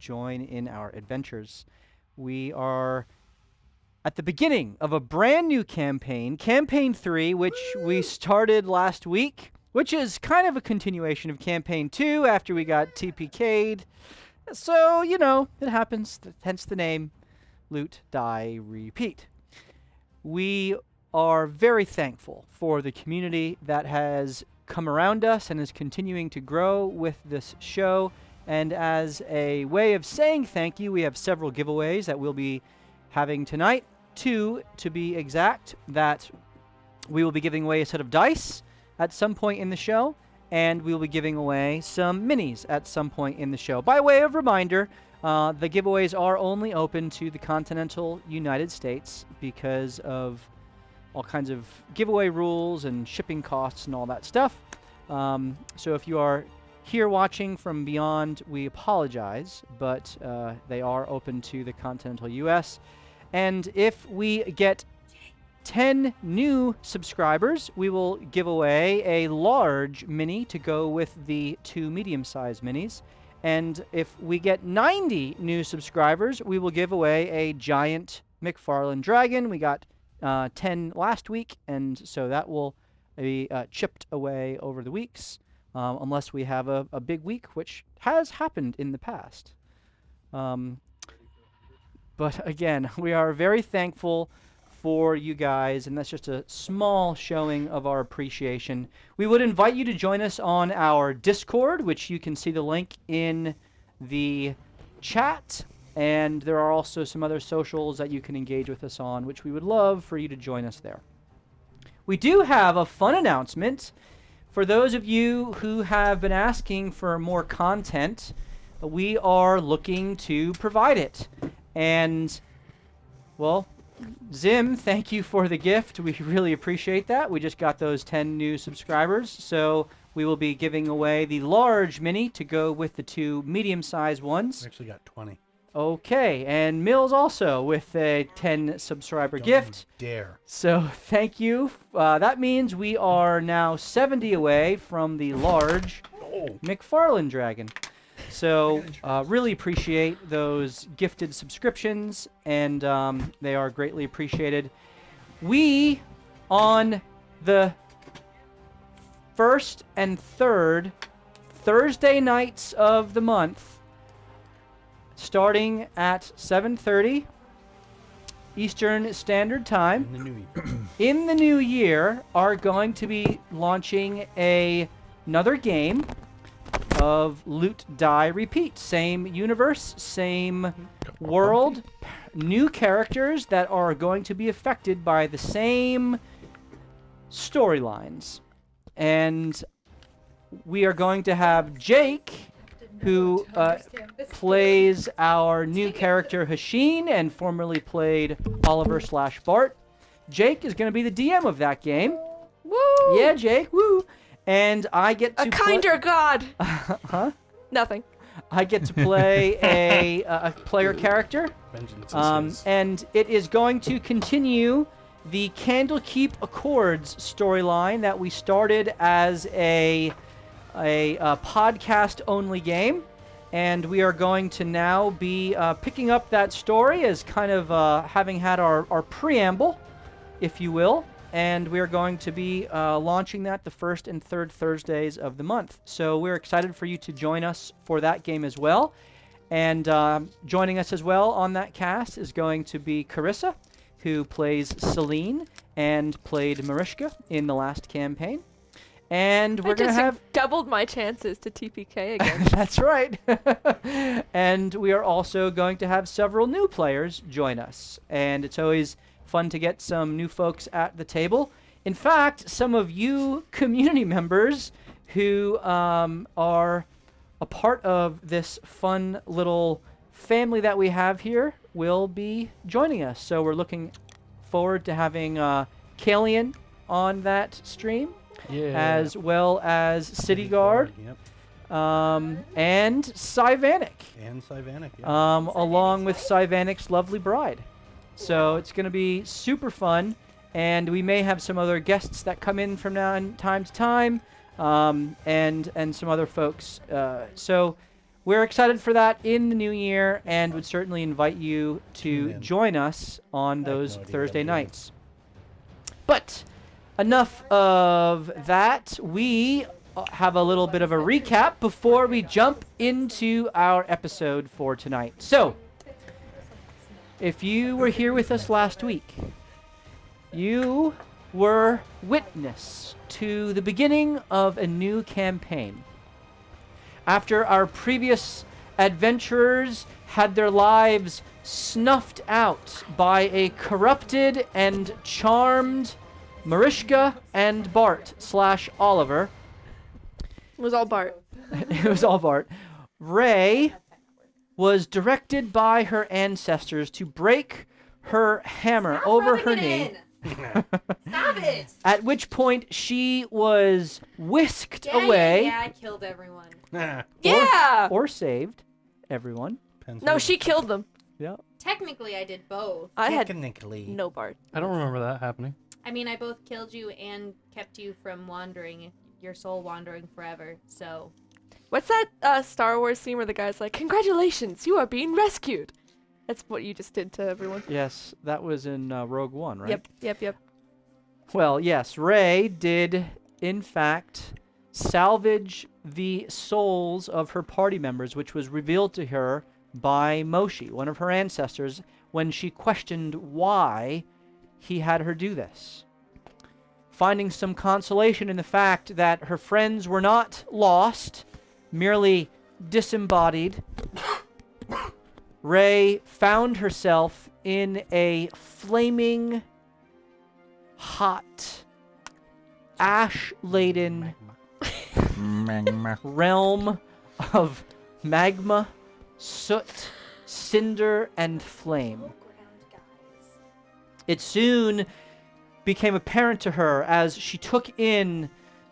join in our adventures. We are at the beginning of a brand new campaign, Campaign 3, which we started last week, which is kind of a continuation of Campaign 2 after we got TPK'd. So, you know, it happens, hence the name, Loot, Die, Repeat. We are very thankful for the community that has come around us and is continuing to grow with this show. And as a way of saying thank you, we have several giveaways that we'll be having tonight. 2, to be exact, that we will be giving away a set of dice at some point in the show, and we will be giving away some minis at some point in the show. By way of reminder, the giveaways are only open to the continental United States because of all kinds of giveaway rules and shipping costs and all that stuff. So if you are here watching from beyond, we apologize, but they are open to the continental US. And if we get 10 new subscribers, we will give away a large mini to go with the 2 medium-sized minis. And if we get 90 new subscribers, we will give away a giant McFarlane dragon. We got 10 last week, and so that will be chipped away over the weeks, unless we have a big week, which has happened in the past. But again, we are very thankful for you guys, and that's just a small showing of our appreciation. We would invite you to join us on our Discord, which you can see the link in the chat, and there are also some other socials that you can engage with us on, which we would love for you to join us there. We do have a fun announcement for those of you who have been asking for more content. We are looking to provide it, and well, Zim, thank you for the gift. We really appreciate that. We just got those 10 new subscribers, so we will be giving away the large mini to go with the 2 medium-sized ones. We actually got 20. Okay, and Mills also with a 10 subscriber gift. Dare. So thank you. That means we are now 70 away from the large McFarlane dragon. So really appreciate those gifted subscriptions, and they are greatly appreciated. We, on the 1st and 3rd Thursday nights of the month, starting at 7:30 Eastern Standard Time, in the new year, are going to be launching another game of Loot, Die, Repeat. Same universe, same world, new characters that are going to be affected by the same storylines. And we are going to have Jake, who plays our new character Hasheen and formerly played Oliver/Bart. Jake is going to be the DM of that game. Woo! Yeah, Jake, woo! And I get to a kinder god. Huh? Nothing. I get to play a player character, and it is going to continue the Candlekeep Accords storyline that we started as a podcast-only game, and we are going to now be picking up that story as kind of having had our preamble, if you will. And we are going to be launching that the 1st and 3rd Thursdays of the month. So we're excited for you to join us for that game as well. And joining us as well on that cast is going to be Carissa, who plays Celine and played Mariska in the last campaign. And we're going to have doubled my chances to TPK again. That's right. And we are also going to have several new players join us. And it's always fun to get some new folks at the table. In fact, some of you community members who are a part of this fun little family that we have here will be joining us. So we're looking forward to having Kalian on that stream, as well as City Guard, and Syvanik. Along with Syvanik's lovely bride. So it's going to be super fun, and we may have some other guests that come in from time to time, and some other folks. So we're excited for that in the new year and would certainly invite you to Tune in. join us on those no idea Thursday what I'm doing. nights. But enough of that. We have a little bit of a recap before we jump into our episode for tonight. So, if you were here with us last week, you were witness to the beginning of a new campaign. After our previous adventurers had their lives snuffed out by a corrupted and charmed Mariska and Bart / Oliver. It was all Bart. It was all Bart. Ray was directed by her ancestors to break her hammer Stop over rubbing her it knee. in. Stop it. At which point she was whisked Yeah, away Yeah, I killed everyone. Yeah! or saved everyone. No, she killed them. Yeah. Technically, I did both. I had Technically. no Bart. I don't remember that happening. I mean, I both killed you and kept you from wandering, your soul wandering forever. So, What's that Star Wars scene where the guy's like, "Congratulations, you are being rescued." That's what you just did to everyone. Yes, that was in Rogue One, right? Yep. Well, yes, Ray did, in fact, salvage the souls of her party members, which was revealed to her by Moshi, one of her ancestors, when she questioned why he had her do this. Finding some consolation in the fact that her friends were not lost, merely disembodied, Ray found herself in a flaming, hot, ash-laden realm of magma, soot, cinder, and flame. It soon became apparent to her as she took in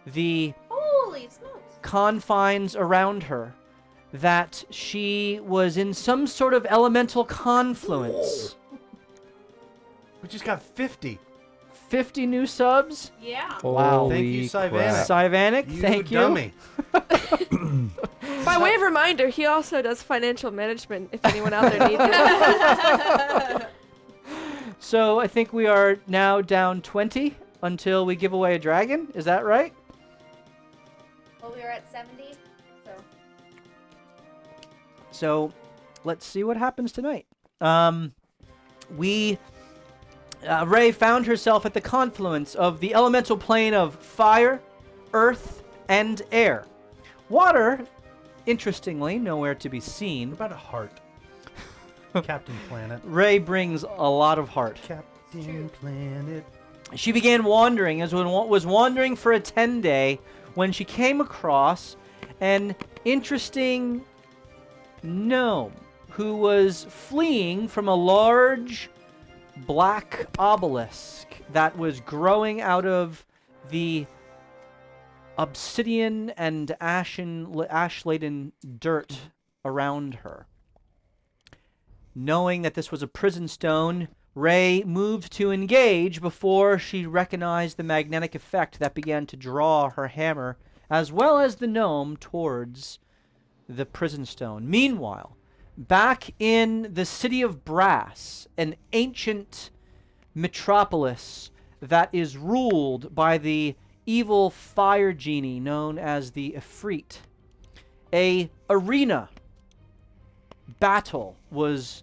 the holy smokes. confines around her that she was in some sort of elemental confluence. We just got 50. 50 new subs? Yeah. Wow. Thank you, Sylvanek. Cyvanic, You thank you. dummy. By way of reminder, he also does financial management if anyone out there needs it. So I think we are now down 20 until we give away a dragon. Is that right? Well, we were at 70, so. So let's see what happens tonight. Ray found herself at the confluence of the elemental plane of fire, earth, and air. Water, interestingly, nowhere to be seen. What about a heart? Captain Planet. Ray brings a lot of heart. Captain Planet. She began wandering, was wandering for a 10-day when she came across an interesting gnome who was fleeing from a large black obelisk that was growing out of the obsidian and ash-laden dirt around her. Knowing that this was a prison stone, Ray moved to engage before she recognized the magnetic effect that began to draw her hammer, as well as the gnome, towards the prison stone. Meanwhile, back in the city of Brass, an ancient metropolis that is ruled by the evil fire genie known as the Ifrit, a arena battle was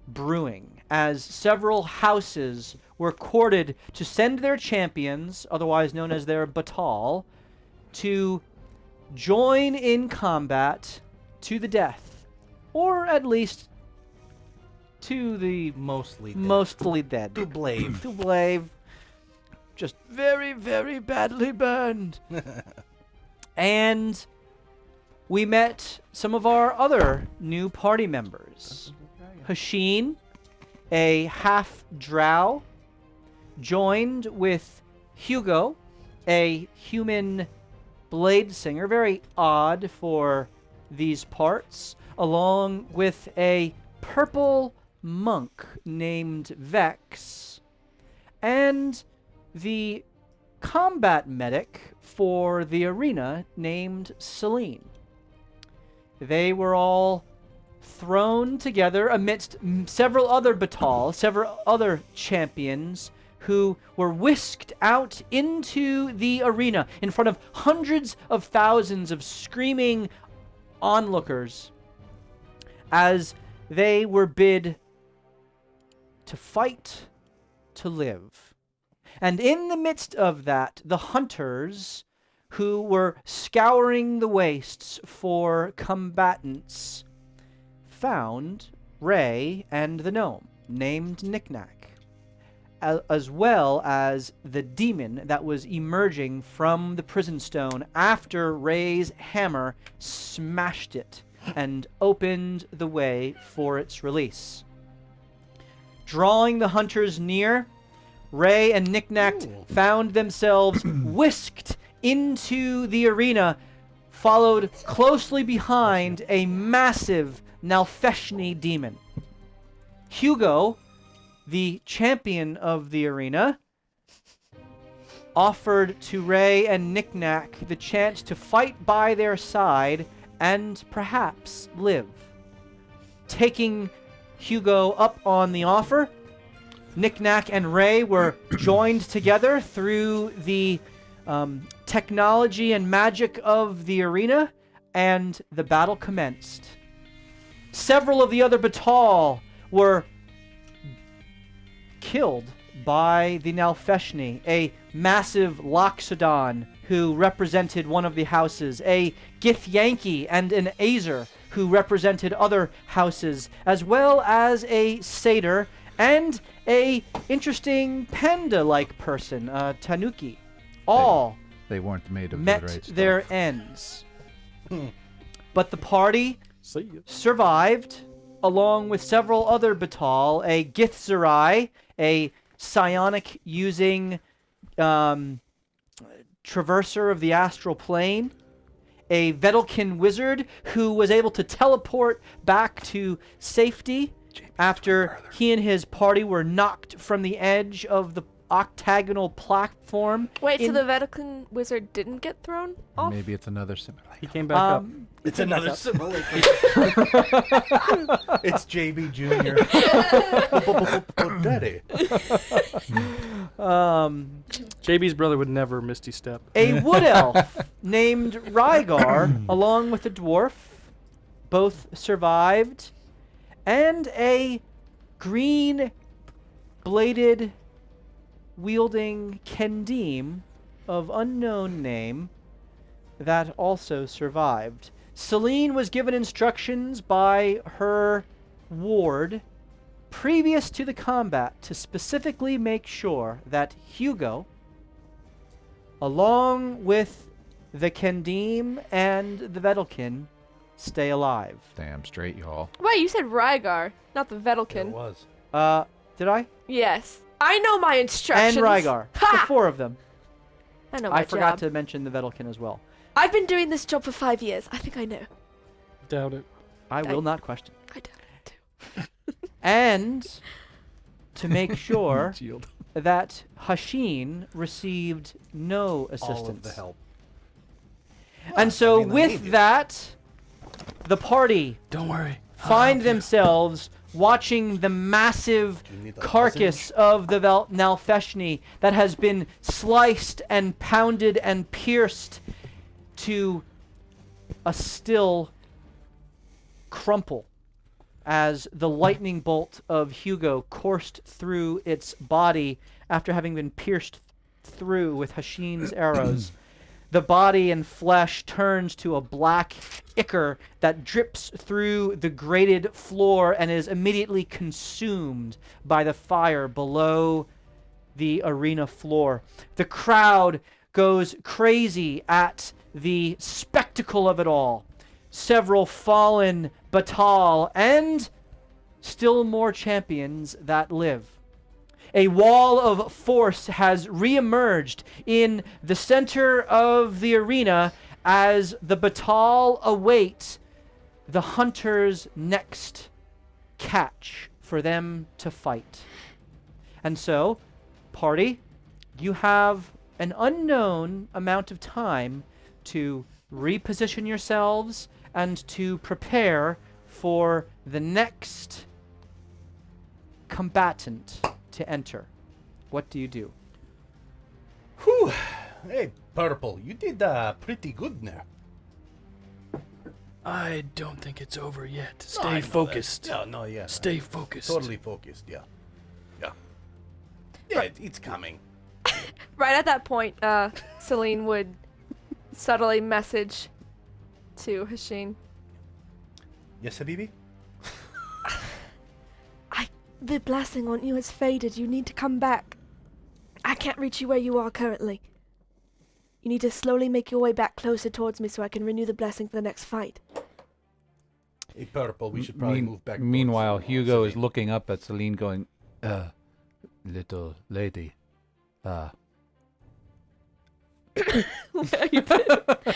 brewing as several houses were courted to send their champions, otherwise known as their batal, to join in combat to the death, or at least to the mostly dead. To Blave. To Blave. Just very, very badly burned. And we met some of our other new party members. Hashin, a half-drow, joined with Hugo, a human blade singer, very odd for these parts, along with a purple monk named Vex, and the combat medic for the arena named Celine. they were all thrown together amidst several other Batal, several other champions who were whisked out into the arena in front of hundreds of thousands of screaming onlookers as they were bid to fight to live. And in the midst of that, the hunters who were scouring the wastes for combatants found Ray and the gnome named Knickknack, as well as the demon that was emerging from the prison stone after Ray's hammer smashed it and opened the way for its release. Drawing the hunters near, Ray and Knickknack found themselves whisked into the arena, followed closely behind a massive Nalfeshni demon. Hugo, the champion of the arena, offered to Ray and Knickknack the chance to fight by their side and perhaps live. Taking Hugo up on the offer, Knickknack and Ray were joined together through the technology and magic of the arena, and the battle commenced. Several of the other Batal were killed by the Nalfeshni, a massive Loxodon who represented one of the houses, a Githyanki and an Azer who represented other houses, as well as a Satyr and a interesting panda-like person, Tanuki. All They weren't made of met the right stuff. their ends. But the party See ya. survived, along with several other Batal, a Githzerai, a psionic using traverser of the astral plane, a Vedalken wizard who was able to teleport back to safety after he and his party were knocked from the edge of the octagonal platform. Wait, so in- the Vatican wizard didn't get thrown off? Maybe it's another simulation. He came back up. It's another simulation. It's JB Jr. Daddy. JB's brother would never Misty Step. A wood elf named Rygar, along with a dwarf, both survived, and a green bladed wielding Kendim of unknown name that also survived. Celine was given instructions by her ward previous to the combat to specifically make sure that Hugo, along with the Kendim and the Vedalken, stay alive. Damn straight, y'all. Wait, you said Rygar, not the It Vedalken. was. Did I? Yes. I know my instructions. And Rygar. The Ha! four of them. I know my I forgot job. to mention the Vedalken as well. I've been doing this job for 5 years. I think I know. Doubt it. I will not question. I don't. And to make sure Shield. that Hashin received no assistance. All of the help. And so I mean, they with need it. that, the party Don't worry. find themselves watching the massive Do you need the carcass of the Nalfeshni that has been sliced and pounded and pierced to a still crumple as the lightning bolt of Hugo coursed through its body after having been pierced through with Hashin's arrows. The body and flesh turns to a black ichor that drips through the grated floor and is immediately consumed by the fire below the arena floor. The crowd goes crazy at the spectacle of it all. Several fallen Batal and still more champions that live. A wall of force has reemerged in the center of the arena as the Batal await the hunter's next catch for them to fight. And so, party, you have an unknown amount of time to reposition yourselves and to prepare for the next combatant to enter. What do you do? Whew. Hey, Purple, you did pretty good there. I don't think it's over yet. No, I Stay know that. focused. Yeah. Stay focused. Totally focused, yeah. Yeah, it's coming. Right at that point, Celine would subtly message to Hashin. Yes, Habibi? The blessing on you has faded. You need to come back. I can't reach you where you are currently. You need to slowly make your way back closer towards me so I can renew the blessing for the next fight. Hey, Purple, we should probably move back. Meanwhile, towards, Hugo is Celine. looking up at Celine going, little lady, Where are you been?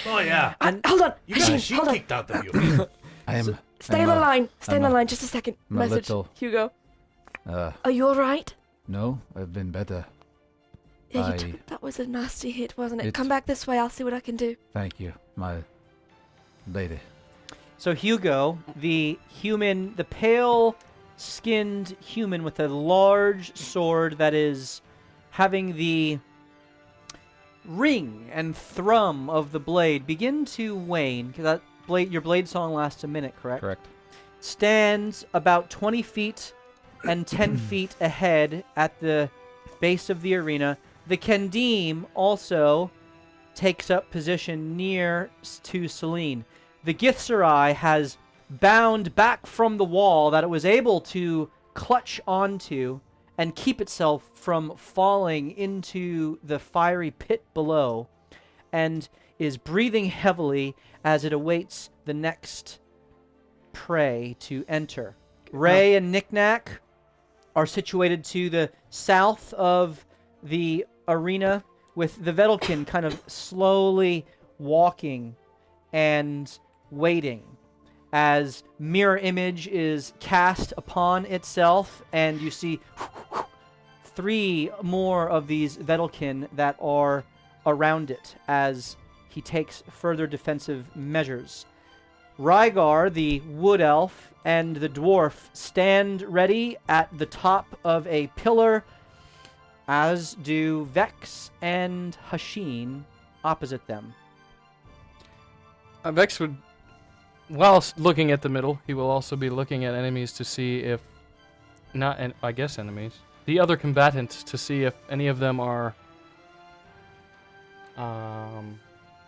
Oh, yeah. Hold on. You got a Hashin, sheet hold on. kicked out of you. I'm, Stay on the line. Stay on I'm the a- line just a second. I'm a Message, little- Hugo. uh, Are you alright? no, I've been better. Yeah, that was a nasty hit, wasn't it? It's- Come back this way. I'll see what I can do. Thank you, my lady. So Hugo, the human, the pale-skinned human with a large sword that is having the ring and thrum of the blade begin to wane, because that blade, your blade song lasts a minute, correct? Correct. Stands about 20 feet and 10 feet ahead at the base of the arena. The Kendim also takes up position near to Celine. The Githzerai has bound back from the wall that it was able to clutch onto and keep itself from falling into the fiery pit below, and is breathing heavily as it awaits the next prey to enter. Ray and Knick-Knack are situated to the south of the arena, with the Vedalken kind of slowly walking and waiting as mirror image is cast upon itself, and you see 3 more of these Vedalken that are around it as he takes further defensive measures. Rygar, the wood elf, and the dwarf stand ready at the top of a pillar, as do Vex and Hashin opposite them. Vex would, whilst looking at the middle, he will also be looking at enemies to see if, I guess enemies, the other combatants, to see if any of them are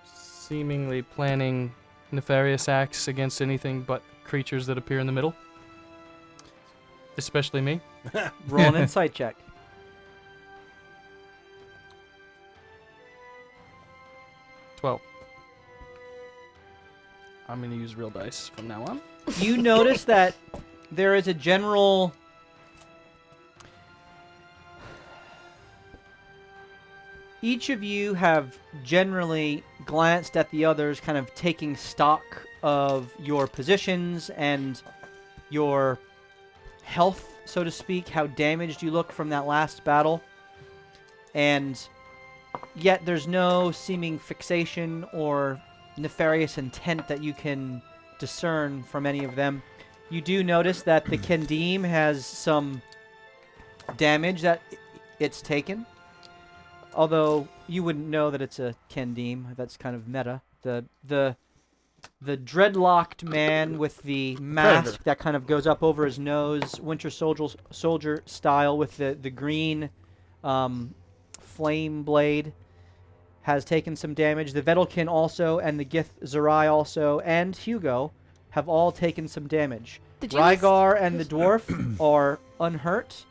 seemingly planning nefarious acts against anything but creatures that appear in the middle. Especially me. Roll an insight check. 12. I'm going to use real dice from now on. You notice that there is a general each of you have generally glanced at the others, kind of taking stock of your positions and your health, so to speak, how damaged you look from that last battle. And yet there's no seeming fixation or nefarious intent that you can discern from any of them. You do notice that the Kendim has some damage that it's taken. Although you wouldn't know that it's a Kendim. That's kind of meta. The dreadlocked man with the mask Predator. that kind of goes up over his nose, Winter Soldier style, with the green flame blade, has taken some damage. The Vedalken also, and the Githzerai also, and Hugo have all taken some damage. Did you Rygar and the dwarf are unhurt,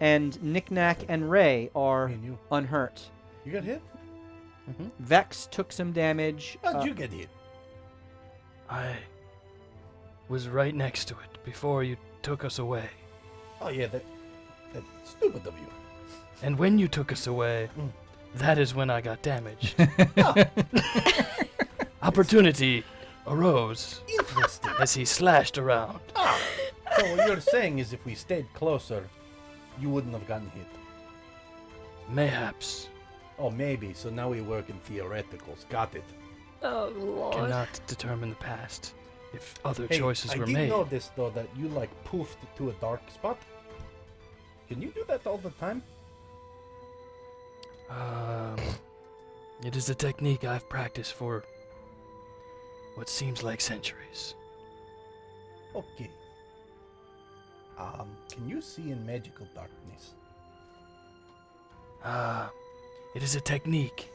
and Knick-Knack and Ray are Me and you. unhurt. You got hit? Vex took some damage. How'd you get hit? I was right next to it before you took us away. Oh, yeah, that's stupid of you. And when you took us away, that is when I got damaged. Opportunity arose Interesting. as he slashed around. So what you're saying is if we stayed closer, you wouldn't have gotten hit. Mayhaps. Oh, maybe. So now we work in theoreticals. Got it. Oh, Lord. Cannot determine the past. if other Hey, choices I were did made. notice though that you like poofed to a dark spot. Can you do that all the time? It is a technique I've practiced for what seems like centuries. Okay. Can you see in magical darkness? It is a technique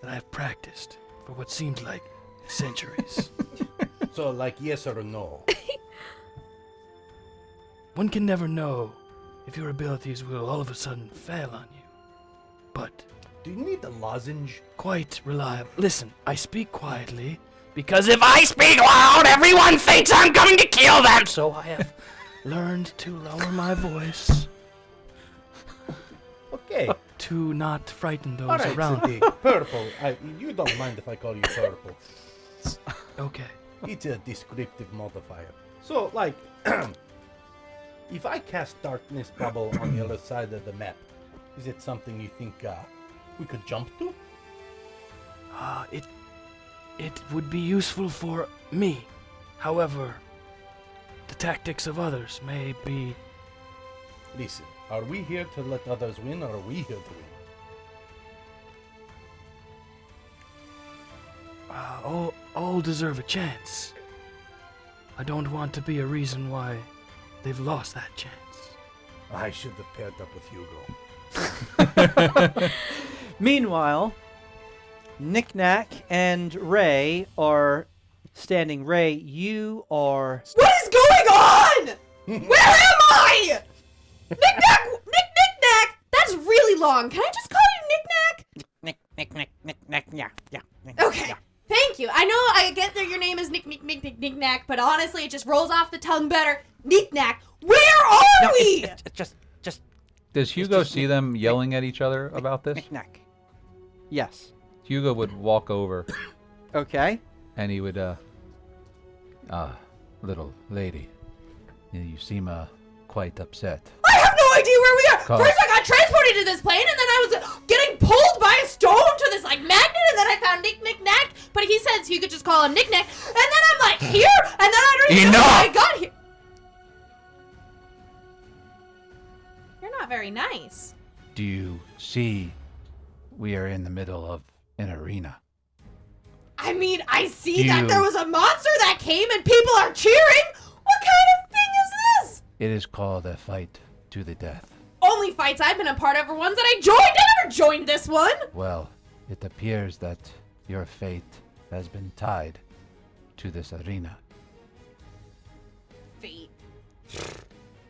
that I've practiced for what seems like centuries. So, like, yes or no? One can never know if your abilities will all of a sudden fail on you. But Do you need a lozenge? quite reliable. Listen, I speak quietly because if I speak loud, everyone thinks I'm coming to kill them. So I have learned to lower my voice Okay. to not frighten those All right, around me. Cindy. Purple. You don't mind if I call you Purple. Okay. It's a descriptive modifier. So, like, if I cast Darkness Bubble on the other side of the map, is it something you think we could jump to? It would be useful for me. However, the tactics of others may be. Listen, are we here to let others win, or are we here to win? All deserve a chance. I don't want to be a reason why they've lost that chance. I should have paired up with Hugo. Meanwhile, Knick-Knack and Ray are standing. Ray, you are... What is going on? Where am I? Knick-Knack! That's really long. Can I just call you Knick-Knack? Yeah. Okay. Thank you. I know I get that your name is Knick-Knack, but honestly, it just rolls off the tongue better. Knick-Knack. Where are we? Just Does Hugo see them yelling at each other about this? Knick-Knack. Yes. Hugo would walk over Okay. and he would, little lady, you seem, quite upset. I have no idea where we are. Cause- First, I got transported to this plane, and then I was getting pulled by a stone to this like magnet, and then I found Knick-Knack. But he says you could just call him Knick-Knack, and then I'm like here, and then I don't even know how I got here. You're not very nice. Do you see we are in the middle of an arena? I mean, I see Do that you- there was a monster that came and people are cheering. What kind of thing is this? It is called a fight to the death. Only fights I've been a part of are ones that I joined. I never joined this one. Well, it appears that your fate has been tied to this arena. Fate.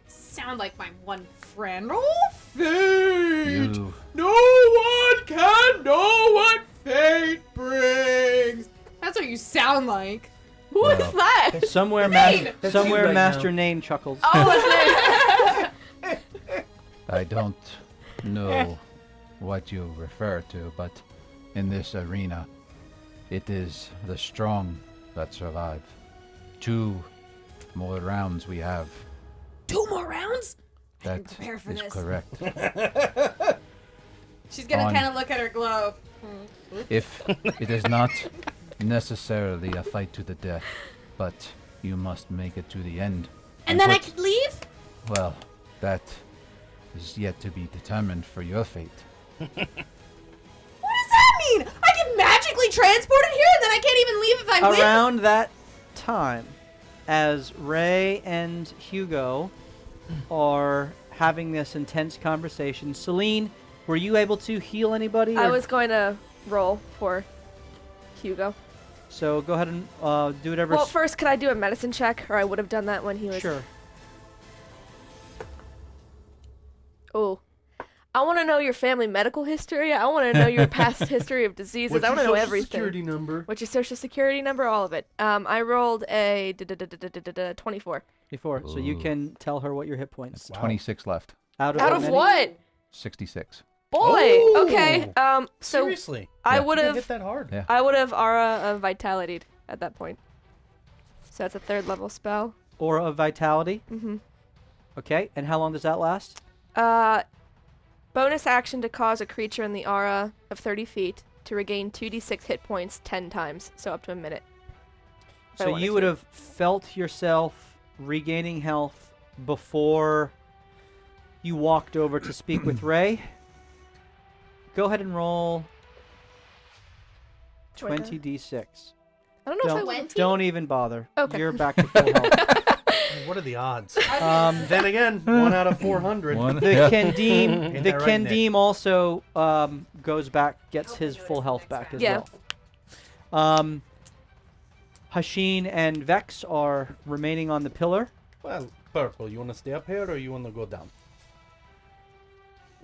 Sound like my one friend. Oh, fate! You No one can know what fate brings. That's what you sound like. Who is Well, that? Somewhere, Name! That's you somewhere right Master now. Name chuckles. Oh, it's I don't know what you refer to, but in this arena, it is the strong that survive. 2 more rounds we have. 2 more rounds? I That didn't prepare for is this. correct. She's gonna On- kind of look at her glove. If it is not necessarily a fight to the death, but you must make it to the end. And then I put- could leave? Well, that is yet to be determined for your fate. What does that mean? I get magically transported here and then I can't even leave if I win? Around that time, as Ray and Hugo are having this intense conversation, Celine, were you able to heal anybody? I or- was going to roll for Hugo. So go ahead and do whatever. Well, first, could I do a medicine check? Or I would have done that when he was... Sure. Oh. I want to know your family medical history. I want to know your past history of diseases. I want to know everything. Security number? What's your social security number? All of it. I rolled a 24. Before, so you Ooh. can tell her what your hit points. 26 left. Out of, Out how of many? what? 66. Boy. Oh! Okay. So Seriously? I Yeah. would Did I have hit that hard? Yeah. I would have aura of vitality at that point. So that's a 3rd level spell. Aura of Vitality. Mhm. Okay, and how long does that last? Bonus action to cause a creature in the aura of 30 feet to regain 2d6 hit points 10 times, so up to a minute. I So wanted you would to. have felt yourself regaining health before you walked over to speak with Ray. Go ahead and roll 20d6. I don't know if I Don't, would. 20? don't even bother. Okay. You're back to full health. What are the odds? Um, Then again, 1 out of 400. One. The Yeah. Candeem, Ain't the that right, Nick? Candeem also goes back, gets his full health back as Yeah. well. Hashin and Vex are remaining on the pillar. Well, Purple, you want to stay up here or you want to go down?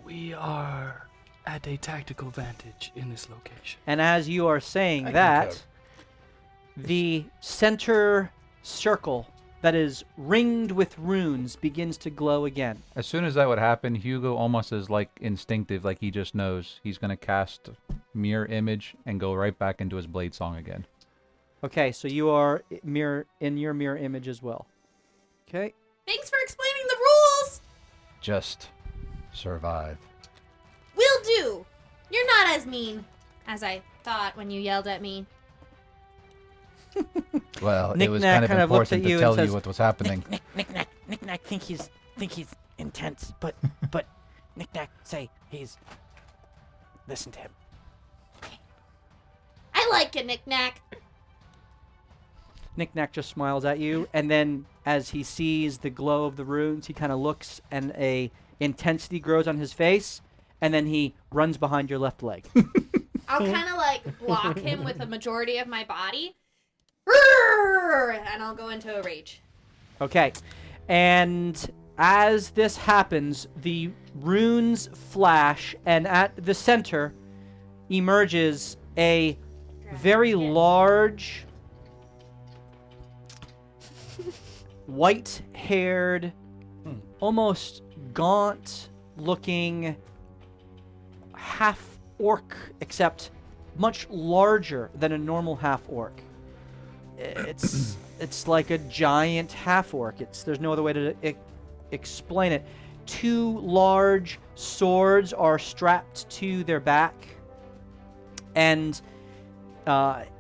We are at a tactical vantage in this location. And as you are saying I that, concur. the center circle that is ringed with runes begins to glow again. As soon as that would happen, Hugo almost is like instinctive, like he just knows he's gonna cast mirror image and go right back into his blade song again. Okay, so you are in your mirror image as well. Okay. Thanks for explaining the rules. Just survive. Will do. You're not as mean as I thought when you yelled at me. Well, it Nick was Nack kind of looks important at you to and tell says, you what was happening. Nick Nack think he's intense, but Nick Nack say he's listen to him. I like a knick-knack. Nick Nack just smiles at you, and then as he sees the glow of the runes, he kind of looks, and a intensity grows on his face, and then he runs behind your left leg. I'll kind of like block him with a majority of my body. And I'll go into a rage. Okay. And as this happens, the runes flash, and at the center emerges a very large, white-haired, almost gaunt-looking half-orc, except much larger than a normal half-orc. It's like a giant half-orc. There's no other way to explain it. 2 large swords are strapped to their back, and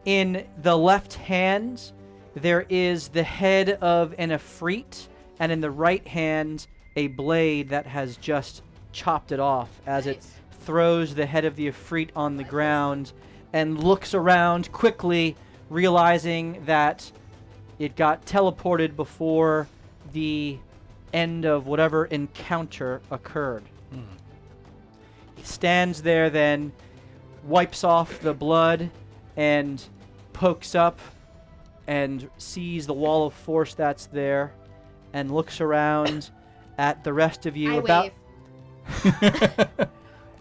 in the left hand there is the head of an Ifrit, and in the right hand a blade that has just chopped it off as it throws the head of the Ifrit on the ground and looks around quickly, realizing that it got teleported before the end of whatever encounter occurred. He stands there, then wipes off the blood and pokes up and sees the wall of force that's there and looks around at the rest of you. I about wave.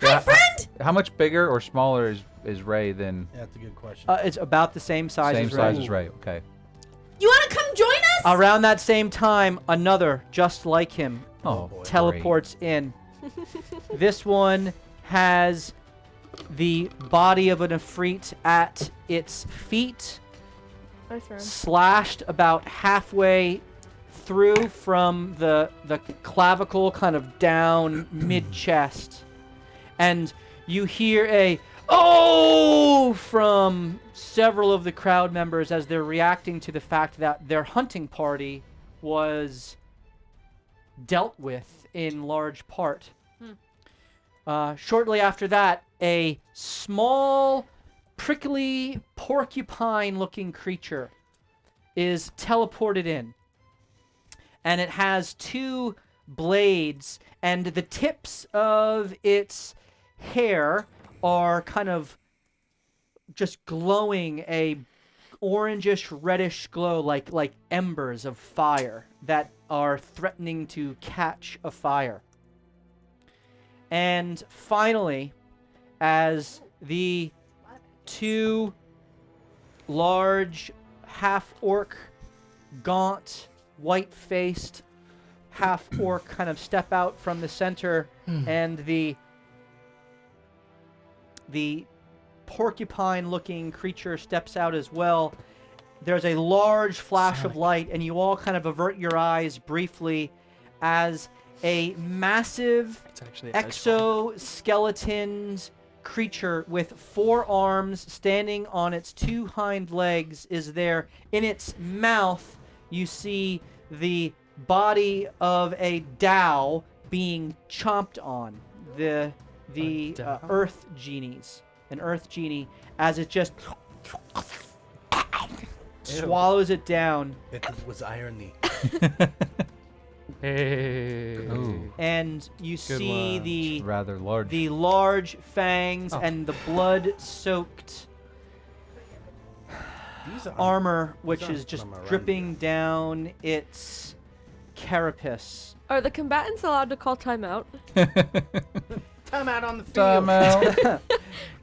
Hi, friend! How much bigger or smaller is Ray than Yeah, that's a good question. It's about the same size same as size Ray. as Ray? Okay. You want to come join us? Around that same time, another just like him Oh, boy. teleports in. This one has the body of an Ifrit at its feet, Nice round. slashed about halfway through from the clavicle kind of down mid-chest. And you hear a "Oh!" from several of the crowd members as they're reacting to the fact that their hunting party was dealt with in large part. Shortly after that, a small, prickly, porcupine-looking creature is teleported in. And it has 2 blades, and the tips of its hair are kind of just glowing a orangish reddish glow, like embers of fire that are threatening to catch afire. And finally, as the 2 large half-orc, gaunt, white-faced half-orc kind of step out from the center, and the porcupine-looking creature steps out as well, there's a large flash of light, and you all kind of avert your eyes briefly as a massive It's actually exoskeleton creature with 4 arms standing on its 2 hind legs is there. In its mouth, you see the body of a Dao being chomped on. The Dao? earth genies. An earth genie, as it just swallows it down. It was irony. Hey. Ooh. And you see one. the Rather large. large fangs Oh. and the blood-soaked These are armor, which aren't is just from around dripping down its carapace. Are the combatants allowed to call timeout? Time out on the field. Time out.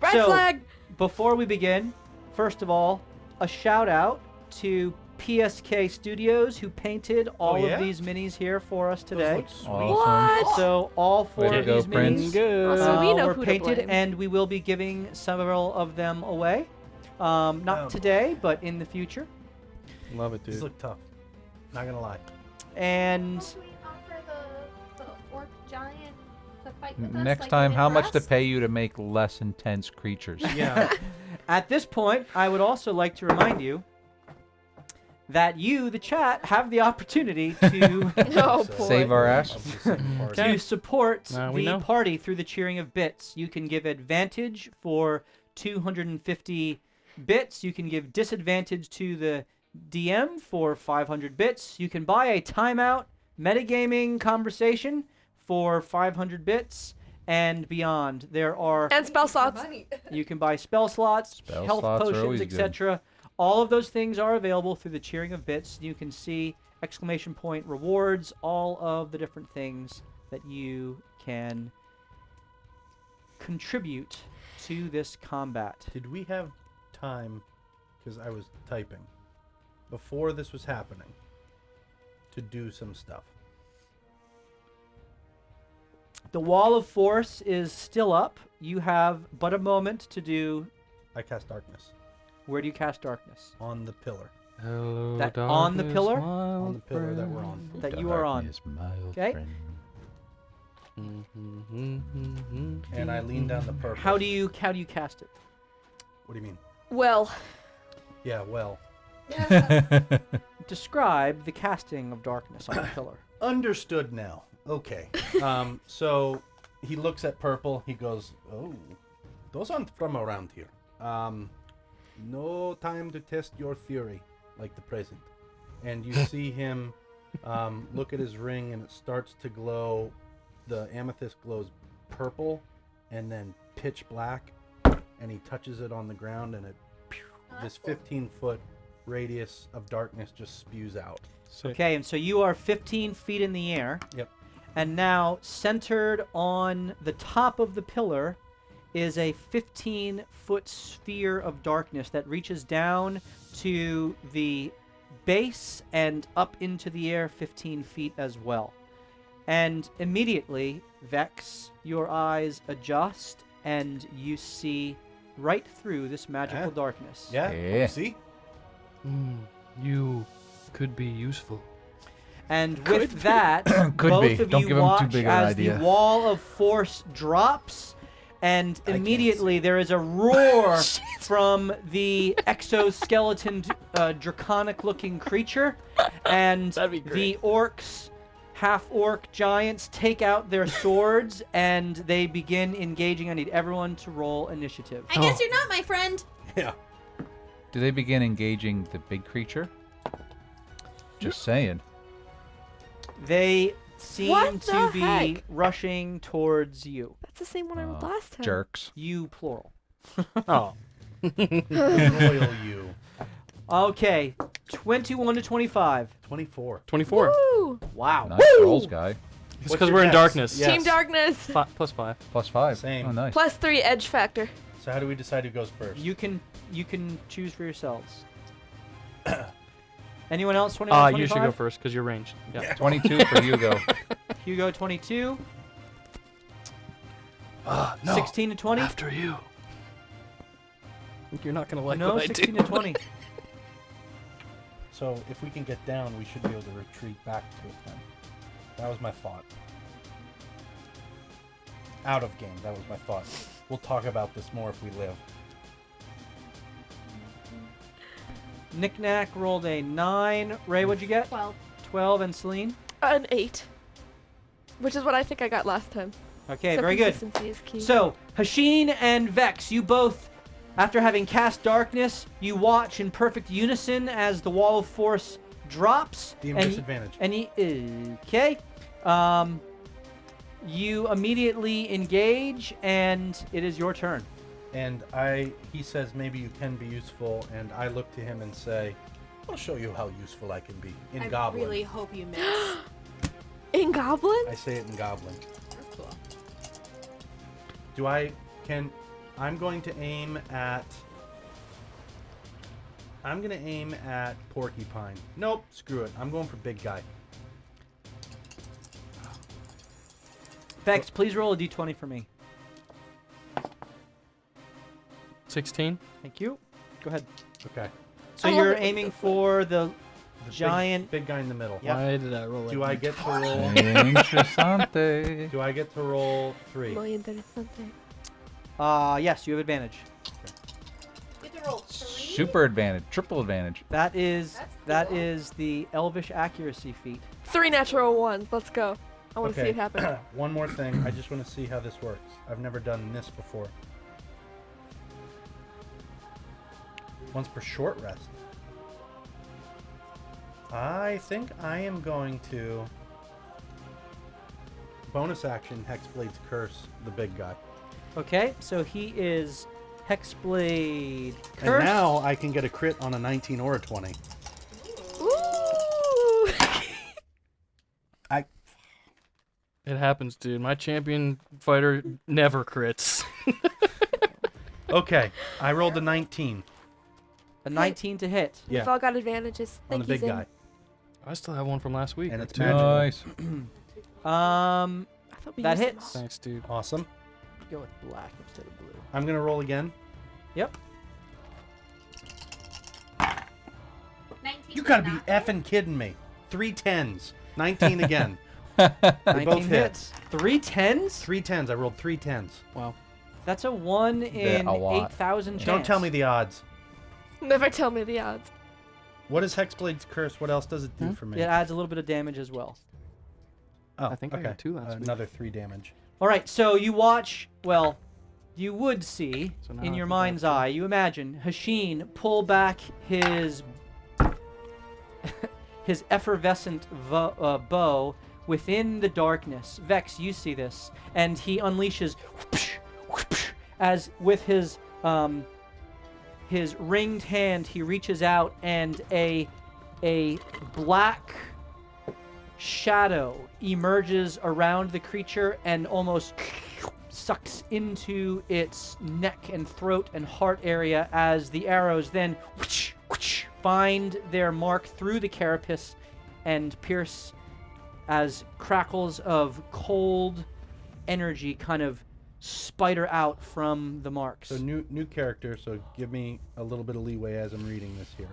Red So- flag! Before we begin, first of all, a shout out to PSK Studios who painted all yeah? of these minis here for us Those today. look sweet. Awesome. What? So all 4 Way to of go, these Prince. minis Good. Also, we know were who to painted, blame. and we will be giving several of them away. Not today, but in the future. Love it, These dude. look tough. Not gonna lie. And Can we offer the orc giant to fight with us? Next like time, they did how for much to us? pay you to make less intense creatures? Yeah. at this point, I would also like to remind you that you, the chat, have the opportunity to Oh, So, boy. Save our ass. of the same party. Okay. to support Now we the know. party through the cheering of bits. You can give advantage for 250 bits. You can give disadvantage to the DM for 500 bits. You can buy a timeout metagaming conversation for 500 bits and beyond. There are And spell slots. you can buy spell slots, Spell health slots are potions, always good. etc. All of those things are available through the cheering of bits. You can see exclamation point rewards, all of the different things that you can contribute to this combat. Did we have time, because I was typing, before this was happening, to do some stuff? The wall of force is still up. You have but a moment to do. I cast darkness Where do you cast darkness? on the pillar. Hello, That on the darkness, pillar? On mild the pillar that we're on. That you are on. Darkness, mild Okay. friend. friend. And I lean down the purple. How do you cast it? What do you mean? Well, Yeah, well. Describe the casting of darkness on the pillar. Understood now. Okay. So he looks at purple. He goes, "Oh, those aren't from around here. No time to test your theory like the present." And you see him look at his ring, and it starts to glow. The amethyst glows purple, and then pitch black. And he touches it on the ground, and this 15-foot radius of darkness just spews out. Okay, and so you are 15 feet in the air. Yep. And now, centered on the top of the pillar, is a 15-foot sphere of darkness that reaches down to the base and up into the air 15 feet as well. And immediately, Vex, your eyes adjust, and you see right through this magical darkness. Yeah. Yeah. See? You could be useful. And with that, Could both be. of Don't you give 'em too watch big an as idea. the wall of force drops, and can't immediately there is a roar from the exoskeleton, draconic-looking creature, and That'd be the great. orcs, half-orc giants, take out their swords, and they begin engaging. I need everyone to roll initiative. I guess you're not my friend. Yeah. Do they begin engaging the big creature? Just saying. They seem What to the be heck? rushing towards you. that's the same one I rolled last time. Jerks. You, plural. Oh. Royal you. Okay, 21 to 25. 24. 24. Woo! Wow. Nice rolls, guy. It's What's because your we're in dex? darkness. Yeah. Team Yes. Darkness. Plus 5. +5. Same. Oh, nice. Plus 3 edge factor. So how do we decide who goes first? You can choose for yourselves. Anyone else? 21, 25? You should go first because you're ranged. Yeah. 22 for Hugo. Hugo 22. No. 16 to 20. After you. I think you're not gonna like No, what I 16 do. to 20. So if we can get down, we should be able to retreat back to it then. That was my thought. Out of game, that was my thought. We'll talk about this more if we live. Knick-Knack rolled a 9. Ray, what'd you get? 12. 12, and Celine? An 8. Which is what I think I got last time. Okay, So very good. consistency is key. So, Hashin and Vex, you both, after having cast darkness, you watch in perfect unison as the wall of force drops. Deem and disadvantage. okay. You immediately engage, and it is your turn. And he says maybe you can be useful, and I look to him and say, I'll show you how useful I can be in I Goblin. really hope you miss. In Goblin? I say it in Goblin. That's cool. I'm going to aim at Porcupine. Nope, screw it. I'm going for big guy. Vex, please roll a d20 for me. 16. Thank you. Go ahead. Okay. So I love you're it when aiming it goes for the The giant... big guy in the middle. Yep. Why did I roll Do it? I get to roll? Interessante. Do I get to roll 3? Muy interesante. Yes, you have advantage. Get to roll 3. Super advantage. Triple advantage. That is That's cool. the elvish accuracy feat. 3 natural ones. Let's go. I want to see it happen. One more thing. I just want to see how this works. I've never done this before. Once per short rest. I think I am going to bonus action Hexblade's Curse the big guy. Okay, so he is Hexblade And Curse. now I can get a crit on a 19 or a 20. Ooh! It happens, dude. My champion fighter never crits. Okay, I rolled a 19 a 19 to hit. We've all got advantages. on the Thank you, big Zin. guy. I still have one from last week. And or it's two. magical. Nice. I thought we That used them hits. Thanks, dude. Awesome. Go with black instead of blue. I'm going to roll again. Yep. 19 You gotta be not effing kidding me. 3 10s. 19 again. 19 both hit. hits. 3 10s? 3 10s. I rolled 3 10s. Wow. That's a 1 in a lot. 8,000 chance. Don't tell me the odds. Never tell me the odds. What is Hexblade's Curse? What else does it do for me? It adds a little bit of damage as well. Oh, I think I got 2 last week. Another 3 damage. All right, so you watch, well, you would see So now in I your think I have mind's 2. eye, you imagine Hashin pull back his his effervescent bow within the darkness. Vex, you see this, and he unleashes as with his ringed hand, he reaches out and a black shadow emerges around the creature and almost sucks into its neck and throat and heart area as the arrows then find their mark through the carapace and pierce as crackles of cold energy kind of spider out from the marks. So new character, so give me a little bit of leeway as I'm reading this here.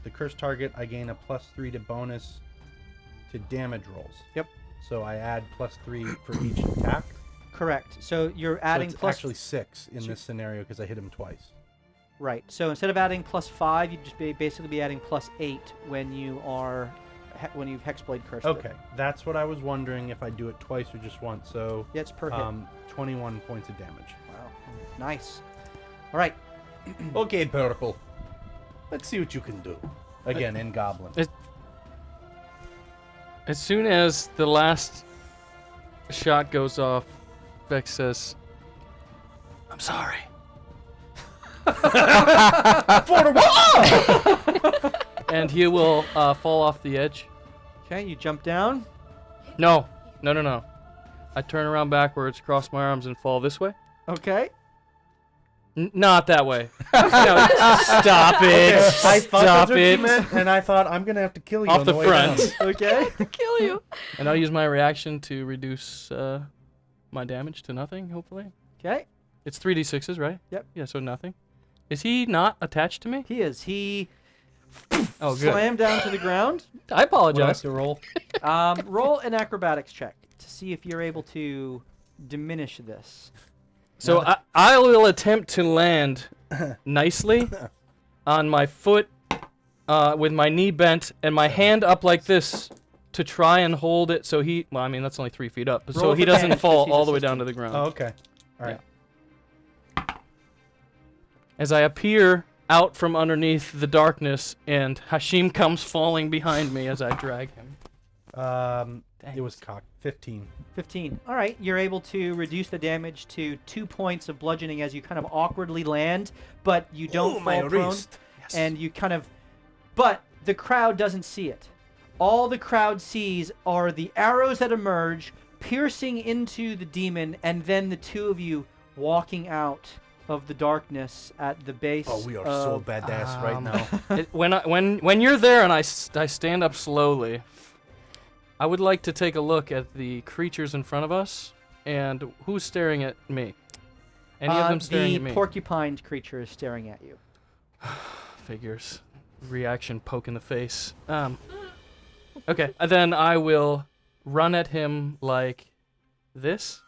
The cursed target, I gain a +3 to bonus to damage rolls. Yep. So I add +3 for each attack. Correct. So you're adding so it's plus actually 6 in this scenario because I hit him twice. right. So instead of adding +5, you'd just basically be adding +8 when you are when you've Hexblade cursed. it. Okay, that's what I was wondering if I do it twice or just once. So Yeah, it's per hit. 21 points of damage. Wow. Nice. All right. Okay, Purple. Let's see what you can do. Again, in Goblin. As soon as the last shot goes off, Vex says, "I'm sorry." And he will fall off the edge. Okay, you jump down. No. I turn around backwards, cross my arms, and fall this way. Okay. Not that way. No, stop it. I thought Stop that's what it. you meant, and I thought I'm gonna have to kill you Off on the way front. down. Okay. To kill you. And I'll use my reaction to reduce my damage to nothing, hopefully. Okay. It's 3d6s, right? Yep. Yeah, so nothing. Is he not attached to me? He is. He Oh, good. slammed down to the ground. I What do I have apologize. to roll? Roll an acrobatics check to see if you're able to diminish this. So I will attempt to land nicely on my foot with my knee bent and my hand up like this to try and hold it so he... Well, I mean, that's only 3 feet up. So he doesn't fall all the way down to the ground. Oh, okay. All right. As I appear out from underneath the darkness, and Hashim comes falling behind me as I drag him. It was cocked. 15. 15. All right, you're able to reduce the damage to 2 points of bludgeoning as you kind of awkwardly land, but you don't fall prone. Yes. And you kind of... But the crowd doesn't see it. All the crowd sees are the arrows that emerge, piercing into the demon, and then the two of you walking out of the darkness at the base. Oh, we are so badass right now. When you're there and I stand up slowly, I would like to take a look at the creatures in front of us and who's staring at me. Any of them staring at me? The porcupine creature is staring at you. Figures. Reaction poke in the face. Okay, and then I will run at him like this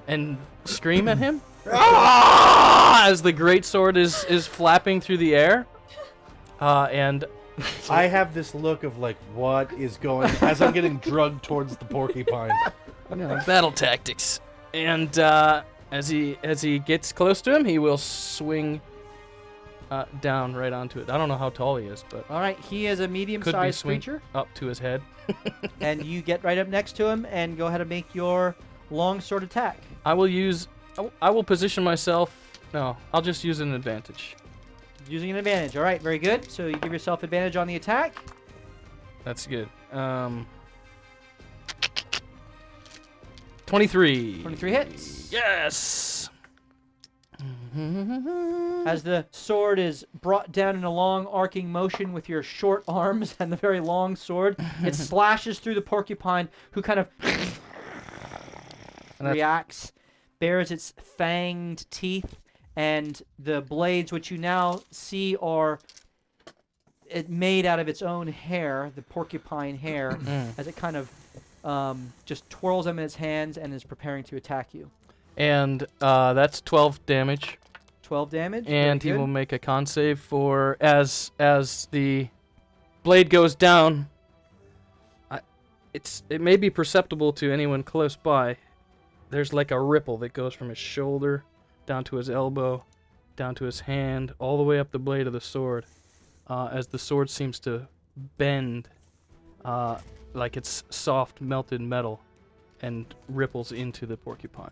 and scream at him as the greatsword is flapping through the air. And I have this look of like, what is going as I'm getting drugged towards the porcupine. Battle tactics. And as he gets close to him, he will swing down right onto it. I don't know how tall he is, but All right, he is a medium-sized creature, up to his head. and you get right up next to him and go ahead and make your longsword attack. I will position myself. No, I'll just use an advantage. Using an advantage. All right, very good. So you give yourself advantage on the attack. That's good. 23. 23 hits. Yes. As the sword is brought down in a long arcing motion with your short arms and the very long sword, it slashes through the porcupine, who kind of reacts, bares its fanged teeth, and the blades, which you now see are made out of its own hair, the porcupine hair, as it kind of just twirls them in its hands and is preparing to attack you. And that's 12 damage. 12 damage. And he will make a con save for as the blade goes down. It may be perceptible to anyone close by. There's like a ripple that goes from his shoulder down to his elbow, down to his hand, all the way up the blade of the sword, as the sword seems to bend like it's soft melted metal and ripples into the porcupine.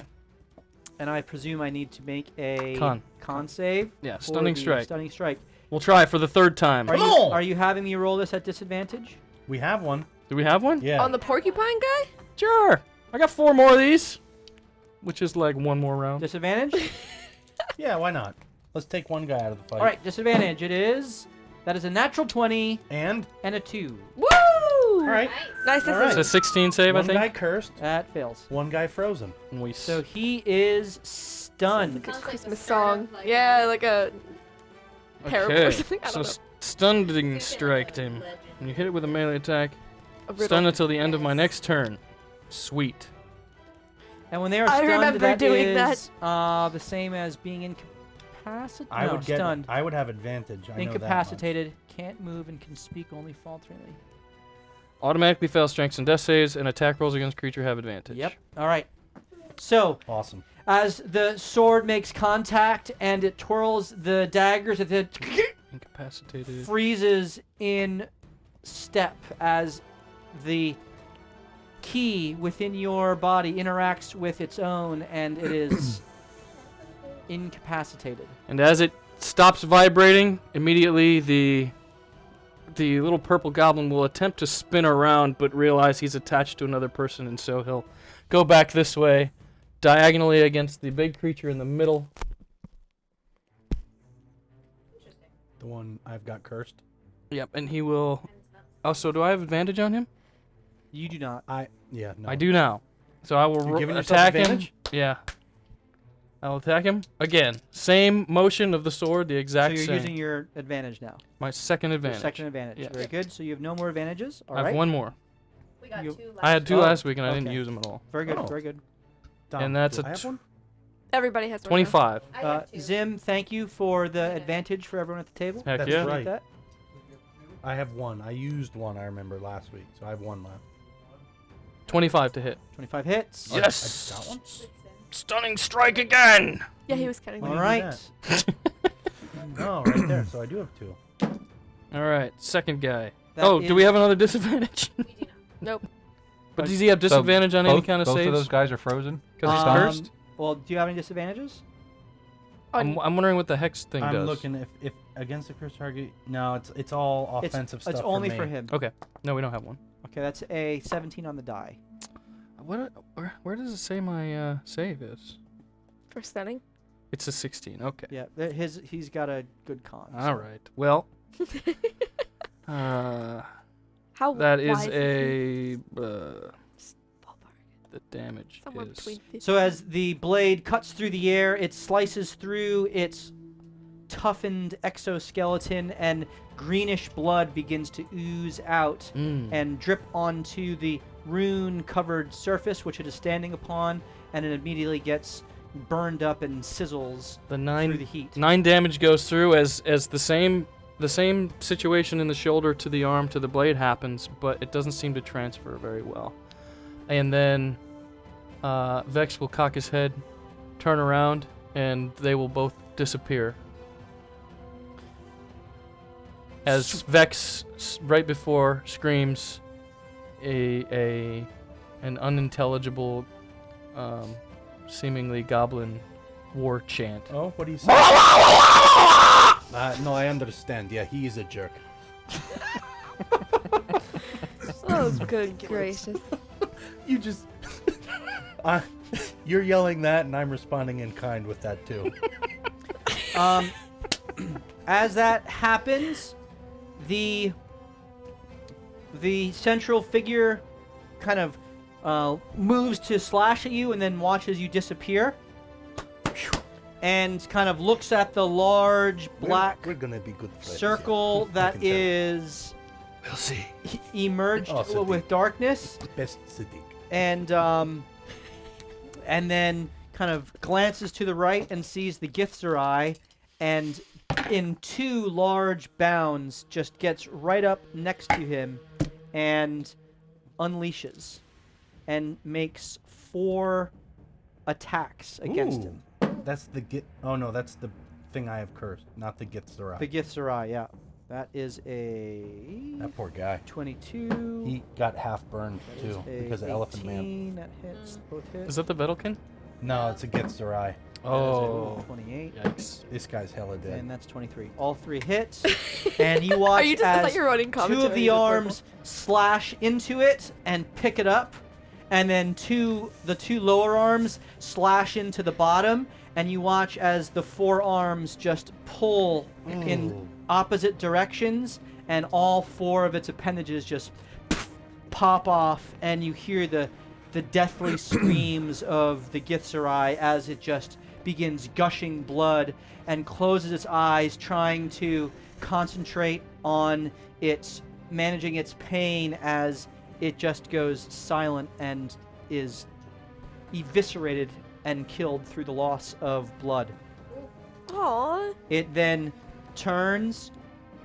And I presume I need to make a con save. Yeah, for stunning the strike. Stunning strike. We'll try for the third time. Are you having me roll this at disadvantage? We have one. Do we have one? Yeah. On the porcupine guy? Sure. I got 4 more of these, which is like 1 more round. Disadvantage? Yeah, why not? Let's take one guy out of the fight. All right, disadvantage. That is a natural 20 And? and a 2. Woo! All right. Nice. All right. It's a 16 save, One I think. guy cursed. That fails. One guy frozen. So he is stunned. Sounds like a Christmas song. Yeah, like a parable or something. I don't know. Stunning strike him. When you hit it with a melee attack, A riddle. stun until the end of my next turn. Sweet. And when they are I stunned, remember that doing is the same as being incapacitated. Stunned. I would have advantage. I know that much. Incapacitated, can't move, and can speak only falteringly. Automatically fail strengths and death saves, and attack rolls against creature have advantage. Yep. All right. So, Awesome. as the sword makes contact and it twirls the daggers, it Incapacitated. freezes in step as the key within your body interacts with its own, and it is incapacitated. And as it stops vibrating, immediately the little purple goblin will attempt to spin around, but realize he's attached to another person, and so he'll go back this way, diagonally against the big creature in the middle. The one I've got cursed. Yep, and he will... Oh, so do I have advantage on him? You do not. No. I do now. So I will You're giving yourself attack him. advantage? Yeah. I'll attack him. Again, same motion of the sword, the So exact you're same. using your advantage now. My second Your advantage. second advantage. Yes. Very good. So you have no more advantages. All I have right. 1 more. We got You- 2 left. I had 2 Oh, last week and I didn't okay. use them at all. Very good. Oh. Very good. And that's I have one? Everybody has one. 25. I have two. Zim, thank you for the advantage for everyone at the table. Heck That's yeah. right. That. I have one. I used one, I remember, last week, so I have one left. 25 to hit. 25 hits. Oh, I just got one? Stunning strike again. Yeah, he was counting. All do you right. Oh, right there. So I do have 2. All right, second guy. That Do we is- have another disadvantage? Nope. But does he have disadvantage on any kind of both saves? of those guys are frozen. Because he's Um, cursed? Well, do you have any disadvantages? I'm wondering what the hex thing I'm does. looking if against a cursed target. No, it's all offensive stuff. It's only for for me. him. Okay. No, we don't have one. Okay, that's a 17 on the die. Where does it say my save is? For stunning. It's a 16. Okay. Yeah, he's got a good con. All so- right. Well, How that is wise a he? Ballpark. the damage Somewhere is between 50. So as the blade cuts through the air, it slices through its toughened exoskeleton, and greenish blood begins to ooze out and drip onto the rune-covered surface which it is standing upon, and it immediately gets burned up and sizzles the through the heat. 9 damage goes through as the same situation in the shoulder to the arm to the blade happens, but it doesn't seem to transfer very well. And then Vex will cock his head, turn around, and they will both disappear. As Vex right before screams an unintelligible, seemingly goblin war chant. Oh, what do you say? No, I understand. Yeah, he is a jerk. Oh, good gracious. You just... you're yelling that, and I'm responding in kind with that, too. As that happens, the central figure kind of moves to slash at you and then watches you disappear and kind of looks at the large black We're gonna be good friends. circle yeah. that You can tell. is We'll see. emerged Oh, Sadiq. with darkness, Best Sadiq. and then kind of glances to the right and sees the Githzerai, and in 2 large bounds just gets right up next to him and unleashes and makes 4 attacks against Ooh. him. That's the git. Oh no, that's the thing I have cursed, not the Githzerai. The Githzerai, yeah. That is a That poor guy. 22. He got half burned That is too a because of Elephant Man. 18. That hits both hits. Is that the Vedalken? No, it's a Githzerai. That is a Oh. 28. Yikes. This guy's hella dead. And that's 23. All 3 hits. And you watch Are you just I as thought you were running 2 commentary of the with arms slash into it and pick it up, and then the 2 lower arms slash into the bottom, and you watch as the 4 arms just pull in Ooh. opposite directions, and all 4 of its appendages just pop off, and you hear the deathly screams of the Githzerai as it just begins gushing blood and closes its eyes, trying to concentrate on managing its pain as it just goes silent and is eviscerated and killed through the loss of blood. Aww. It then turns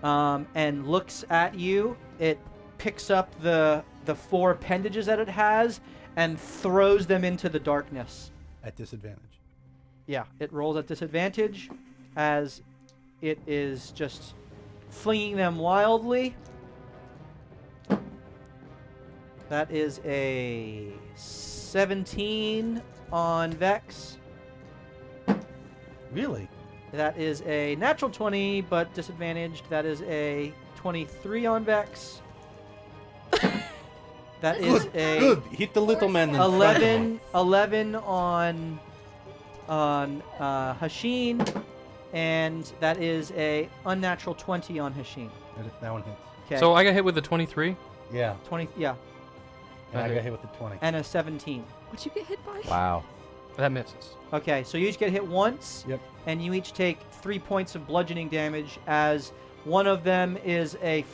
and looks at you. It picks up the 4 appendages that it has and throws them into the darkness. At disadvantage. Yeah, it rolls at disadvantage as it is just flinging them wildly. That is a 17 on Vex. Really? That is a natural 20, but disadvantaged. That is a 23 on Vex. That is a Good. Hit the little man in front of him. 11 on Hashin, and that is a unnatural 20 on Hashin. That one hits. Okay. So I got hit with the 23. Yeah. 20, yeah, And I Okay. got hit with the 20. and a 17. What'd you get hit by? Wow. That misses. Okay, so you each get hit once. Yep. And you each take 3 points of bludgeoning damage, as one of them is a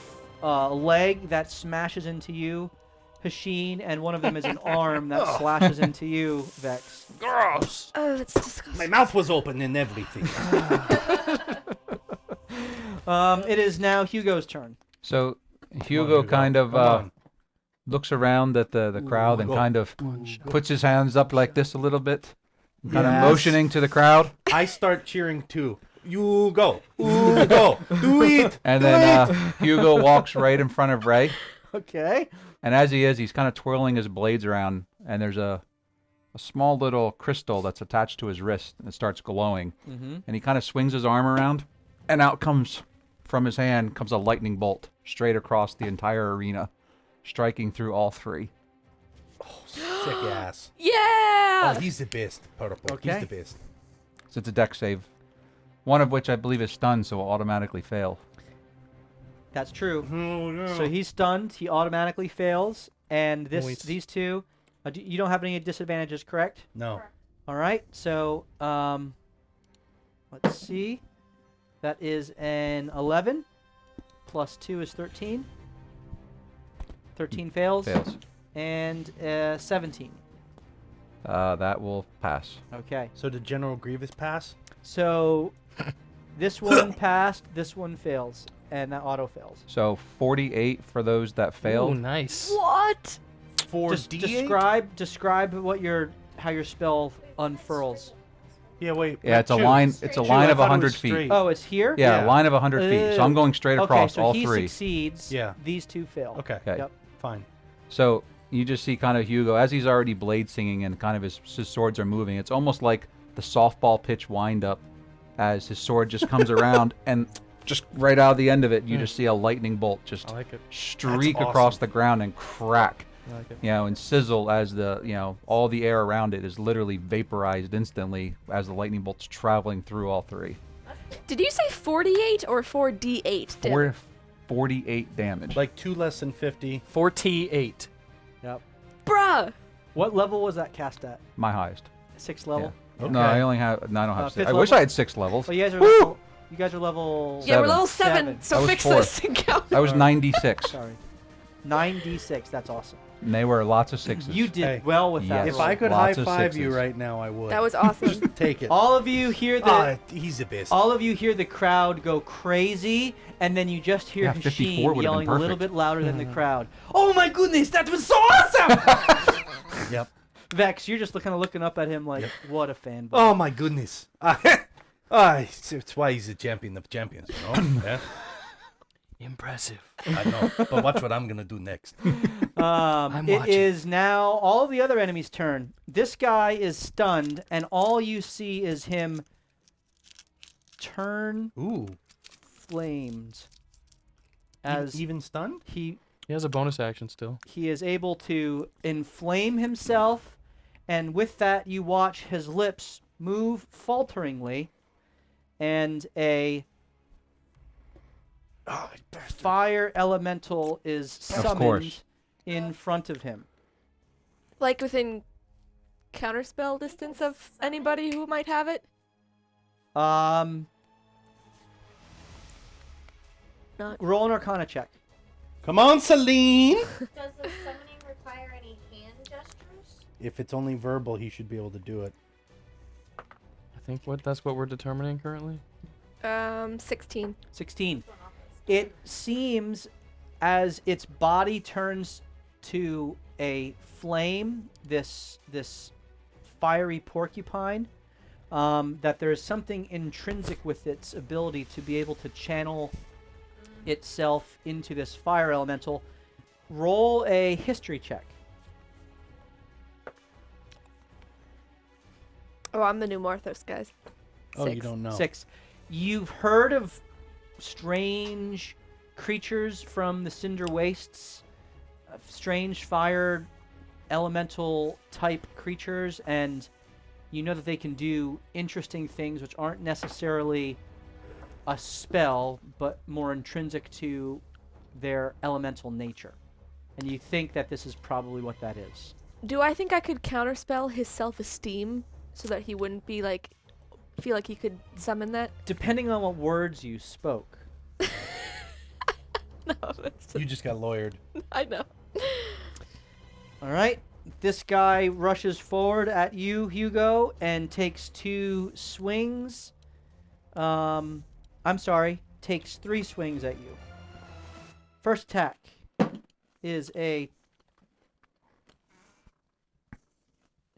leg that smashes into you, Hashin, and one of them is an arm that slashes into you, Vex. Gross. Oh, that's disgusting. My mouth was open and everything. It is now Hugo's turn. So Come Hugo on, kind of Come on. looks around at the crowd and Hugo. kind of puts his hands up like this a little bit, kind Yes. of motioning to the crowd. I start cheering too. You go. You go. Do it. And Do then it. Hugo walks right in front of Ray. Okay. And as he is, he's kind of twirling his blades around, and there's a small little crystal that's attached to his wrist, and it starts glowing. Mm-hmm. And he kind of swings his arm around, and out comes, from his hand, comes a lightning bolt straight across the entire arena, striking through all three. Sick ass. Yeah! Oh, he's the best, Purple. Okay. He's the best. So it's a dex save, one of which I believe is stunned, so will automatically fail. That's true. Oh, no. So he's stunned. He automatically fails. And Wait. these two, you don't have any disadvantages, correct? No. All right. So let's see. That is an 11. Plus 2 is 13. 13 fails. Fails. And 17. That will pass. Okay. So did General Grievous pass? So this one passed. This one fails. And that auto fails. So 48 for those that Oh, failed. nice. What? For Just D8? describe what how your spell unfurls. Yeah, wait. Yeah, it's a choose. line. It's a Choose. line I of thought it 100 was feet. straight. Oh, it's here? Yeah, Yeah. a line of 100 feet. So I'm going straight Okay, across so all he three. succeeds. Yeah. These two fail. Okay. Okay. Yep. Fine. So you just see kind of Hugo as he's already blade singing and kind of his swords are moving. It's almost like the softball pitch wind up as his sword just comes around and just right out of the end of it, you just see a lightning bolt just I like it. streak That's across awesome. the ground and crack, I like it. and sizzle as all the air around it is literally vaporized instantly as the lightning bolt's traveling through all three. Did you say 48 or 4d8? For 48 damage. Like 2 less than 50. 48. Yep. Bruh! What level was that cast at? My highest. 6th level? Okay. No, I only have. No, I don't have. Fifth I wish level? I had 6 levels. Well, you guys are level. Yeah, we're Seven. level 7, Seven. I so was fix 4. this and count. I was 96, Sorry. 9d6. That's awesome. and they were lots of 6s. You did Hey. well with that. Yes. If roll. I could Lots high of five you sixes. right now, I would. That was awesome. Take it. All of you hear the He's the best. all of you hear the crowd go crazy, and then you just hear Yeah, 54 Hashin would've been yelling a little perfect. bit louder than the crowd. Oh my goodness, that was so awesome! Yep. Vex, you're just kind of looking up at him like, what a fanboy. Oh my goodness. It's why he's the champion of champions, you know? Yeah. Impressive. I know. But watch what I'm gonna do next. I'm It watching. is now all the other enemies' turn. This guy is stunned, and all you see is him turn Ooh. flames. As Even stunned? he He has a bonus action still. he is able to inflame himself, and with that you watch his lips move falteringly, and a fire elemental is Of course. summoned in front of him. Like within counterspell distance of anybody who might have it? Roll Not. an Arcana check. Come on, Celine! Does the summoning require any hand gestures? If it's only verbal, he should be able to do it. I think that's what we're determining currently. 16. 16. It seems as its body turns to a flame, this fiery porcupine, that there is something intrinsic with its ability to be able to channel itself into this fire elemental. Roll a history check. Oh, I'm the new Morthos, guys. Oh, you 6. don't know. 6. You've heard of strange creatures from the Cinder Wastes, strange fire elemental type creatures, and you know that they can do interesting things which aren't necessarily a spell, but more intrinsic to their elemental nature. And you think that this is probably what that is. Do I think I could counterspell his self-esteem so that he wouldn't be like, feel like he could summon that? Depending on what words you spoke. No, that's You just got lawyered. I know. All right. This guy rushes forward at you, Hugo, and takes 2 swings. I'm sorry, takes 3 swings at you. First attack is a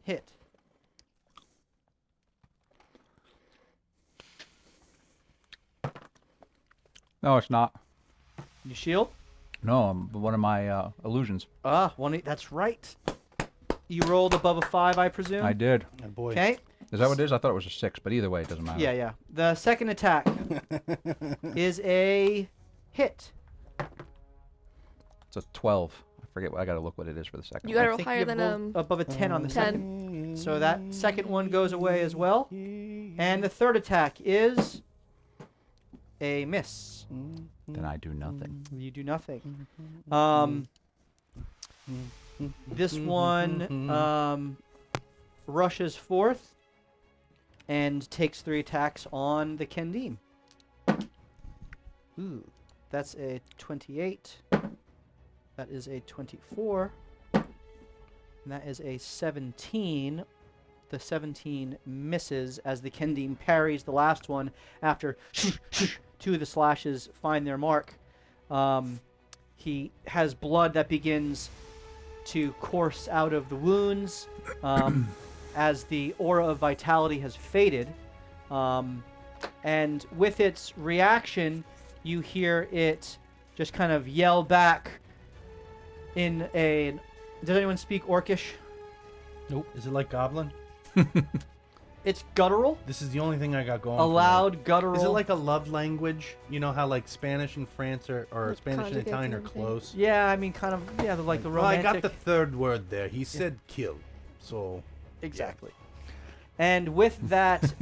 hit. No, it's not. You shield? No, one of my illusions. Ah, that's right. You rolled above a 5, I presume? I did. Oh, boy. Okay. Is that what it is? I thought it was a 6, but either way, it doesn't matter. Yeah, yeah. The second attack is a hit. It's a 12. I forget. I gotta look what it is for the second. You one. gotta roll think higher you than rolled above a 10 on the 10. second. So that second one goes away as well. And the third attack is a miss. Then I do nothing. You do nothing. This one rushes forth and takes 3 attacks on the Kendim. Ooh, that's a 28. That is a 24. And that is a 17. The 17 misses as the Kendim parries the last one after 2 of the slashes find their mark. He has blood that begins to course out of the wounds as the aura of vitality has faded. And with its reaction, you hear it just kind of yell back in a... Does anyone speak Orcish? Nope. Is it like Goblin? It's guttural. This is the only thing I got going. A for me. loud guttural. Is it like a love language? You know how like Spanish and France or Like Spanish and conjugates Italian are and everything. close? Yeah, I mean, kind of. Yeah, like the Well, I romantic. got the third word there. He said kill. So Exactly. And with that,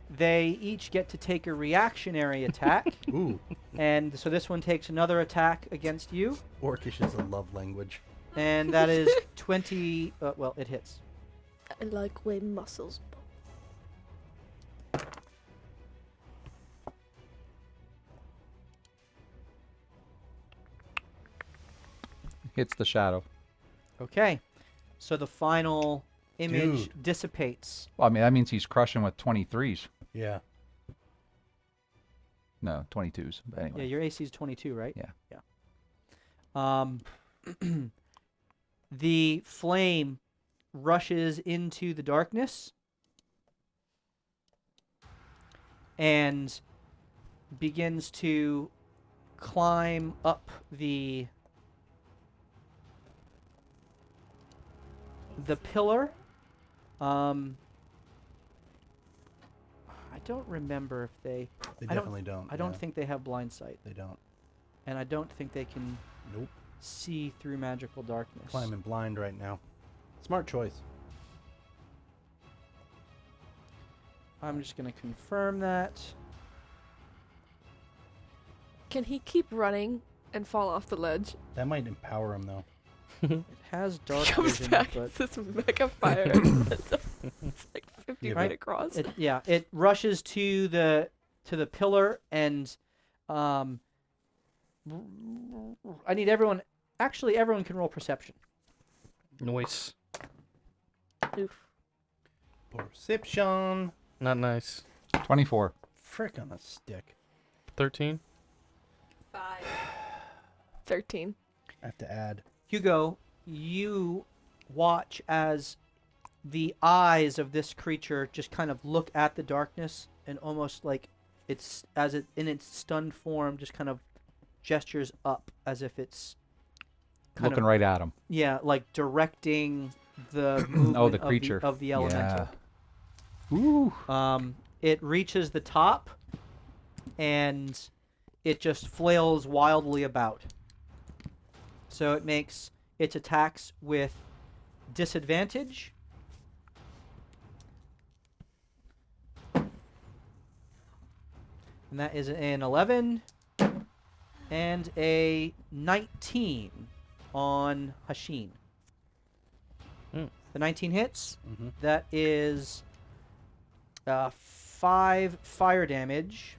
they each get to take a reactionary attack. ooh, And so this one takes another attack against you. Orcish is a love language. And that is 20. Well, it hits. I like way muscles. Hits the shadow. Okay. So the final image Dude. dissipates. Well, I mean, that means he's crushing with 23s. Yeah. No, 22s. But Yeah, anyway. your AC is 22, right? Yeah. Yeah. The flame rushes into the darkness and begins to climb up the pillar. I don't remember if they... They I don't- definitely don't. I don't yeah. think they have blind sight, they don't. and I don't think they can Nope. see through magical darkness. Climbing blind right now. Smart choice. I'm just going to confirm that. Can he keep running and fall off the ledge? That might empower him though. It has dark Comes vision, back but as this mega fire. It's like 50 Yeah, feet but- across. it rushes to the pillar, and I need everyone. Actually, everyone can roll perception. Noise. Oof. Perception. Not nice. 24. Frick on a stick. 13. 5. 13. I have to add. Hugo, you watch as the eyes of this creature just kind of look at the darkness, and almost like it's as it in its stunned form just kind of gestures up as if it's kind Looking of, right at him. yeah, like directing the movement the creature. of the elemental. Yeah. Ooh. It reaches the top, and it just flails wildly about. So it makes its attacks with disadvantage. And that is an 11 and a 19 on Hashin. Mm. The 19 hits. Mhm. That is 5 fire damage.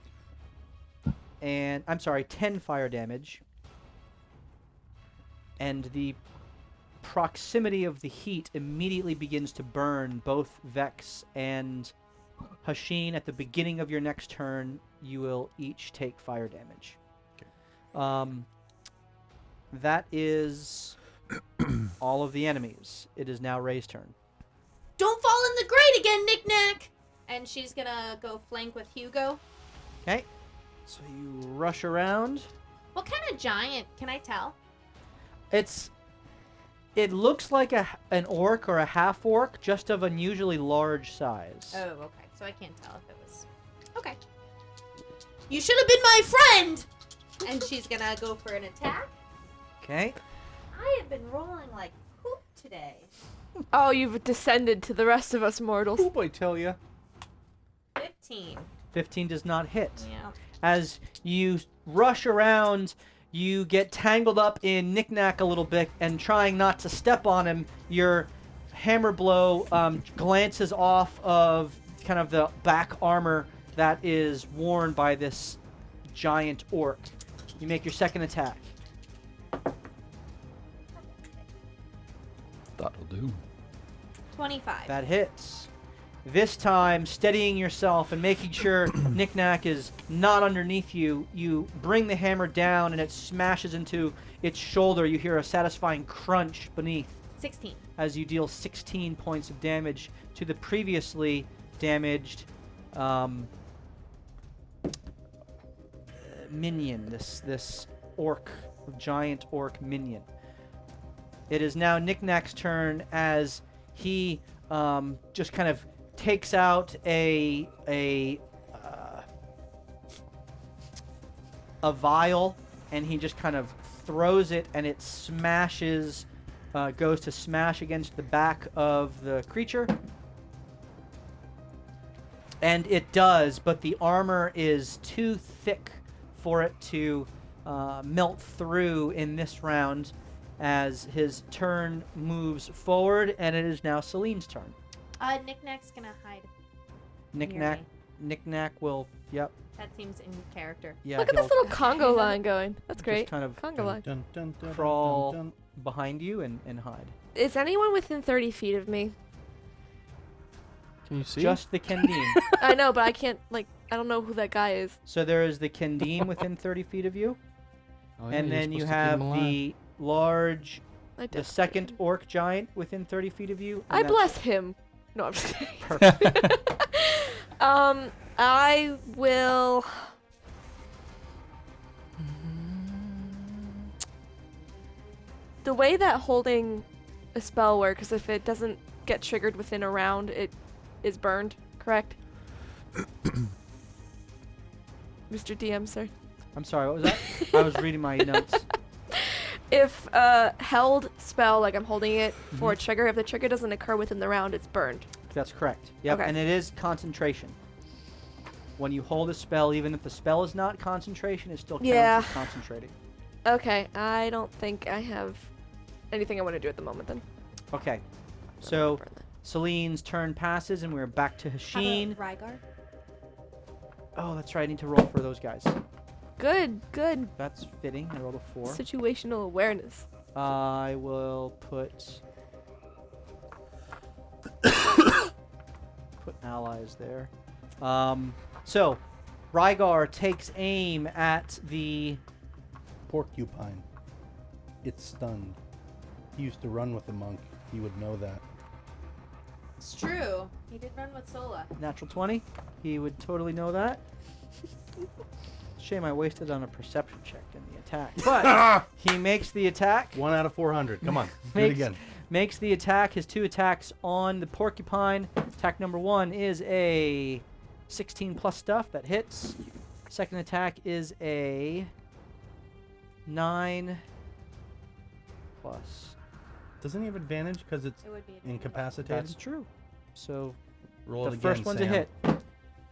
And I'm sorry, 10 fire damage. And the proximity of the heat immediately begins to burn both Vex and Hashin. At the beginning of your next turn, you will each take fire damage. That is all of the enemies. It is now Ray's turn. Don't fall in the grate again, Knick-Knack! And she's gonna go flank with Hugo. Okay. So you rush around. What kind of giant? Can I tell? It looks like an orc or a half orc, just of unusually large size. Oh, okay. So I can't tell if it was... Okay. You should have been my friend! And she's gonna go for an attack. Okay. I have been rolling like poop today. Oh, you've descended to the rest of us mortals. Oop, I tell ya. 15. 15 does not hit. Yeah. As you rush around, you get tangled up in Knick-Knack a little bit, and trying not to step on him, your hammer blow glances off of kind of the back armor that is worn by this giant orc. You make your second attack. That'll do. 25. That hits. This time, steadying yourself and making sure Knick-Knack is not underneath you, you bring the hammer down and it smashes into its shoulder. You hear a satisfying crunch beneath 16. as you deal 16 points of damage to the previously damaged minion, this orc, giant orc minion. It is now Knick-Knack's turn as he just kind of takes out a vial, and he just kind of throws it, and it smashes, goes to smash against the back of the creature. And it does, but the armor is too thick for it to melt through in this round, as his turn moves forward, and it is now Celine's turn. Knick-Knack's gonna hide. Knick-Knack, me. Knick-Knack will, yep, That seems in character. yeah. Look at this he'll little Congo line going. That's great. Just kind of Congo line. Dun, dun, dun, crawl dun, dun. behind you and hide. Is anyone within 30 feet of me? Can you see? Just the Kendine. I know, but I can't, like, I don't know who that guy is. So there is the Kendine within 30 feet of you, Oh, yeah, and you're then you supposed to keep have him alive. the large, I the did. second orc giant within 30 feet of you. and I that's bless him. No, I'm just kidding. Perfect. I will... The way that holding a spell works, if it doesn't get triggered within a round, it is burned, correct? Mr. DM, sir. I'm sorry, what was that? I was reading my notes. If held spell, like I'm holding it for a trigger, if the trigger doesn't occur within the round, it's burned. That's correct. Yep, Okay. and it is concentration. When you hold a spell, even if the spell is not concentration, it still counts Yeah. as concentrating. Okay, I don't think I have anything I want to do at the moment then. Okay, I'll so burn that. Celine's turn passes, and we're back to Hashin. Rygar. Oh, that's right. I need to roll for those guys. Good, good. That's fitting. I rolled a 4. Situational awareness. I will put allies there. So Rygar takes aim at the Porcupine. It's stunned. He used to run with the monk. He would know that. It's true. He did run with Sola. natural 20. He would totally know that. Shame I wasted on a perception check in the attack. But he makes the attack. 1 out of 400. Come on. Do it Makes- again. Makes the attack. His 2 attacks on the porcupine. Attack number 1 is a 16 plus stuff that hits. Second attack is a 9 plus. Doesn't he have advantage because it's It would be incapacitated? That's true. So Roll the it again, first one's Sam. a hit.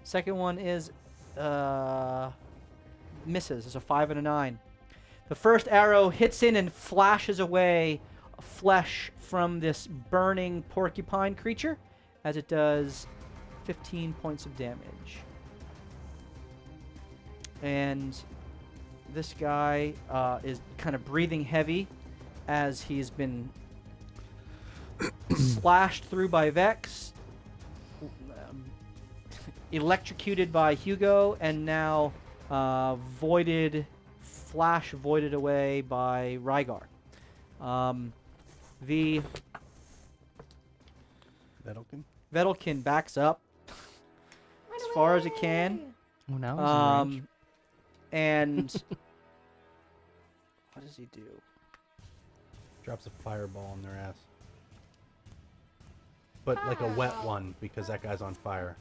Second one is misses. It's a 5 and a 9. The first arrow hits in and flashes away flesh from this burning porcupine creature, as it does 15 points of damage. And this guy is kind of breathing heavy as he's been slashed through by Vex, electrocuted by Hugo, and now voided away by Rygar. The Vedalken backs up as far as it can. Oh, now he's in range. And what does he do? Drops a fireball in their ass. But like a wet one, because that guy's on fire.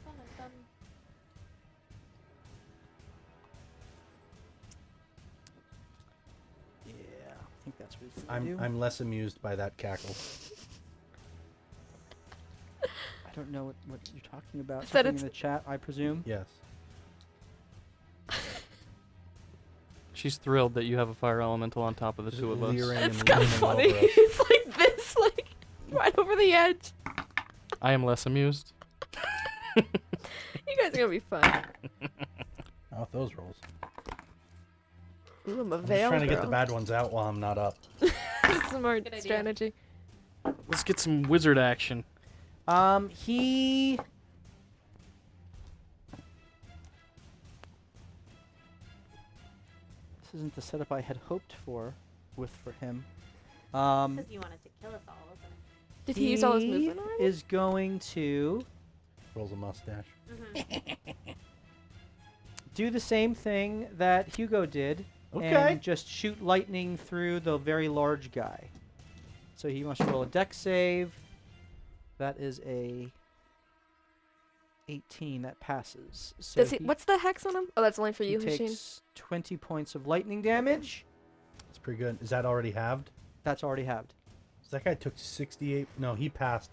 Yeah, I think that's what he's gonna do. I'm less amused by that cackle. I don't know what you're talking about. Said Something in the chat, I presume. Yes. She's thrilled that you have a fire elemental on top of the two of us. Leering It's and kind of leaning funny. over us. It's like this, like right over the edge. I am less amused. You guys are gonna be fun. Off those rolls. Ooh, I'm a I'm just veil trying to get the girl. bad ones out while I'm not up. Smart idea. strategy. Let's get some wizard action. He This isn't the setup I had hoped for him. Because you wanted to kill us all, wasn't it? Did he use all his movement already? Is going to Rolls a mustache. do the same thing that Hugo did Okay. and just shoot lightning through the very large guy. So he must roll a dex save. That is a 18. That passes. So Does he? What's the hex on him? Oh, that's only for he you, Hasheen. takes 20 points of lightning damage. That's pretty good. Is that already halved? That's already halved. So that guy took 68. No, he passed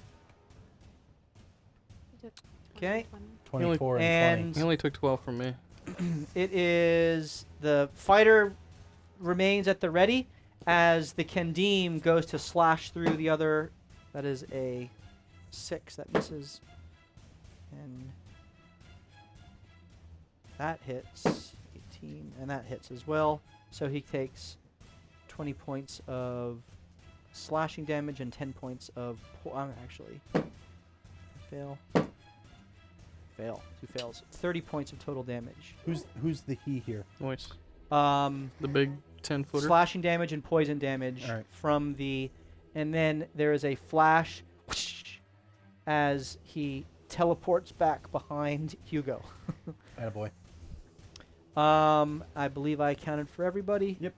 Okay. 24 and and 20. He only took 12 from me. It is the fighter remains at the ready as the Kendim goes to slash through the other. That is a 6 that misses, and that hits 18, and that hits as well. So he takes 20 points of slashing damage and 10 points of actually fail. Two fails. 30 points of total damage. Who's the he here? Nice. The big 10-footer. slashing damage and poison damage Alright. from the, and then there is a flash as he teleports back behind Hugo. Attaboy. I believe I accounted for everybody. Yep.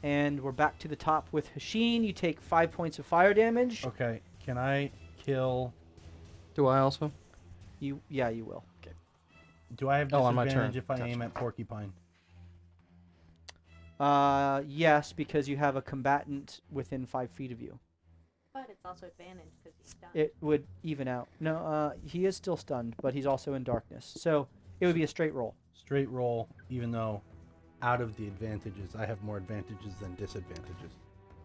And we're back to the top with Hasheen. You take 5 points of fire damage. Okay. Can I kill? Do I also? You will. Do I have Oh, on my disadvantage turn. if I Gotcha. aim at Porcupine? Yes, because you have a combatant within 5 feet of you. But it's also advantage because he's done. It would even out. No, he is still stunned, but he's also in darkness. So it would be a straight roll. Straight roll, even though out of the advantages, I have more advantages than disadvantages.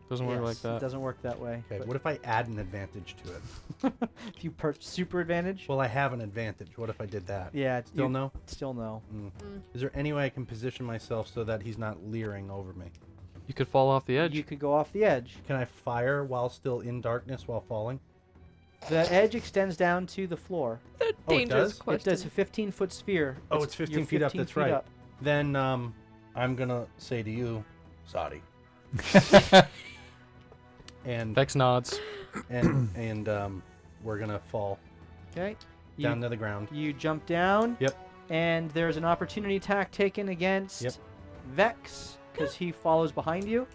Doesn't work like Yes, that. It doesn't work that way. Okay, but what if I add an advantage to it? if you perch super advantage? Well, I have an advantage. What if I did that? Yeah, Still no? Still no. Is there any way I can position myself so that he's not leering over me? You could fall off the edge. You could go off the edge. Can I fire while still in darkness while falling? The edge extends down to the floor. It's a Oh, it dangerous does? question. It does a 15-foot sphere. Oh, it's 15 you're feet up. 15 That's feet right. up. Then I'm gonna say to you, sorry, and Vex nods. and we're gonna fall Okay. down to the ground. You jump down. Yep. And there's an opportunity attack taken against Yep. Vex because he follows behind you,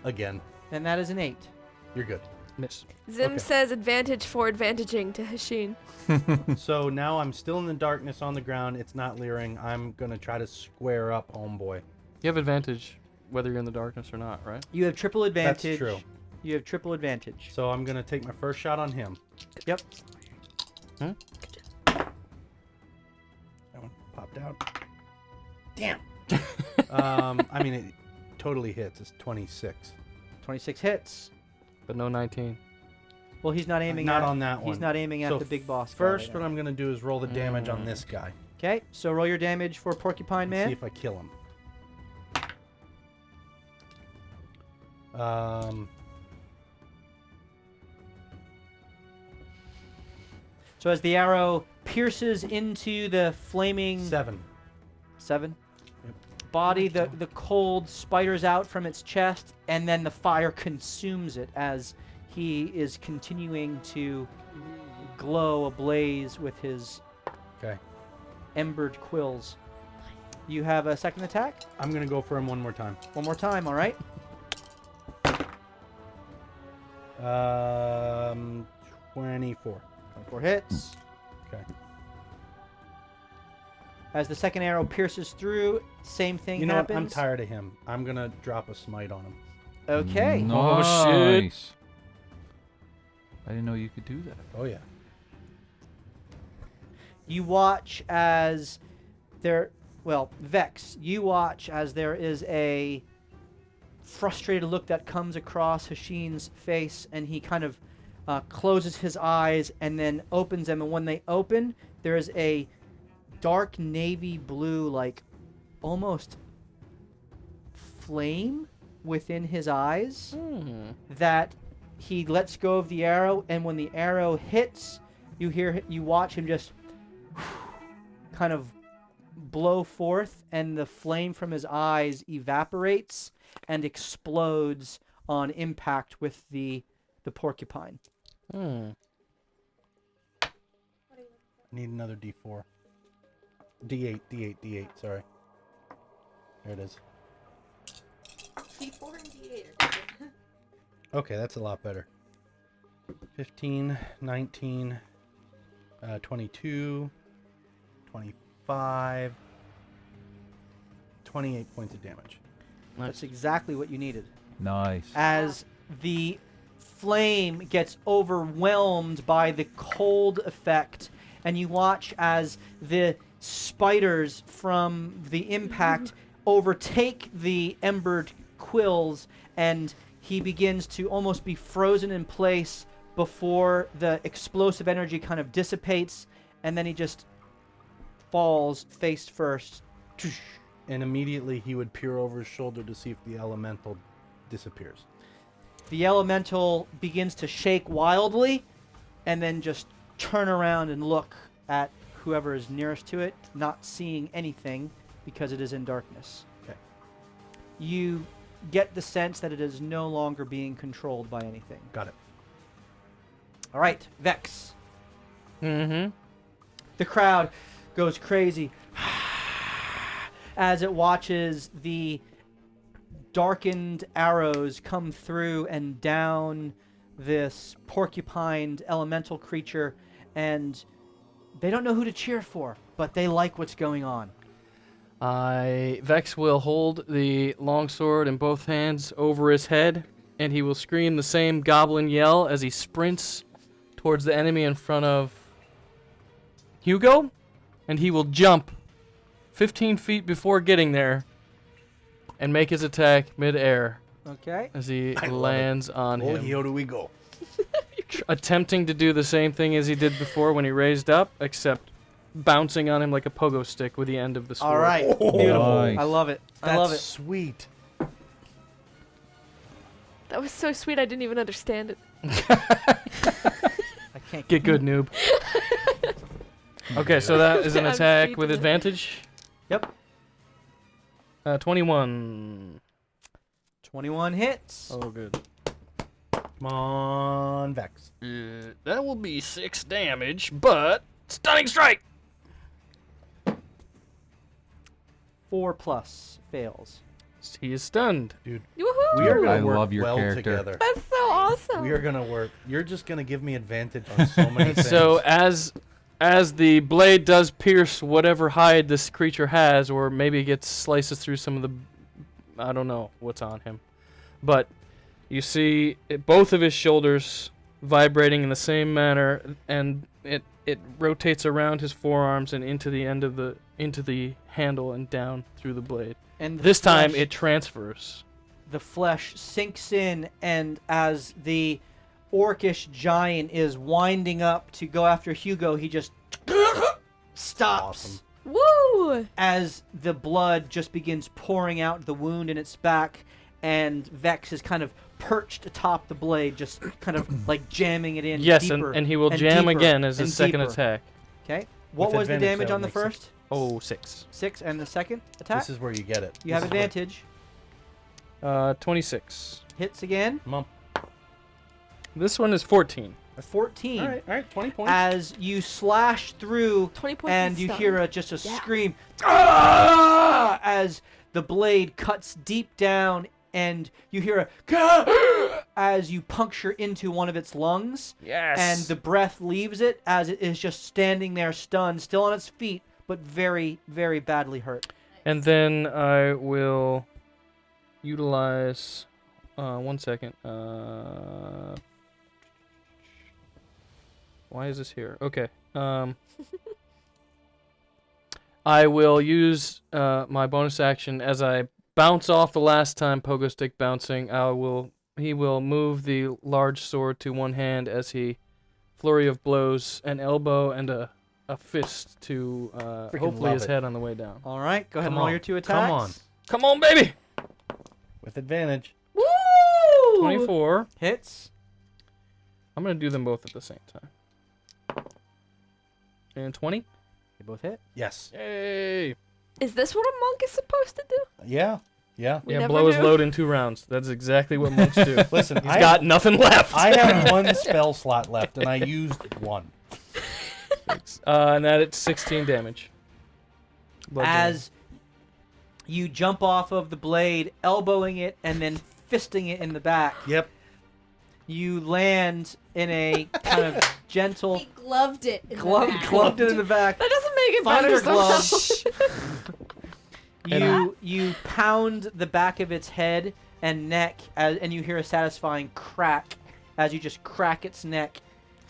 Again, and that is an 8. you're good. Miss. Zim Okay. says advantage for advantaging to Hasheen. So now I'm still in the darkness on the ground. It's not leering. I'm gonna try to square up, homeboy. You have advantage whether you're in the darkness or not, right? You have triple advantage. That's true. You have triple advantage. So I'm gonna take my first shot on him. Yep. That one popped out. Damn. I mean, it totally hits. It's 26. 26 hits. But no 19. Well, he's not aiming Not at on that He's one. not aiming at So the big boss. First, what I'm gonna do is roll the damage on this guy. Okay, so roll your damage for Porcupine and see Man. if I kill him. So as the arrow pierces into the flaming 7. Yep. Body, the cold spiders out from its chest, and then the fire consumes it as he is continuing to glow ablaze with his embered quills. You have a second attack? I'm going to go for him one more time. One more time, all right? 24. 24 hits. Okay. As the second arrow pierces through, same thing You know happens. what? I'm tired of him. I'm going to drop a smite on him. Okay. Oh, shit. Nice. I didn't know you could do that. Oh, yeah. You watch as Vex, you watch as there is a frustrated look that comes across Hashin's face, and he kind of closes his eyes and then opens them, and when they open, there is a dark navy blue, like almost flame within his eyes that he lets go of the arrow, and when the arrow hits, you watch him just kind of blow forth, and the flame from his eyes evaporates and explodes on impact with the porcupine. Need another D4. D8, sorry. There it is. D4 and D8 are different. Okay, that's a lot better. 15, 19, 22, 25, 28 points of damage. That's exactly what you needed. Nice. As the flame gets overwhelmed by the cold effect, and you watch as the spiders from the impact overtake the embered quills, and he begins to almost be frozen in place before the explosive energy kind of dissipates, and then he just falls face first. And immediately he would peer over his shoulder to see if the elemental disappears. The elemental begins to shake wildly and then just turn around and look at whoever is nearest to it, not seeing anything because it is in darkness. Okay. You get the sense that it is no longer being controlled by anything. Got it. All right, Vex. Mm-hmm. The crowd goes crazy as it watches the darkened arrows come through and down this porcupined elemental creature, and they don't know who to cheer for, but they like what's going on. Vex will hold the longsword in both hands over his head, and he will scream the same goblin yell as he sprints towards the enemy in front of Hugo, and he will jump 15 feet before getting there and make his attack mid-air Okay. as he I love lands on Oh, him. here do we go. Attempting to do the same thing as he did before when he raised up, except bouncing on him like a pogo stick with the end of the sword. All right. Oh, Beautiful. nice. I love it. I That's love it. sweet. That was so sweet, I didn't even understand it. I can't Get good, noob. Okay, so that is an I'm attack speeding with it. advantage. Yep. 21. 21 hits. Oh, good. Come on, Vex. That will be 6 damage, but stunning strike. 4+ fails. He is stunned. Dude, Woohoo! we are going I to work love your well character. together. That's so awesome. We are going to work. You're just going to give me advantage on so many things. So as the blade does pierce whatever hide this creature has, or maybe it gets slices through some of the, I don't know what's on him, but you see both of his shoulders vibrating in the same manner, and it rotates around his forearms and into the end of the handle and down through the blade. And the This time flesh- it transfers. the flesh sinks in, and as the orcish giant is winding up to go after Hugo, he just stops Awesome. Woo! as the blood just begins pouring out the wound in its back, and Vex is kind of perched atop the blade, just kind of like jamming it in. Yes, deeper and he will and jam deeper again as his and second deeper. attack. Okay. What With was the advantage, damage that on the would make first? Oh, 6. 6, and the second attack? This is where you get it. You have This is where- advantage. 26. Hits again. Come on. This one is 14. A 14. All right, 20 points. As you slash through 20 points and and you stun. hear just a Yeah. scream "Ah!" as the blade cuts deep down, and you hear a "Gah!" as you puncture into one of its lungs, Yes. and the breath leaves it as it is just standing there stunned, still on its feet, but very, very badly hurt. And then I will utilize. 1 second. Why is this here? Okay. I will use my bonus action as I bounce off the last time pogo stick bouncing. He will move the large sword to one hand as he flurry of blows, an elbow and a fist to hopefully love his it. head on the way down. All right, go ahead Come and roll on, your 2 come attacks. on. Come on, baby. With advantage. Woo! 24. Hits. I'm gonna do them both at the same time. And 20. They both hit. Yes. Yay! Is this what a monk is supposed to do? Yeah. Yeah. We Yeah, never blow his knew. load in 2 rounds. That's exactly what monks do. Listen, He's got nothing left. I have 1 spell slot left, and I used 1. And that it's 16 damage. Blood damage. As you jump off of the blade, elbowing it, and then fisting it in the back, Yep. you land in a kind of gentle He gloved it. In the back. gloved it in the back. That doesn't make it better Thunder somehow. You pound the back of its head and neck, and you hear a satisfying crack as you just crack its neck,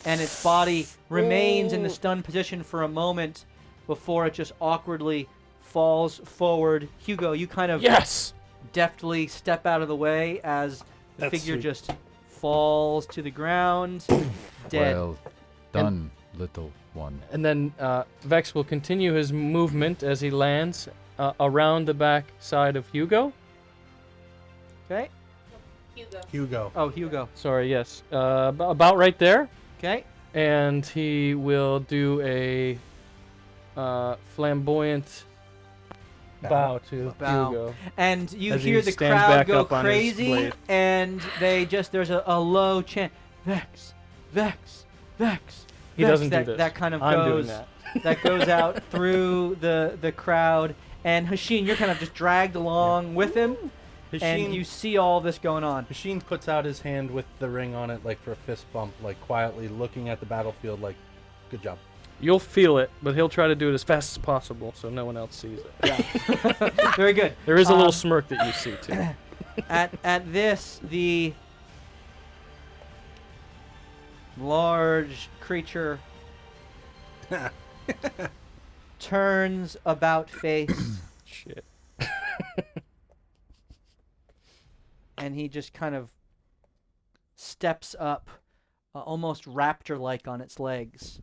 and its body remains in the stunned position for a moment before it just awkwardly falls forward. Hugo, you kind of Yes! deftly step out of the way as the That's figure sweet. just falls to the ground, dead. Well done, little one. And then Vex will continue his movement as he lands around the back side of Hugo. Okay. Hugo. Oh, Hugo. Sorry, yes. About right there. Okay. And he will do a flamboyant bow to Bow. Hugo. And you As he hear the stands crowd back go up on his crazy, blade. and there's a low chant, Vex, Vex, Vex. He Vex. doesn't that, do this. That kind of I'm goes. doing that. That goes out through the crowd, and Hashin, you're kind of just dragged along with him, and you see all this going on. Machine puts out his hand with the ring on it, like for a fist bump, like quietly looking at the battlefield, like, good job. You'll feel it, but he'll try to do it as fast as possible so no one else sees it. Very good. There is a little smirk that you see too. At this, the large creature turns about face, Shit. and he just kind of steps up, almost raptor-like on its legs,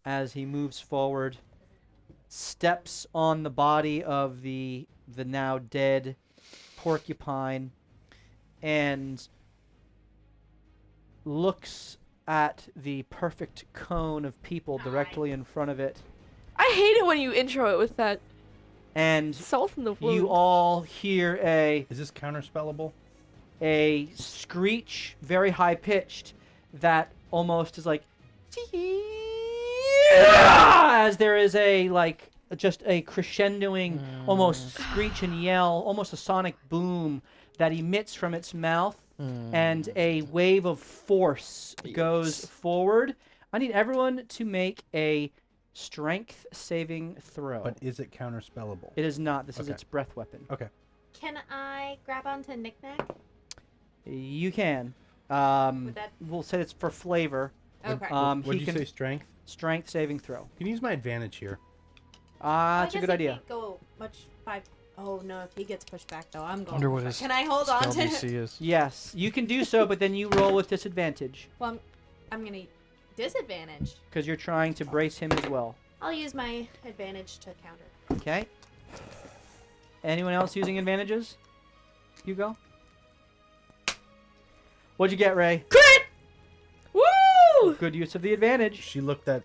as he moves forward, steps on the body of the now dead porcupine, and looks at the perfect cone of people directly in front of it, I hate it when you intro it with that and salt in the wound. you all hear Is this counterspellable? a screech, very high pitched, that almost is like as there is just a crescendoing almost screech and yell, almost a sonic boom that emits from its mouth, and a wave of force goes forward. I need everyone to make a strength saving throw. But is it counterspellable? It is not. This is Okay. its breath weapon. Okay. Can I grab onto Knick-Knack? You can. that- We'll say it's for flavor. Okay. What He did you can say, strength? strength saving throw. Can you use my advantage here? That's a good idea. Can't go much 5. Oh no! If he gets pushed back though, I'm going. Wonder what for it. his Can I hold on Spell to him? DC is. Yes, you can do so, but then you roll with disadvantage Well, I'm gonna disadvantage. because you're trying to brace him as well. I'll use my advantage to counter. Okay. Anyone else using advantages? Hugo? What'd you get, Ray? Crit! Woo! Good use of the advantage. She looked at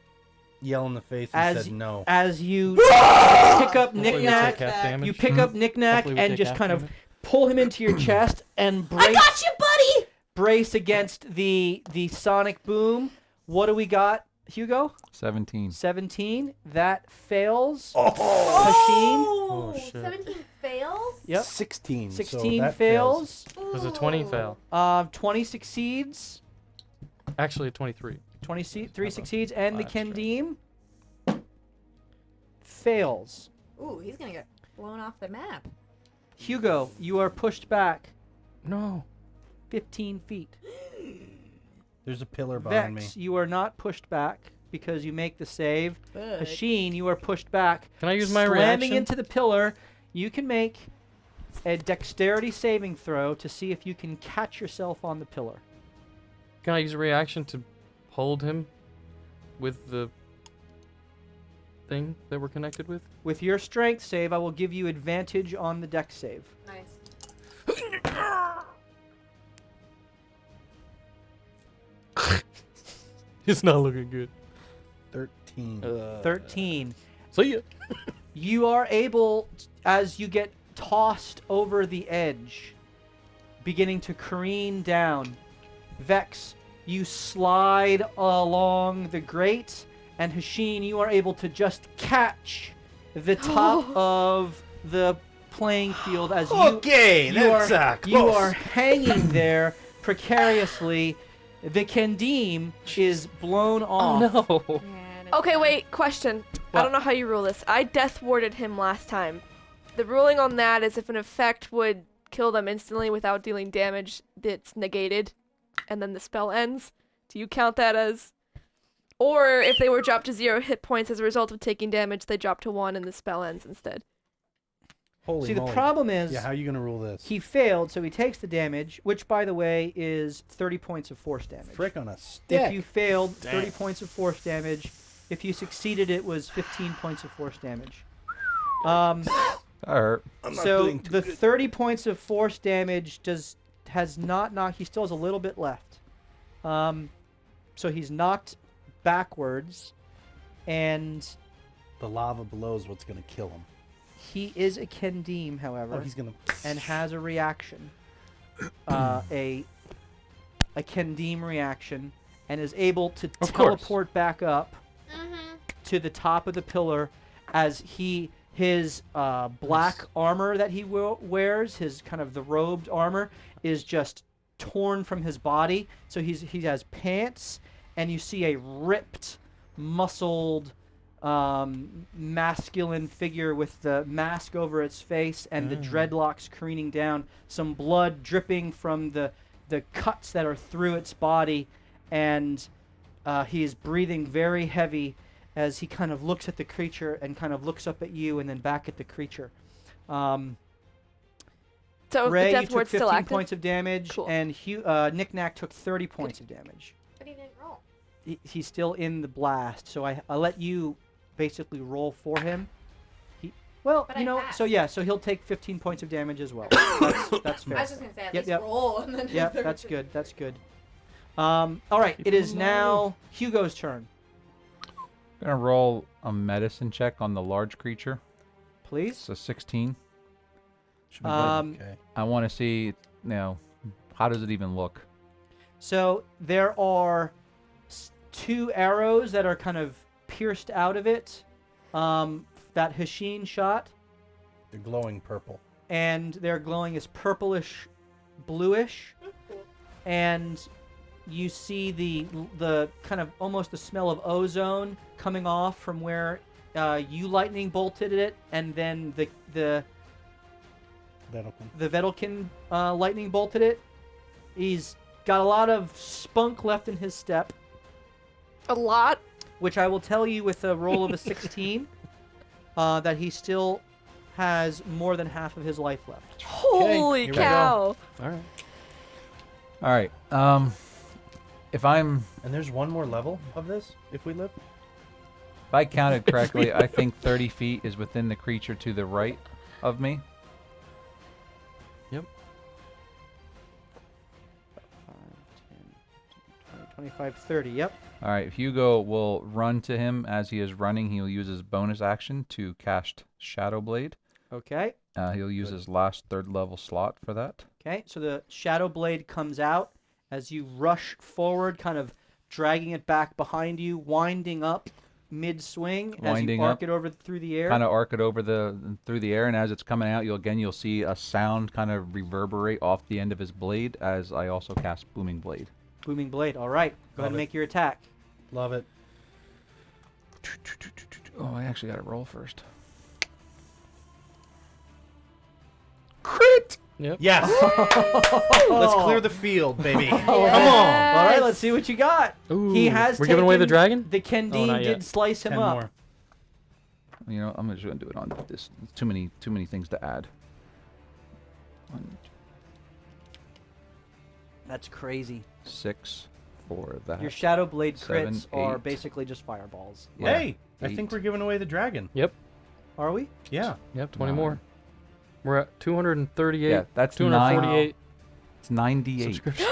Yell in the face and said no. As you pick up Hopefully we take Knick-Knack, half damage. you pick up Knick-Knack Hopefully we and take just half kind of damage. pull him into your chest and I got you, buddy! brace against the sonic boom. What do we got, Hugo? 17. 17. That fails. Oh, shit. 17 fails? Yep. 16. 16 so that fails. Does a 20 fail? 20 succeeds. Actually, a 23. 23 succeeds. And the That's right. Kendim fails. Ooh, he's gonna get blown off the map. Hugo, you are pushed back No. 15 feet. There's a pillar behind Vex, me. you are not pushed back because you make the save. But Hashin, you are pushed back. Can I use my slamming reaction? into the pillar. You can make a dexterity saving throw to see if you can catch yourself on the pillar. Can I use a reaction to hold him with the thing that we're connected with? With your strength save, I will give you advantage on the dex save. nice. It's not looking good. 13. 13. See ya. You are able, as you get tossed over the edge, beginning to careen down. Vex, you slide along the grate, and Hashin, you are able to just catch the top of the playing field as you are hanging there precariously. The Kendim is blown off. Oh no. Okay, wait, question. I What? don't know how you rule this. I death warded him last time. The ruling on that is if an effect would kill them instantly without dealing damage, it's negated, and then the spell ends. Do you count that as... Or if they were dropped to 0 hit points as a result of taking damage, they drop to 1 and the spell ends instead. Holy See, the moly. problem is Yeah, how are you going to rule this? he failed, so he takes the damage, which, by the way, is 30 points of force damage. Frick on a stick. If you failed, 30 Dang. points of force damage. If you succeeded, it was 15 points of force damage. Um, That hurt. I'm not so doing too the good. 30 points of force damage has not knocked. He still has a little bit left. So he's knocked backwards, and The lava below is what's going to kill him. he is a Kendim, however, Oh, he's going to... and has a reaction, a Kendim reaction, and is able to Of course. teleport back up Mm-hmm. to the top of the pillar as his black armor that he wears, his kind of the robed armor, is just torn from his body. So he has pants, and you see a ripped, muscled, masculine figure with the mask over its face and the dreadlocks careening down, some blood dripping from the cuts that are through its body, and he is breathing very heavy as he kind of looks at the creature and kind of looks up at you and then back at the creature. So Ray, the you death took ward's 15 still active? points of damage, Cool. and Knick-Knack took 30 points of damage. But he didn't roll. He's still in the blast, so I let you basically roll for him. Well, But you I know, passed. so he'll take 15 points of damage as well. That's fair. I was just gonna say at Yep, least yep. roll and then. Yep, that's good. That's good. All right, it is now Hugo's turn. I'm gonna roll a medicine check on the large creature. Please. So 16. Should be Um, good. Okay. I want to see, how does it even look? So there are 2 arrows that are kind of pierced out of it, that Hashin shot, They're glowing purple. and they're glowing as purplish, bluish, and you see the kind of almost the smell of ozone coming off from where you lightning bolted it, and then the Vedalken lightning bolted it. He's got a lot of spunk left in his step, A lot? which I will tell you with a roll of a 16 that he still has more than half of his life left. Holy here we go. cow. All right. All right. If And there's one more level of this if we live. I counted correctly, I think 30 feet is within the creature to the right of me. Yep. 25, 30. Yep. All right, Hugo will run to him. As he is running, he'll use his bonus action to cast Shadow Blade. Okay. He'll use his last 3rd level slot for that. Okay. So the Shadow Blade comes out as you rush forward, kind of dragging it back behind you, winding up mid-swing as Winding you arc up. it over through the air. Kind of arc it over through the air, and as it's coming out, you'll see a sound kind of reverberate off the end of his blade. As I also cast Booming Blade. Booming Blade. All right. Go ahead and make your attack. Love it. Oh, I actually got to roll first. Crit! Yep. Yes. Let's clear the field, baby. Come on. All right. Let's see what you got. Ooh, He has we're giving away the taken- dragon? The Kendine not did yet. slice him 10 up. more. You know, I'm just gonna do it on this. It's too many things to add. One, That's crazy. 6 for that. Your Shadow Blade Seven, crits are 8. basically just fireballs. Yeah, Hey, I 8. think we're giving away the dragon. Yep. Are we? Yeah. Yep. 20 9. more. We're at 238. Yeah, that's 248 It's 98. subscriptions.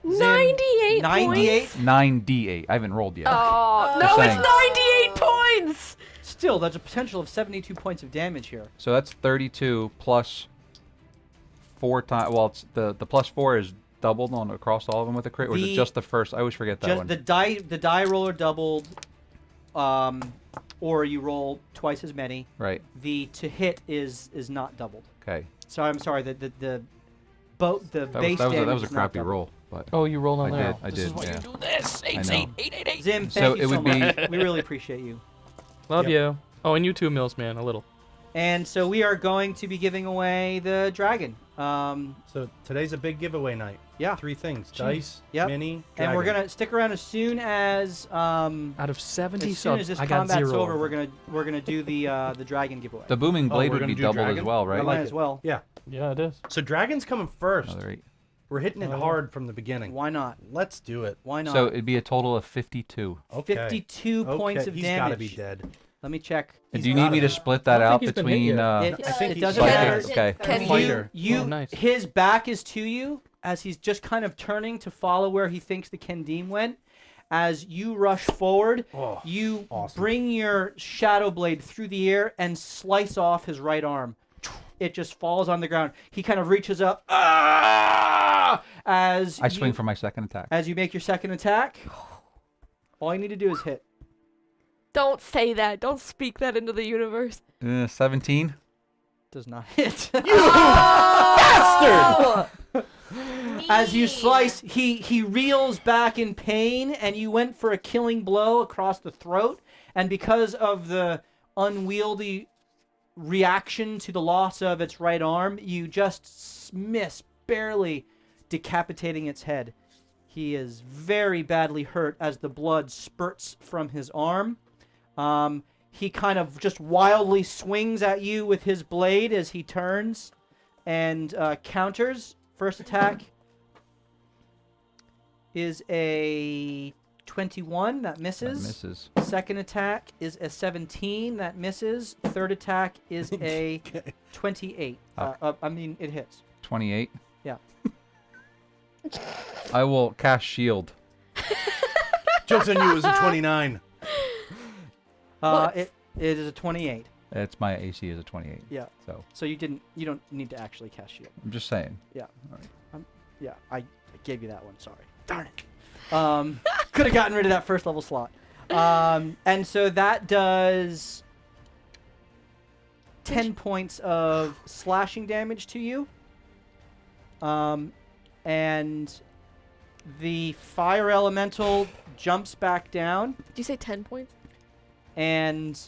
98 98? points? 9d8. I haven't rolled yet. Oh, Just no, saying. it's 98 points! Still, there's a potential of 72 points of damage here. So that's 32 plus 4 times. Well, it's the plus 4 is doubled on across all of them with a crit, or is it The- just the first? I always forget that Just one. the die roller doubled, or you roll twice as many. Right. The to hit is not doubled. Okay. So I'm sorry, the base That was, damage that was a is not crappy doubled. roll, but Oh, you rolled on I that. did. This is why Yeah. you do this. I know. 888. Zim, So thank you it so would be- much. We really appreciate you. Love Yep. you. Oh, and you too, Mills, man, a little. And so we are going to be giving away the dragon. So today's a big giveaway night. Yeah. 3 things: Jeez. dice, Yep. mini, And we're dragon. gonna stick around as soon as Out of 70 as soon subs, as this I got combat's 0. over, we're gonna do the dragon giveaway. the booming blade we're would gonna be do doubled dragon? as well, right? I like Might it. as well. Yeah. Yeah, it is. So dragon's coming first. Another 8. We're hitting it Oh, yeah. hard from the beginning. Why not? Let's do it. Why not? So it'd be a total of 52. Okay. 52 points of He's damage. gotta be dead. Let me check. Do you need me to split that I don't out think he's been hit between? yet. I think It he's doesn't Psychic, matter. okay. Can Fighter. you Oh, nice. his back is to you as he's just kind of turning to follow where he thinks the Kendim went. As you rush forward, Oh, you awesome. bring your shadow blade through the air and slice off his right arm. It just falls on the ground. He kind of reaches up. As I swing you- for my second attack. As you make your second attack, all you need to do is hit. Don't say that. Don't speak that into the universe. 17. Does not hit. Bastard! As you slice, he reels back in pain, and you went for a killing blow across the throat. And because of the unwieldy reaction to the loss of its right arm, you just miss, barely decapitating its head. He is very badly hurt as the blood spurts from his arm. He kind of just wildly swings at you with his blade as he turns and counters. First attack is a 21. That That misses. misses. Second attack is a 17. That misses. Third attack is a 28. I mean, it hits. 28. Yeah. I will cast shield. Joke's on you, it was a 29. It is a 28. It's my AC is a 28. Yeah. So So you don't need to actually cast shield. I'm just saying. Yeah. Yeah, I gave you that one. Sorry. Darn it. Could have gotten rid of that first level slot. And so that does 10 points of slashing damage to you. And the fire elemental jumps back down Did you say 10 points? and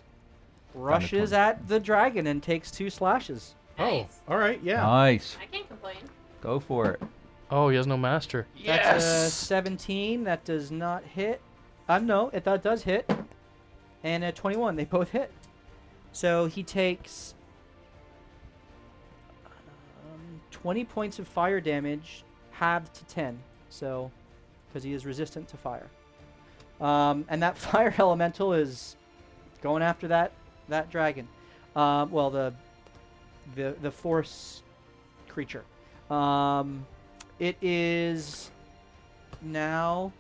rushes 20. at the dragon and takes 2 slashes. Oh, all right, yeah. Nice. I can't complain. Go for it. Oh, he has no master. That's a 17. That does not hit. No, that does hit. And a 21. They both hit. So he takes 20 points of fire damage, halved to 10. So, because he is resistant to fire. And that fire elemental is going after that dragon. Well, the force creature. It is now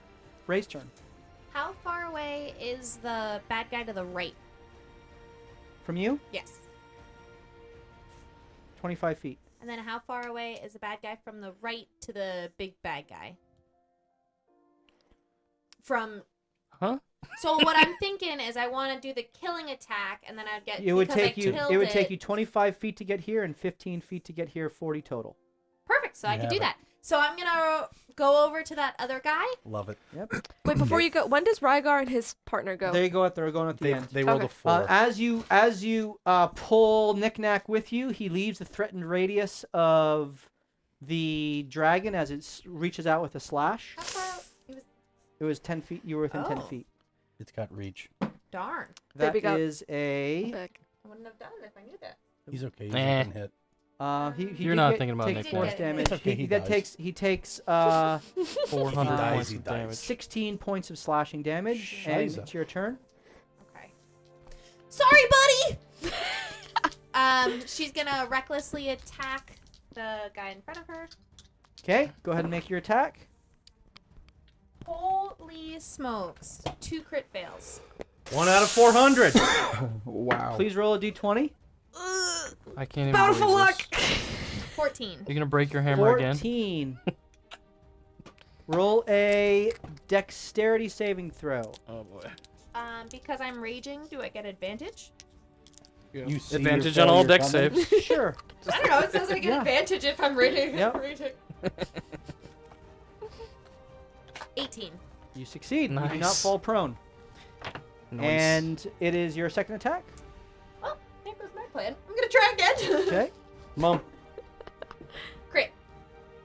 Ray's turn. How far away is the bad guy to the right? From you, Yes. 25 feet. And then how far away is the bad guy from the right to the big bad guy? From. Huh? So what I'm thinking is I want to do the killing attack, and then I'd get. It would because I take you. killed It would take you 25 feet to get here and 15 feet to get here. 40 total. Perfect. So I You can have do it. that. So I'm gonna go over to that other guy. Love it. Yep. Wait, before you go, when does Rygar and his partner go? There you go. They're going at the end. They rolled Okay. a 4. As you pull Knick-Knack with you, he leaves the threatened radius of the dragon as it reaches out with a slash. How far? It was 10 feet. You were within 10 Oh. feet. It's got reach. Darn. That Baby got- is a. Back. I wouldn't have done it if I knew that. He's okay. He's Eh. been hit. He You're did not get- thinking about take Knick-Knack. force damage. It's okay, he dies. He takes 400 dies, points he of dies. damage. 16 points of slashing damage, and Shiza. it's your turn. Okay. Sorry, buddy. She's gonna recklessly attack the guy in front of her. Okay, go ahead and make your attack. Holy smokes! 2 crit fails. 1 out of 400. Wow. Please roll a d20. I can't even Bountiful believe luck! this. 14. You're gonna break your hammer again? 14. Roll a dexterity saving throw. Oh boy. Because I'm raging, do I get advantage? You see your Advantage on all failure deck coming. saves. Sure. I don't know. It says I get Yeah. advantage if I'm raging. Yep. raging. 18. You succeed. You do not Nice. fall prone. Nice. And it is your second attack. Well, there goes my plan. I'm gonna try again. Okay. Mom. Crit.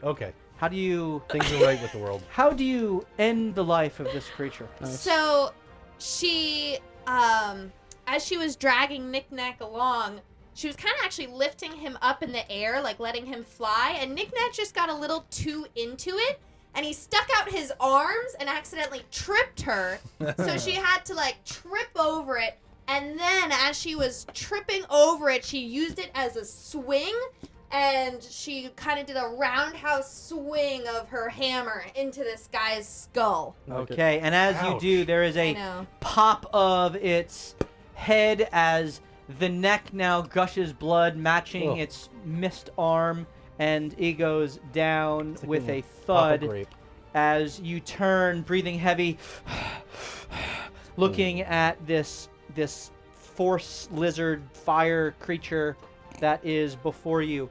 Okay. How do you Things are right with the world. how do you end the life of this creature? Nice. So she, as she was dragging Knick-Knack along, she was kind of actually lifting him up in the air, like letting him fly, and Knick-Knack just got a little too into it, and he stuck out his arms and accidentally tripped her, so she had to like trip over it, and then as she was tripping over it, she used it as a swing, and she kind of did a roundhouse swing of her hammer into this guy's skull. Okay, and as you Ouch. do, there is I a know. pop of its head as the neck now gushes blood, matching Ugh. its missed arm, and it goes down It's like with when a you pop a thud grape. as you turn, breathing heavy, looking at this force lizard fire creature that is before you.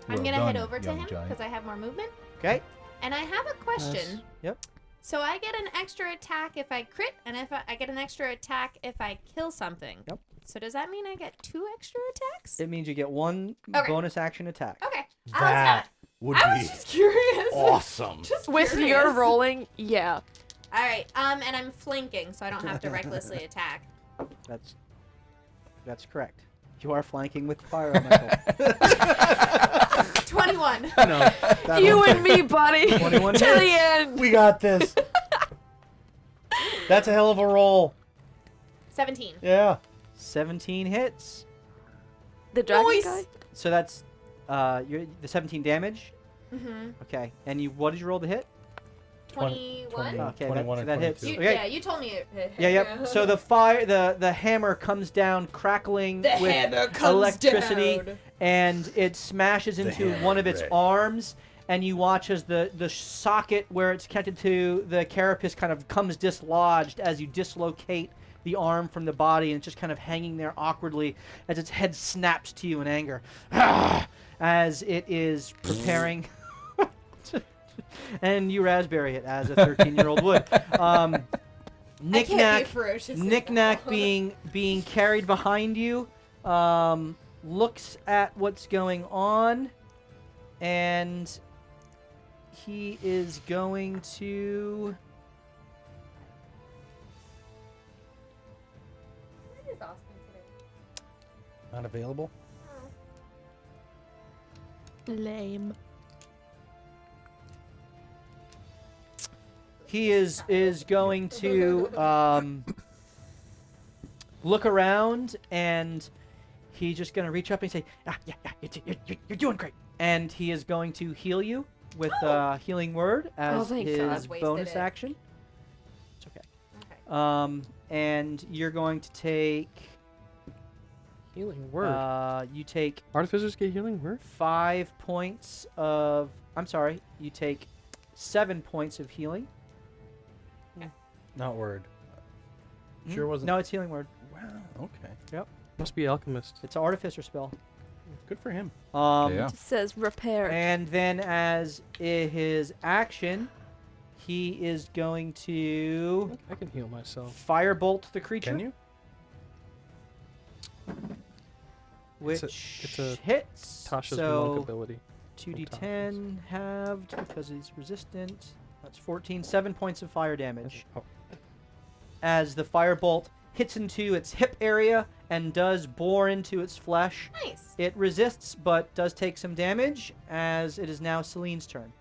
I'm Well gonna head done, over to young him giant. because I have more movement. Okay? And I have a question. Nice. Yep. So I get an extra attack if I crit, and if I get an extra attack if I kill something. Yep. So does that mean I get 2 extra attacks? It means you get one Okay. bonus action attack. Okay. That would I was be just curious. awesome. Just With curious. your rolling, yeah. All right. And I'm flanking, so I don't have to recklessly attack. That's correct. You are flanking with fire, Michael. 21. No. that You one- and me, buddy. 21 to the hits. end. We got this. That's a hell of a roll. 17. Yeah. 17 hits. The dragon Nice. guy? So that's the 17 damage. Mm-hmm. Okay. And you what did you roll to hit? 21. Okay, 21 so and that hits. 22. Okay. Yeah, you told me it. Yeah, yep. So the fire, the hammer comes down, crackling The with hammer comes electricity, down. and it smashes into hammer, one of its right. arms. And you watch as the socket where it's connected to the carapace kind of comes dislodged as you dislocate the arm from the body, and it's just kind of hanging there awkwardly as its head snaps to you in anger, as it is preparing. And you raspberry it as a 13-year-old would. I can't be Knick-Knack, ferocious. Knick-Knack being carried behind you, looks at what's going on, and he is going to. That is awesome today. Not available. Lame. He is going to look around, and he's just going to reach up and say, you're doing great. And he is going to heal you with Healing Word as thank his God. Wasted bonus it. action. And you're going to take. Healing word. You take Artificers get healing word? 5 points of. I'm sorry. You take 7 points of healing. Not word. Hmm? Sure wasn't. No, it's healing word. Wow. Okay. Must be alchemist. It's an artificer spell. Good for him. Yeah. It says repair. And then as his action, he is going to I can heal myself. firebolt the creature. Can you? Which It's a hits. Tasha's monk so ability. 2d10 halved because he's resistant. That's 14. 7 points of fire damage. Oh, As the firebolt hits into its hip area and does bore into its flesh. Nice. It resists, but does take some damage, as it is now Celine's turn.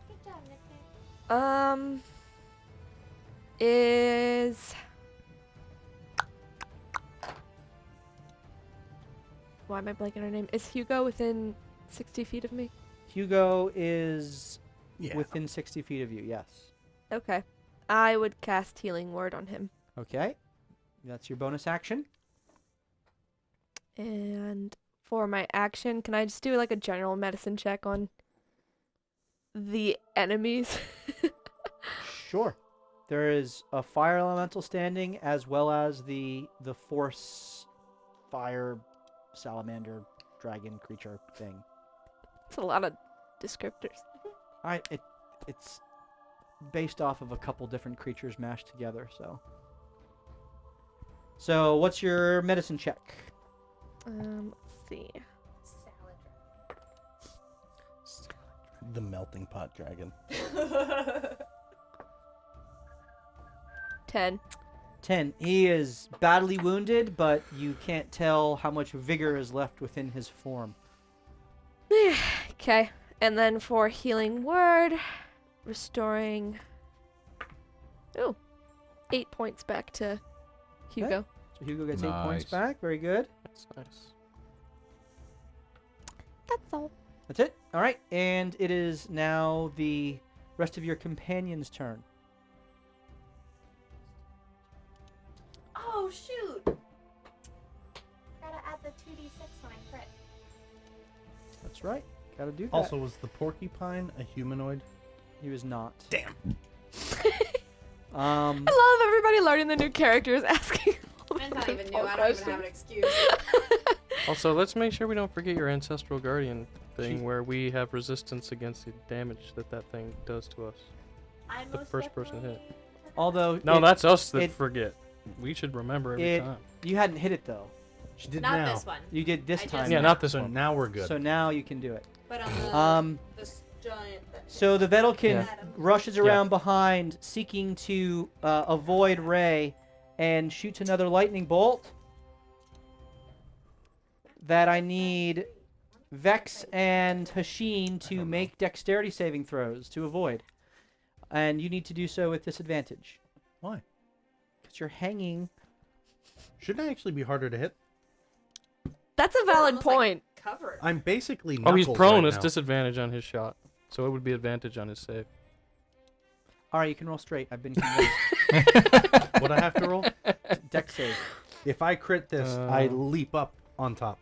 Good job, Nick. Is why am I blanking on her name? Is Hugo within 60 feet of me? Hugo is Yeah. within 60 feet of you, yes. Okay. I would cast Healing Word on him. Okay. That's your bonus action. And for my action, can I just do like a general medicine check on the enemies? Sure. There is a fire elemental standing, as well as the force fire salamander dragon creature thing. It's a lot of descriptors. It's based off of a couple different creatures mashed together, so. So what's your medicine check? Let's see. Salad. The melting pot dragon. 10. 10. He is badly wounded, but you can't tell how much vigor is left within his form. Okay. And then for Healing Word, restoring 8 points back to Hugo. So Hugo gets 8 points Nice. back. Very good. That's nice. That's all. That's it. All right. And it is now the rest of your companion's turn. Oh, shoot. Gotta add the 2d6 when I crit. That's right. Gotta do that. Also, was the porcupine a humanoid? He was not. Damn. I love everybody learning the new characters, asking. Mine's not even new. all I don't even questions. have an excuse. Also, let's make sure we don't forget your ancestral guardian thing, She- where we have resistance against the damage that thing does to us. I The most first person hit. definitely forgot. Although No, that's us that it- forget. We should remember every time. you hadn't hit it though. She did Not now. this one. You did this I just- time. Yeah, not this So one. now we're good. So now you can do it. But on the this giant. So the Vedalkin Yeah. rushes around behind, seeking to avoid Ray, and shoots another lightning bolt. That I need Vex and Hashin to make dexterity saving throws to avoid. And you need to do so with disadvantage. Why? Because you're hanging. Shouldn't I actually be harder to hit? That's a valid Almost like point. Covered. I'm basically Oh, he's Knuckles prone. right It's now. disadvantage on his shot. So it would be advantage on his save. Alright, you can roll straight. I've been convinced. What I have to roll? Dex save. If I crit this, I leap up on top.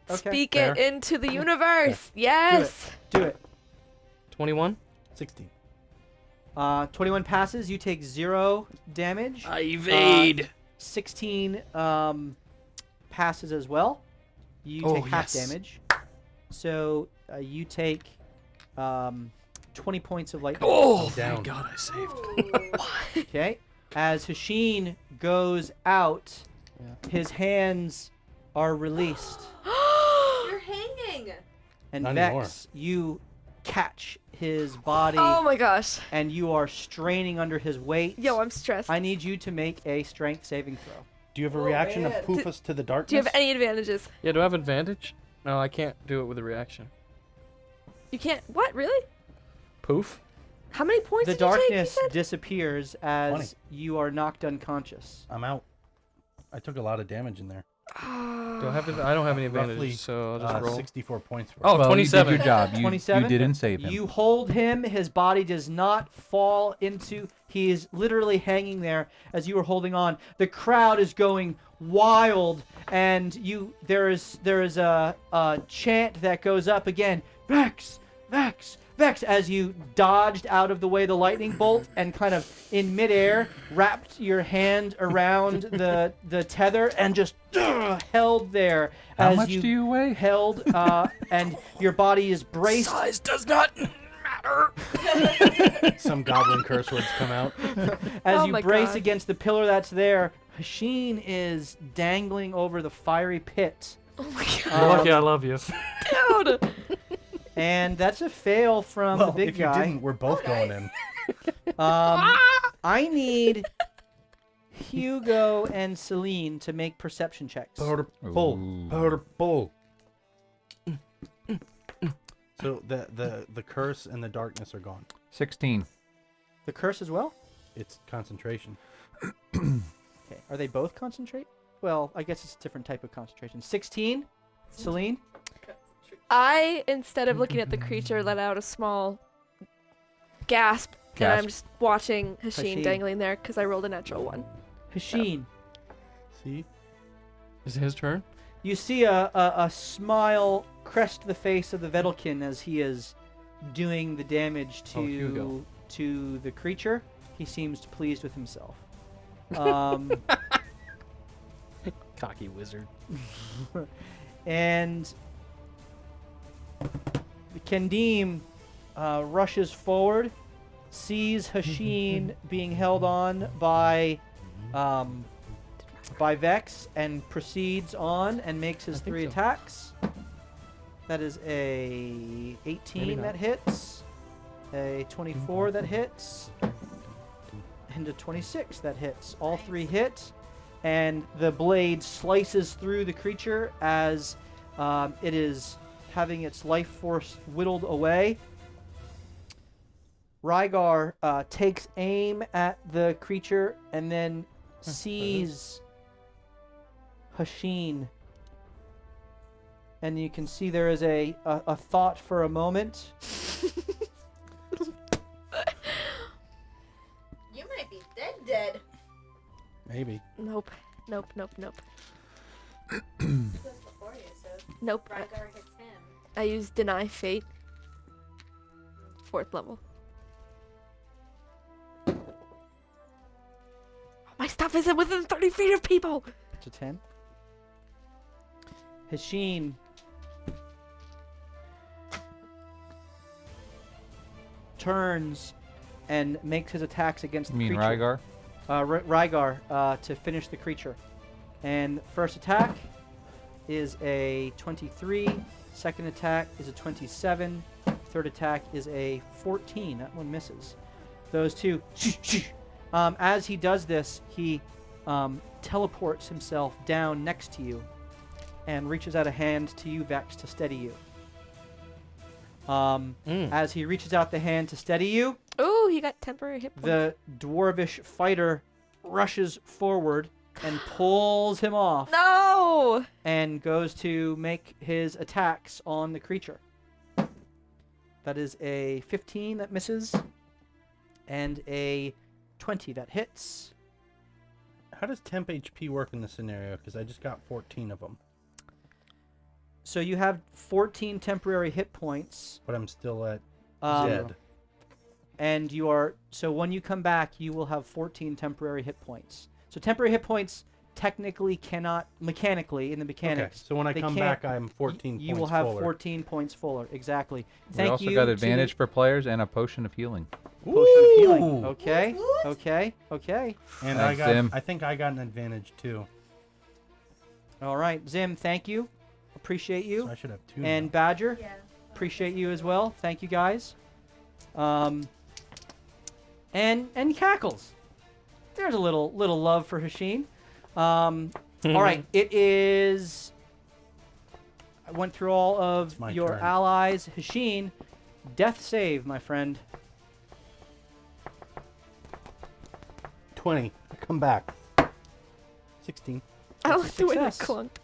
Okay. Speak fair. it into the universe. Yes. Do it. 21? 16. 21 passes. You take 0 damage. I evade. 16 passes as well. You Oh, take half yes. damage. So you take 20 points of lightning. Oh, down. thank God I saved. Ooh. Okay. As Hashin goes out, Yeah. his hands are released. You're hanging. And Not Vex, anymore. you catch his body Oh my gosh. and you are straining under his weight. Yo, I'm stressed. I need you to make a strength saving throw. Do you have a Oh, reaction man. to poof us to the darkness? Do you have any advantages? Yeah, do I have advantage? No, I can't do it with a reaction. You can't. What? Really? Poof? How many points The did you take? You darkness said? disappears as 20. you are knocked unconscious. I'm out. I took a lot of damage in there. I don't have any Roughly, advantages, so I'll just roll. 64 points. For Oh, Well, 27. You did your job. You 27? didn't save him. You hold him. His body does not fall into. He is literally hanging there as you are holding on. The crowd is going wild, and there is a chant that goes up again. Vex, Vex, Vex, as you dodged out of the way the lightning bolt and kind of in midair wrapped your hand around the tether and just held there. How as much do you weigh? held, and your body is braced. Size does not matter. Some goblin curse words come out. As Oh you my brace God. against the pillar that's there, Hasheen is dangling over the fiery pit. Oh my You're god, lucky I love you. dude! And that's a fail from Well, the big if you guy. didn't, we're both going in. I need Hugo and Celine to make perception checks. Purple. Ooh. Purple. So the curse and the darkness are gone. 16. The curse as well? It's concentration. Okay. Are they both concentrate? Well, I guess it's a different type of concentration. 16? Celine? I, instead of looking at the creature, let out a small gasp, and I'm Gasp. just watching Hasheen Hasheen. dangling there because I rolled a natural one. Hasheen. See? Is it his turn? You see a smile crest the face of the Vedelkin as he is doing the damage Hugo. to the creature. He seems pleased with himself. Cocky wizard. And Kendim rushes forward, sees Hasheen being held on by Vex, and proceeds on and makes his I think 3 so. attacks. That is a 18 not. that hits, a 24 that hits, and a 26 that hits. All 3 hit, and the blade slices through the creature as it is having its life force whittled away. Rygar takes aim at the creature and then sees Hasheen. And you can see there is a thought for a moment. You might be dead. Maybe. Nope. Nope. He goes before you, so Nope. Rygar hits him. I used Deny Fate. 4th level. My stuff isn't within 30 feet of people! It's a 10. Hasheen turns and makes his attacks against You the mean creature. Rygar? Rygar to finish the creature. And first attack is a 23. Second attack is a 27. Third attack is a 14. That one misses. Those two. As he does this, he teleports himself down next to you and reaches out a hand to you, Vex, to steady you. As he reaches out the hand to steady you, Ooh, he got temporary hit points. the dwarvish fighter rushes forward and pulls him off No! and goes to make his attacks on the creature. That is a 15 that misses and a 20 that hits. How does temp HP work in this scenario? Because I just got 14 of them, So you have 14 temporary hit points. but I'm still at Um, dead. And you are, so when you come back, you will have 14 temporary hit points. So temporary hit points technically cannot, mechanically, in the Okay, mechanics, so when I they come can't- back, I'm 14 you points will have fuller. 14 points fuller. Exactly. We Thank also you got to advantage for players and a potion of healing. Potion of healing. Ooh! Okay. Woot, woot. Okay. Okay. And Thanks, I got, Zim. I think I got an advantage too. All right, Zim, thank you. Appreciate So you. I should have 2 And now. Badger, Yeah. appreciate you as well. Thank you guys. And Cackles. There's a little love for Hasheen. All right, it is. I went through all of It's my your turn. allies. Hasheen, death save, my friend. 20. I come back. 16. I don't That's a like the way that success. clunked.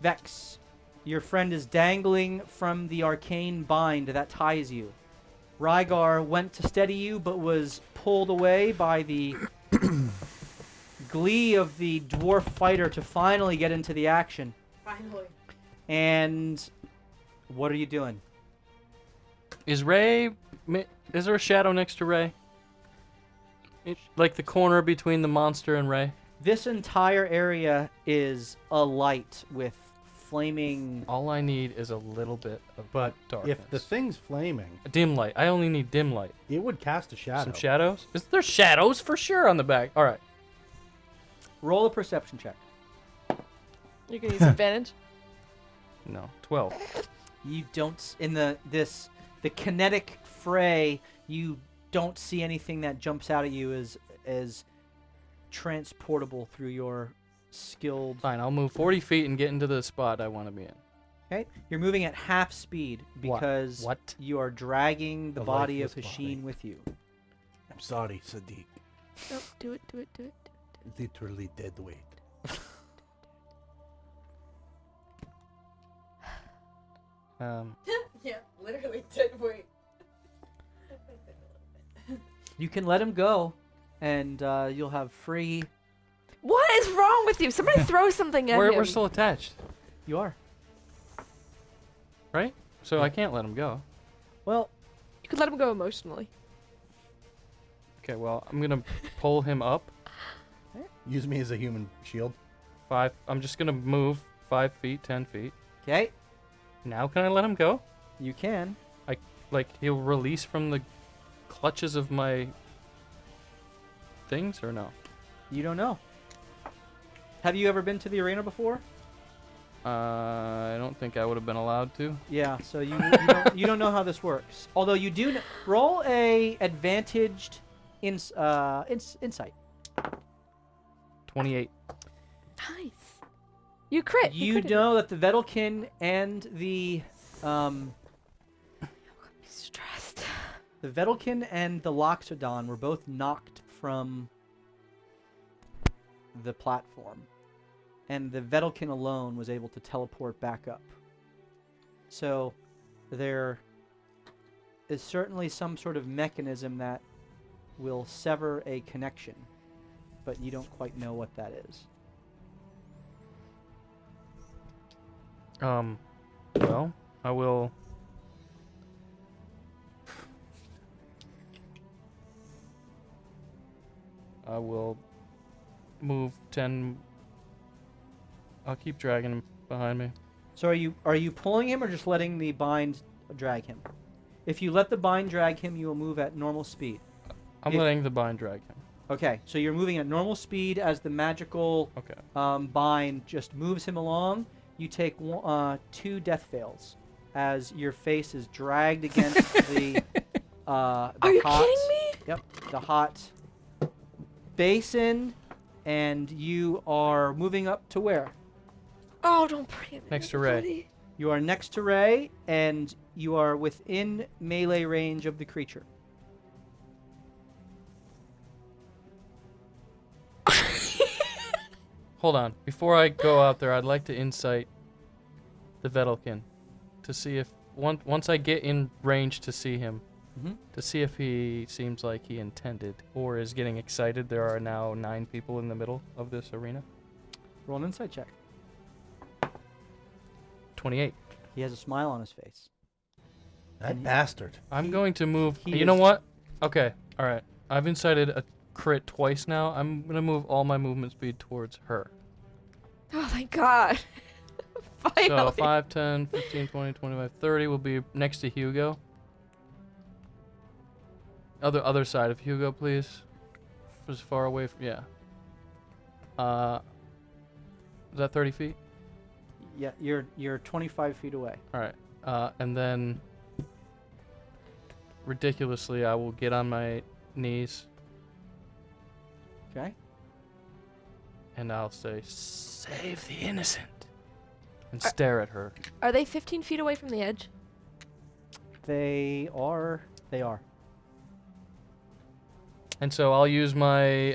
Vex, your friend is dangling from the arcane bind that ties you. Rygar went to steady you, but was pulled away by the glee of the dwarf fighter to finally get into the action. Finally. And what are you doing? Is Ray? Is there a shadow next to Ray? Like the corner between the monster and Ray? This entire area is alight with flaming. All I need is a little bit of But darkness. if the thing's flaming, A dim light. I only need dim light. it would cast a shadow. Some shadows? Is there shadows for sure on the back? All right. Roll a perception check. You can use advantage. No. 12. You don't in the kinetic fray. You don't see anything that jumps out at you as transportable through your skilled. Fine. I'll move 40 feet and get into the spot I want to be in. Okay, you're moving at half speed because What? you are dragging the The body of lifeless Hasheen body. with you. I'm sorry, Sadiq. Nope, do it. Literally dead weight. Yeah, literally dead weight. You can let him go, and you'll have free. What is wrong with you? Somebody throw something at him. We're still attached, You are. right? So I can't let him go. Well, You could let him go emotionally. Okay, well, I'm going to pull him up. Use me as a human shield. 5. I'm just going to move 5 feet, 10 feet. okay, Now can I let him go? you can. Like, he'll release from the clutches of my things, or no? You don't know. Have you ever been to the arena before? I don't think I would have been allowed to. Yeah, so you don't know how this works. Although you do roll a advantaged insight. 28. Nice. You crit. You critted. know that the Vedalken and the Stressed. the Vedalken and the Loxodon were both knocked from the platform, and the Vedalken alone was able to teleport back up. So there is certainly some sort of mechanism that will sever a connection, but you don't quite know what that is. Well, I will. I will move 10. I'll keep dragging him behind me. So are you pulling him or just letting the bind drag him? If you let the bind drag him, you will move at normal speed. I'm If- letting the bind drag him. Okay, so you're moving at normal speed as the magical Okay. bind just moves him along. You take 2 death fails as your face is dragged against the Are you hot, kidding me? Yep, the hot basin, and you are moving up to where? Oh, don't bring him. Next to Ray. everybody. You are next to Ray, and you are within melee range of the creature. Hold on. Before I go out there, I'd like to insight the Vedalken to see if once I get in range to see him, Mm-hmm. to see if he seems like he intended or is getting excited. There are now 9 people in the middle of this arena. Roll an insight check. 28. He has a smile on his face. That bastard. I'm going to move. he You know is- what? Okay. All right. I've incited a crit twice now. I'm going to move all my movement speed towards her. Oh, thank God. Finally. So 5, 10, 15, 20, 25, 30 will be next to Hugo. Other side of Hugo, please. As far away from, yeah. Is that 30 feet? Yeah, you're 25 feet away. All right. And then ridiculously, I will get on my knees Okay. and I'll say, "Save the innocent," and stare at her. Are they 15 feet away from the edge? They are. And so I'll use my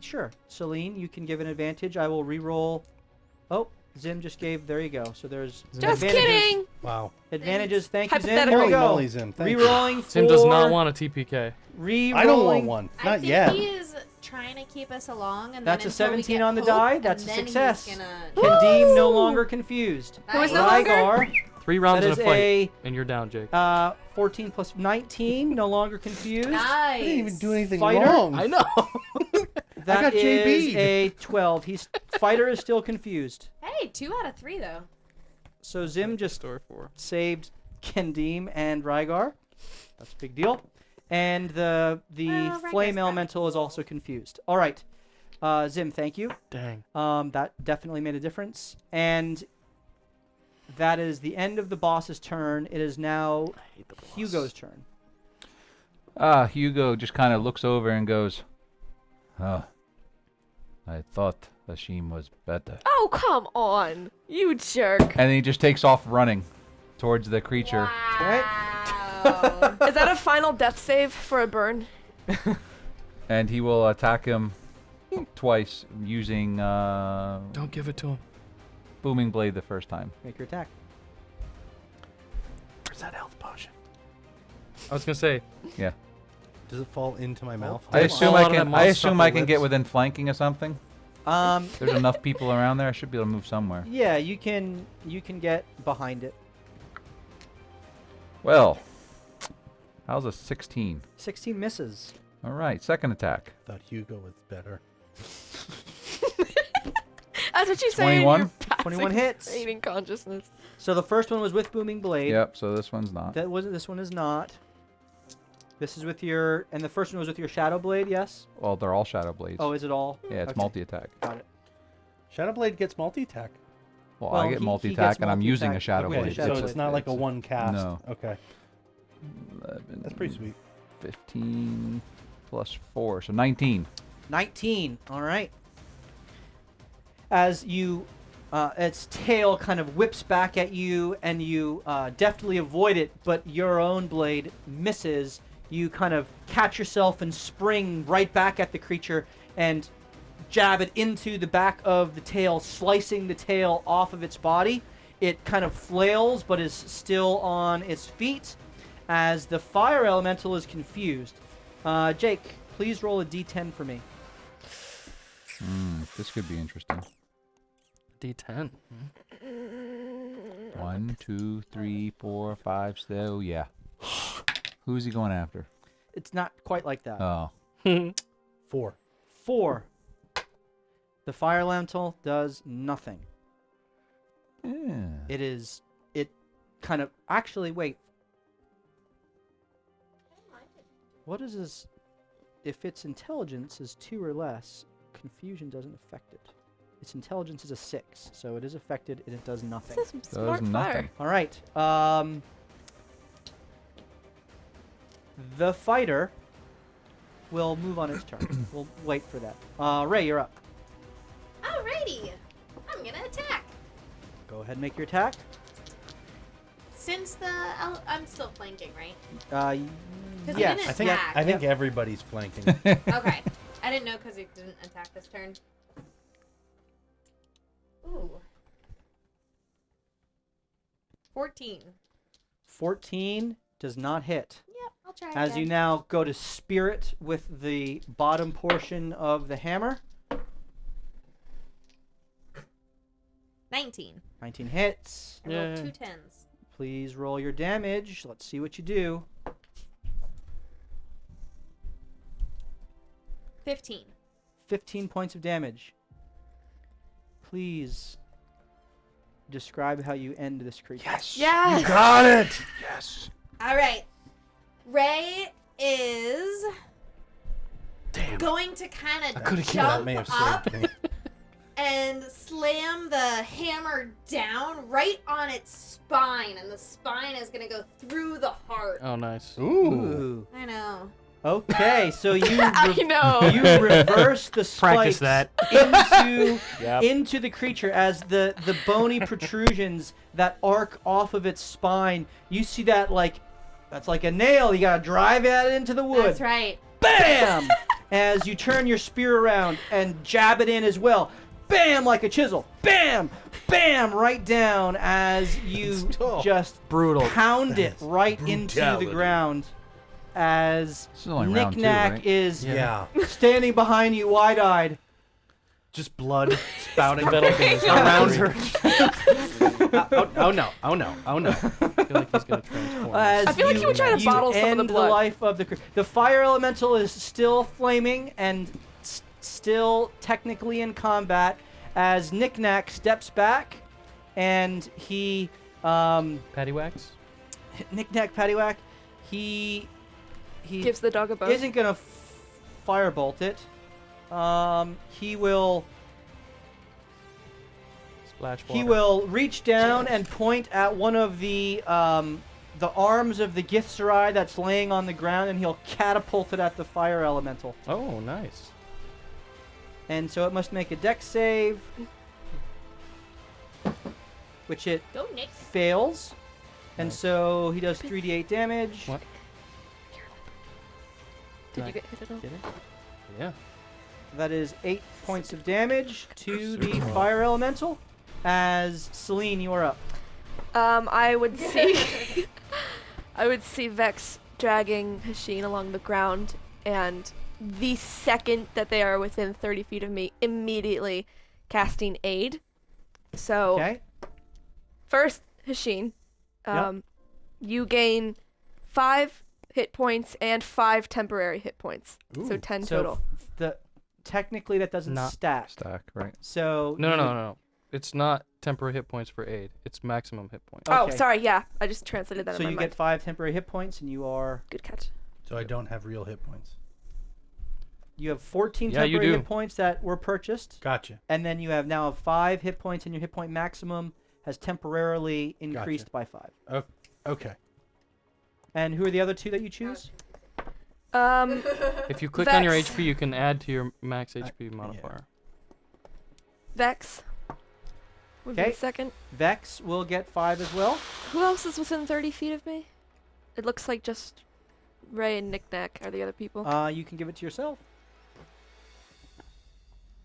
Sure. Celine, you can give an advantage. I will re-roll. Oh, Zim just gave. There you go. So there's Just advantages. kidding. Wow. Advantages. Thank you, Zim. Hypothetical. There we Holy go. moly, Zim. Thank you. Re-rolling for. Sim does not want a TPK. Re-rolling. I don't want one. I Not think yet. he is trying to keep us along, and That's then a until we 17 get on the hope, die. and That's a then success. He's gonna... Kandim no longer confused. Who is Nice. no longer? Rygar, 3 rounds that in is a fight, a and you're down, Jake. 14 plus 19, no longer confused. Nice. I didn't even do anything Fighter? wrong. I know. That got is JB'd. a 12. Fighter is still confused. Hey, 2 out of 3 though. So Zim just Story 4. saved Kendim and Rygar. That's a big deal. And the Well, Rygar's flame got elemental is also confused. All right. Zim, thank you. Dang. That definitely made a difference. And that is the end of the boss's turn. It is now I hate the boss. Hugo's turn. Hugo just kind of looks over and goes, "Oh, I thought Hashim was better." Oh, come on. You jerk. And then he just takes off running towards the creature. Wow. Is that a final death save for a burn? And he will attack him twice using Don't give it to him. Booming Blade the first time. Make your attack. Where's that health potion? I was gonna say. Yeah. Does it fall into my mouth? I Don't assume fall I out of that can. I monster assume upper I can get lips. within flanking or something. There's enough people around there. I should be able to move somewhere. Yeah, you can get behind it. Well, how's a 16? 16 misses. All right, second attack. Thought Hugo was better. That's what you say in 21? your passive 21 hits. fading consciousness. So the first one was with Booming Blade. Yep. So this one's not. That wasn't. This one is not. This is with your, and the first one was with your Shadow Blade. Yes. Well, they're all Shadow Blades. Oh, is it all? Yeah, it's Okay. multi-attack. Got it. Shadowblade gets multi-attack. Well, Well, I get he multi-attack, gets and I'm using a multi-attack. Shadow Okay, Blade. Shadow so Blade. it's not like a one cast. No. Okay. 11, That's pretty sweet. 15 plus 4, so 19. 19. All right. As you, its tail kind of whips back at you, and you deftly avoid it, but your own blade misses. You kind of catch yourself and spring right back at the creature and jab it into the back of the tail, slicing the tail off of its body. It kind of flails, but is still on its feet as the fire elemental is confused. Jake, please roll a d10 for me. This could be interesting. D10. 1, 2, 3, 4, 5. So yeah. Who's he going after? It's not quite like that. Oh, 4. 4. The fire elemental does nothing. yeah. It kind of, actually, wait. What is this? If its intelligence is 2 or less, confusion doesn't affect it. Its intelligence is a 6, so it is affected and it does nothing. This is some smart Does fire. nothing. All right. The fighter will move on its turn. We'll wait for that. Ray, you're up. Alrighty. I'm gonna attack. Go ahead and make your attack. Since I'm still flanking, right? Y- 'Cause he yes. didn't I think attack. I think everybody's flanking. Okay. I didn't know because he didn't attack this turn. Ooh. 14. 14 does not hit. Yep, I'll try As again. you now go to spirit with the bottom portion of the hammer. 19. 19 hits. I rolled Yay. 2 10s. Please roll your damage. Let's see what you do. 15. 15 points of damage. Please describe how you end this creature. Yes. Yes. Got it. Yes. All right. Ray is going to kind of That jump may have up saved me. and slam the hammer down right on its spine, and the spine is going to go through the heart. Oh, nice. Ooh. I know. Okay, so you I know. you reverse the spikes Practice that. into the creature as the bony protrusions that arc off of its spine. You see that that's like a nail. You gotta drive it into the wood. That's right. bam! As you turn your spear around and jab it in as well. Bam, like a chisel. Bam, bam, right down as you just Brutal. pound it right into the brutality. ground. As This is only round two, Knick-Knack right? is Yeah. standing behind you, wide-eyed. Just blood spouting Vedelkin is around number her. Oh no! Oh no! Oh no! I feel like he's gonna transform. As I feel like he would try to you bottle some of end the blood. life of the fire elemental is still flaming and still technically in combat. As Knick-Knack steps back, and he Paddywhacks? Knick-Knack Paddywhack, he Gives the dog a bone. isn't gonna firebolt it. He will Splash water. he will reach down and point at one of the arms of the Githzerai that's laying on the ground, and he'll catapult it at the fire elemental. Oh, nice. And so it must make a dex save, which it Go, Nick. fails. And Nice. so he does 3d8 damage. What? Did you get hit at all? Get it? Yeah. That is 8 points of damage to the fire elemental. As Celine, you are up. I would see I would see Vex dragging Hasheen along the ground, and the second that they are within 30 feet of me, immediately casting aid. So Okay. first, Hasheen, Yep. you gain 5 hit points and 5 temporary hit points. So Ooh. 10 So total. technically that doesn't Not stack. Stack, right? So No, you no, would- no, no. It's not temporary hit points for aid. It's maximum hit points. Oh. Oh, okay. sorry, yeah. I just translated that So in my you mind. get 5 temporary hit points, and you Good catch. So I don't have real hit points. have 14 Yeah, you temporary do. hit points that were purchased, Gotcha. and then you have now 5 hit points, and your hit point maximum has temporarily increased by 5. Okay. And who are the other 2 that you choose? If you click on your Vex. HP, you can add to your max HP modifier. Vex would be Okay. the second. Vex will get 5 as well. Who else is within 30 feet of me? It looks like just Ray and Knick-Knack are the other people. You can give it to yourself.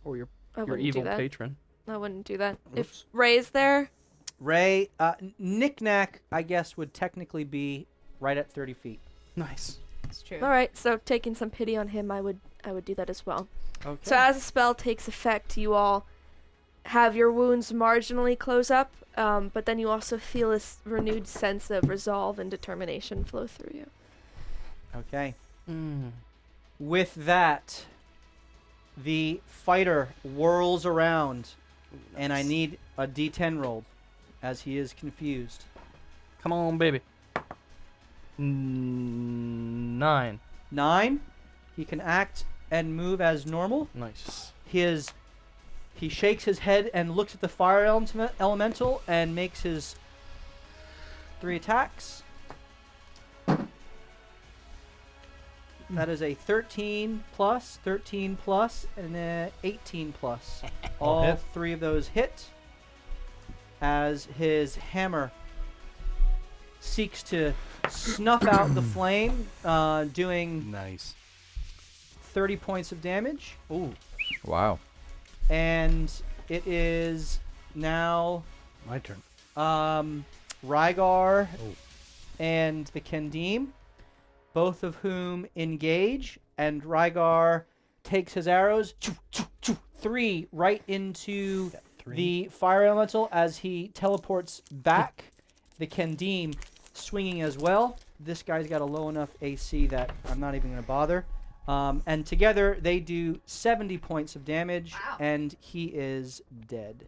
Or your I your wouldn't evil do that. patron. I wouldn't do that. Oops. If Ray's there, Ray, Knick-Knack, I guess, would technically be right at 30 feet. Nice. It's true. all right. So taking some pity on him, I would do that as well. Okay. So as the spell takes effect, you all have your wounds marginally close up, but then you also feel this renewed sense of resolve and determination flow through you. Okay. Mm. With that, the fighter whirls around, and I need a D10 rolled, as he is confused. Come on, baby. 9. 9. He can act and move as normal. Nice. He shakes his head and looks at the fire elemental and makes his 3 attacks. That is a 13 plus, and an 18 plus. All All hit. 3 of those hit as his hammer seeks to snuff out the flame, doing Nice. 30 points of damage. Ooh. Wow. And it is now My turn. Rygar Oh. and the Kendim, both of whom engage, and Rygar takes his arrows, 3 right into the fire elemental as he teleports back. The Kendim swinging as well. This guy's got a low enough AC that I'm not even going to bother. And together they do 70 points of damage, Wow. and he is dead.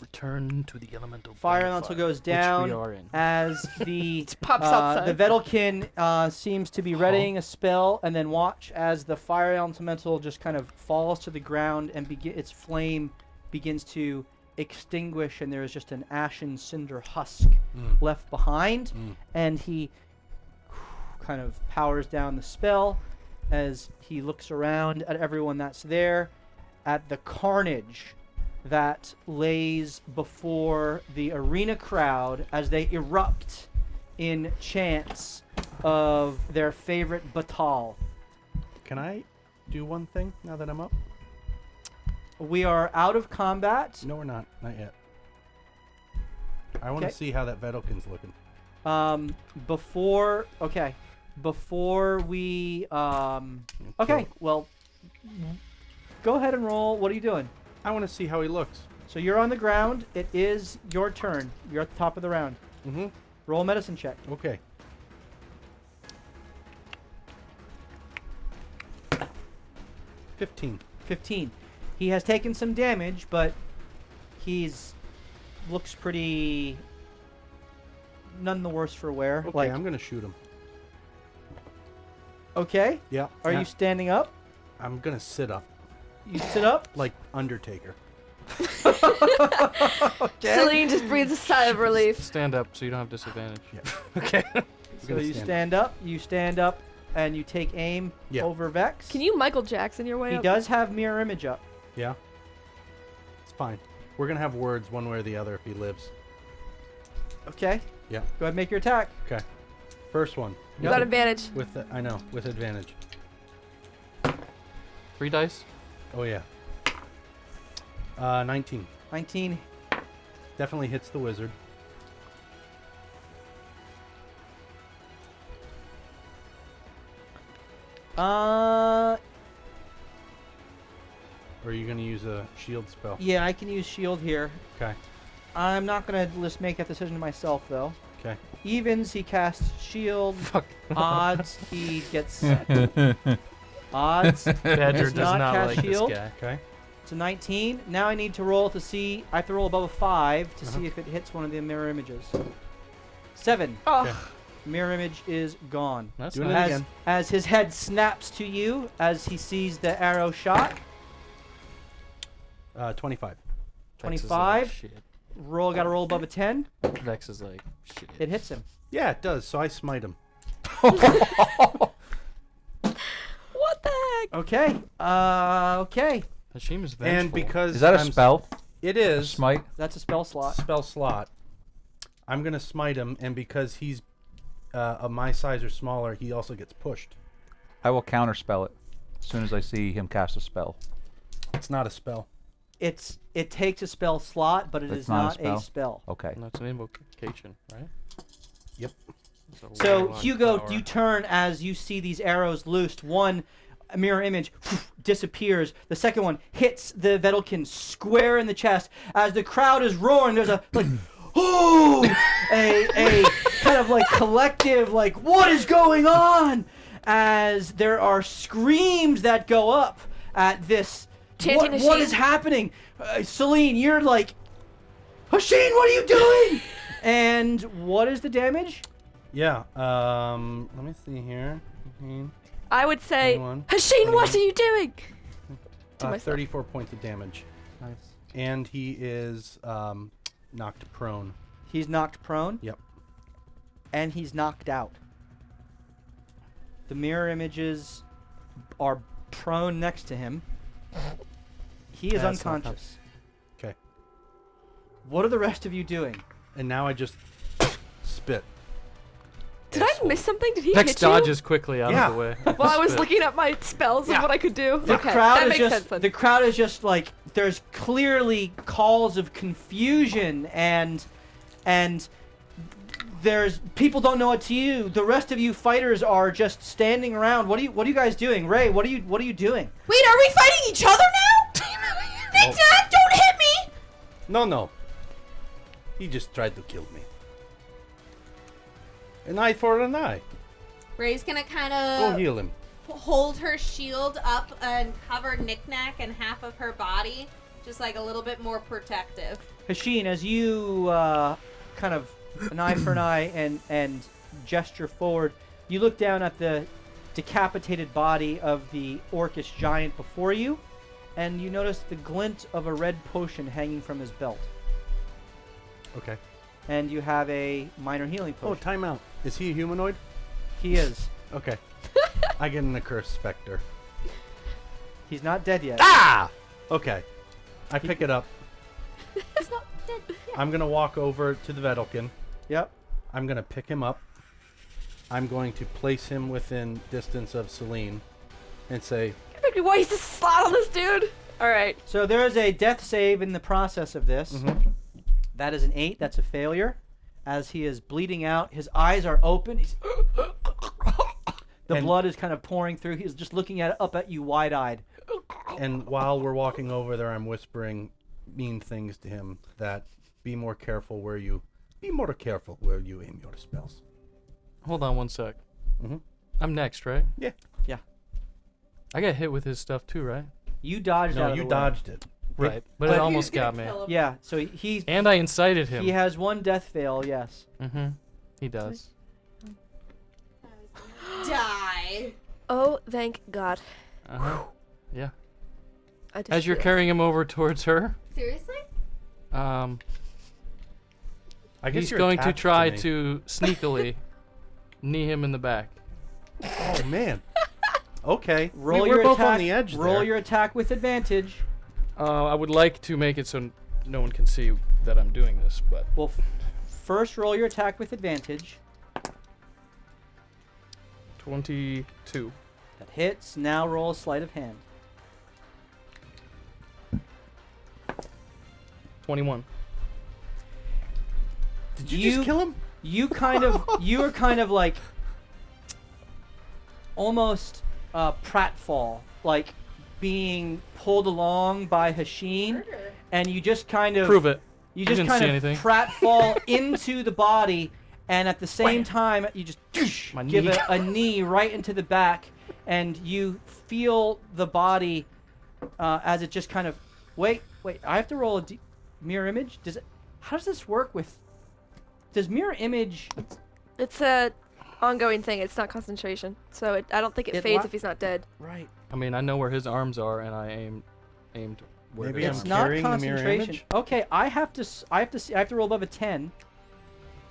Return to the elemental. Fire bonfire, elemental goes which we down are in. as the Pops the outside. Vedelkin seems to be readying a spell, and then watch as the fire elemental just kind of falls to the ground and its flame begins to extinguish, and there is just an ashen cinder husk left behind, and he kind of powers down the spell as he looks around at everyone that's there, at the carnage that lays before the arena crowd as they erupt in chants of their favorite batal. Can I do one thing now that I'm up? We are out of combat. No, we're not. Not yet. I want to Okay. see how that Vedalken's looking. Before we okay, well, go ahead and roll. What are you doing? I want to see how he looks. So you're on the ground. It is your turn. You're at the top of the round. Mm-hmm. Roll a medicine check. Okay. 15. 15. He has taken some damage, but looks pretty none the worse for wear. Okay, I'm gonna shoot him. Okay. Yeah. Are you standing up? I'm gonna sit up You sit up. like Undertaker. Celine just breathes a sigh of relief. Stand up so you don't have disadvantage. Okay. So you stand up. You stand up, and you take aim Yeah. over Vex. Can you Michael Jackson your way He up? does have mirror image up. Yeah. It's fine. We're gonna have words one way or the other if he lives. Okay. Yeah. Go ahead and make your attack. Okay. First one. You got advantage. I know, with advantage. 3 dice. Oh yeah. 19. 19. Definitely hits the wizard. Or are you gonna use a shield spell? Yeah, I can use shield here. Okay. I'm not gonna just make that decision myself though. Okay. Evens, he casts shield. Fuck. Odds, he gets odds. Badger does does not not cast like shield. this guy. Okay. It's a 19. Now I need to roll to see. I have to roll above a 5 to Uh-huh. see if it hits one of the mirror images. 7. Oh, Okay. Mirror image is gone. That's Doing nice. it As, again. as his head snaps to you as he sees the arrow shot. 25. Vex is 25. Like, shit. Got to roll above a 10. Vex is like shit. It hits him. Yeah, it does. So I smite him. what the heck? Okay. Okay. Hashim is vengeful. And because Is that a I'm spell? It A is smite? That's a spell slot. spell slot. I'm gonna smite him, and because he's of my size or smaller, he also gets pushed. I will counterspell it as soon as I see him cast a spell. It's not a spell. It takes a spell slot, but it It's is not a not a spell? spell. Okay. And that's an invocation, right? Yep. It's a So warlock Hugo, power. you turn as you see these arrows loosed. One mirror image disappears. The second one hits the Vedalken square in the chest. As the crowd is roaring, there's a like, ooh, a kind of like collective like, what is going on? As there are screams that go up at this. Chanting What Hashim. is happening? Celine, you're like, Hashim, what are you doing? And what is the damage? Yeah. Let me see here. I would say, 21, Hashim, what are you doing? To myself. 34 points of damage, Nice. and he is knocked prone. He's knocked prone. Yep. And he's knocked out. The mirror images are prone next to him. He is That's not unconscious. Okay. What are the rest of you doing? And now I just spit. Did I Asshole. miss something? Did he Vex hit you? dodges quickly out Yeah. of the way. While I was Spit. looking at my spells and what I could do. The Okay, crowd that is makes just sense then. the crowd is just like there's clearly calls of confusion and there's people don't know what to do. The rest of you fighters are just standing around. What are you guys doing? Ray, what are you doing? Wait, are we fighting each other now? Big Dad, don't hit me! No. He just tried to kill me. An eye for an eye. Ray's gonna kind Go of heal him. hold her shield up and cover Knick-Knack and half of her body, just like a little bit more protective. Hashim, as you kind of an eye for an eye and gesture forward, you look down at the decapitated body of the orcish giant before you, and you notice the glint of a red potion hanging from his belt. Okay. And you have a minor healing Oh, potion. time out. Is he a humanoid? He is. Okay. I get an accursed specter. He's not dead yet. Ah! Okay. I pick it up. He's not dead yet. I'm going to walk over to the Vedalken. Yep. I'm going to pick him up. I'm going to place him within distance of Celine. and say, Make me waste a slot on this dude. All right. So there is a death save in the process of this. Mhm. That is an 8. That's a failure. As he is bleeding out, his eyes are open. He's the And- blood is kind of pouring through. He's just looking up at you wide-eyed. and while we're walking over there, I'm whispering mean things to him that be more careful where you aim your spells. Hold on one sec. Mhm. I'm next, right? Yeah. Yeah. I got hit with his stuff too, right? You dodged out No, of you the way. dodged it. Right. But but it almost got me. Yeah, so he And I incited him. has one death fail, yes. Mm-hmm. He does. Die. Oh, thank God. Uh-huh. Yeah. I just As you're realized. carrying him over towards her, Seriously? um, I guess he's you're going to attached try me. to sneakily knee him in the back. Oh man. Okay. Roll we're your both attack. on the edge roll there. your attack with advantage. I would like to make it so no one can see that I'm doing this, but Well, first roll your attack with advantage. 22. That hits. Now roll a sleight of hand. 21. Did you just kill him? You are kind of like almost pratfall, like being pulled along by Hashin, and you just kind of Prove it. You just didn't kind see of anything. pratfall into the body, and at the same time you just My give knee. a knee right into the back, and you feel the body as it just kind of wait. I have to roll a mirror image. How does this work with? Does mirror image? It's a ongoing thing. It's not concentration. So I don't think it It fades la- if he's not dead. Right. I mean, I know where his arms are, and I aimed where Maybe his I'm It's arms not carrying the mirror concentration. image? Okay, I have to roll above a 10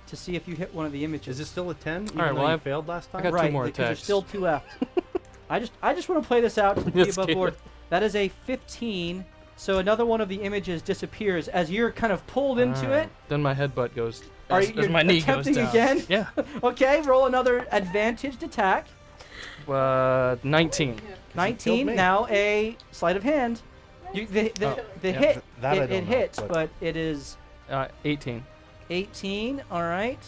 to see if you hit one of the images. Is it still a 10? Even right, though well, you I've- failed last time? got two right, more because there's attacks. still 2 left. I just want to play this out to be Let's above do board. it. That is a 15. So another one of the images disappears as you're kind of pulled into Alright. it. Then my headbutt goes. Are As, you as my knee goes attempting down. again? Yeah. Okay, roll another advantaged attack. 19. 19. me. Now a sleight of hand. The Oh, the yeah. hit That I it don't know, hits, but- but it is 18. 18. All right.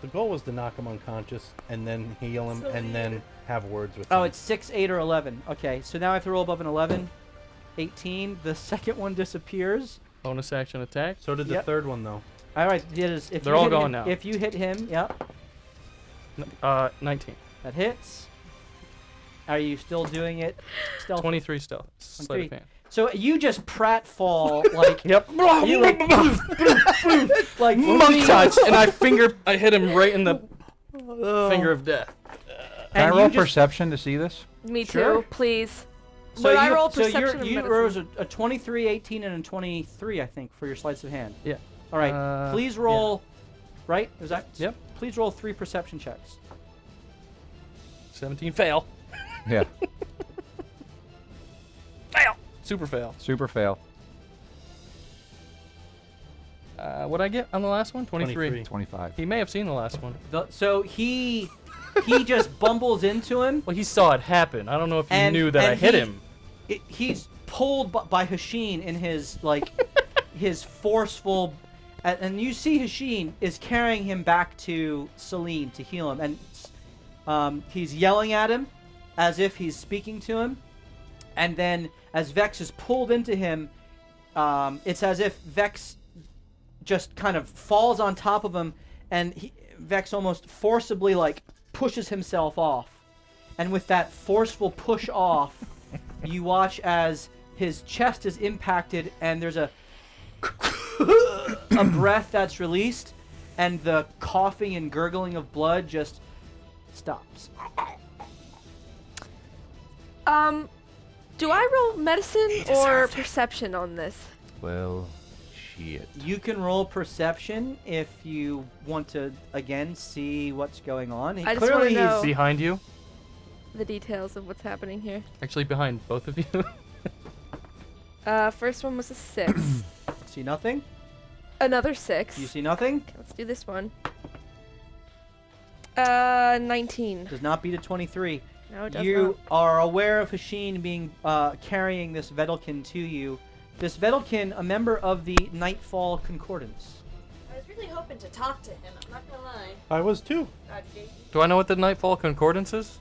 The goal was to knock him unconscious and then heal him and then have words with him. Oh, it's 6, 8, or 11. Okay, so now I have to roll above an 11. 18. The second one disappears. Bonus action attack. So did the Yep. third one, though. All right, it is, if They're you all hit gone him, now. If you hit him, yep, 19. that hits. Are you still doing it? Stealth. 23 stealth. Sleight of hand. So you just pratfall like Yep. you like Monk three- touch, and I hit him right in the finger of death. Can I and roll you just- perception to see this? Me too, Sure. please. So But I you, roll so perception you're, and you medicine. rose a 23, 18, and a 23, I think, for your sleights of hand. Yeah. All right. Please yeah. roll. Right? Is that? Yep. Please roll 3 perception checks. 17 fail. Yeah. Fail. Super fail. Super fail. What'd I get on the last one? 23. 25. He may have seen the last one. So he just bumbles into him. Well, he saw it happen. I don't know if he And- knew that and I hit he- him. He's pulled by Hashin in his like his forceful, and you see Hashin is carrying him back to Celine to heal him, and he's yelling at him as if he's speaking to him, and then as Vex is pulled into him, it's as if Vex just kind of falls on top of him, and Vex almost forcibly like pushes himself off, and with that forceful push off. You watch as his chest is impacted, and there's a breath that's released, and the coughing and gurgling of blood just stops. Do I roll medicine or perception on this? Well, shit. You can roll perception if you want to again see what's going on. I just wanna know. Behind you. The details of what's happening here. Actually, behind both of you. First one was a 6. See nothing. Another 6. You see nothing. Okay, let's do this one. 19. Does not beat a 23. No, it does You are aware of Hashin being carrying this Vedalken to you. This Vedalken, a member of the Nightfall Concordance. I was really hoping to talk to him, I'm not gonna lie. I was too. Do I know what the Nightfall Concordance is?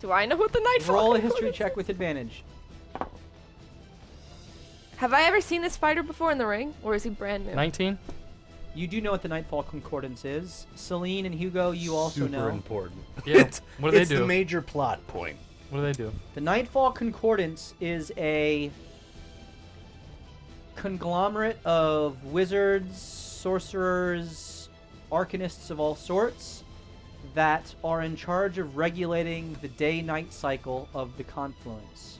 Do I know what the Nightfall Roll a Concordance history is? check with advantage. Have I ever seen this fighter before in the ring, or is he brand new? 19? You do know what the Nightfall Concordance is. Celine and Hugo, you also Super know. important. Yeah. It's, What do they it's do? the major plot point. What do they do? The Nightfall Concordance is a conglomerate of wizards, sorcerers, arcanists of all sorts that are in charge of regulating the day-night cycle of the confluence.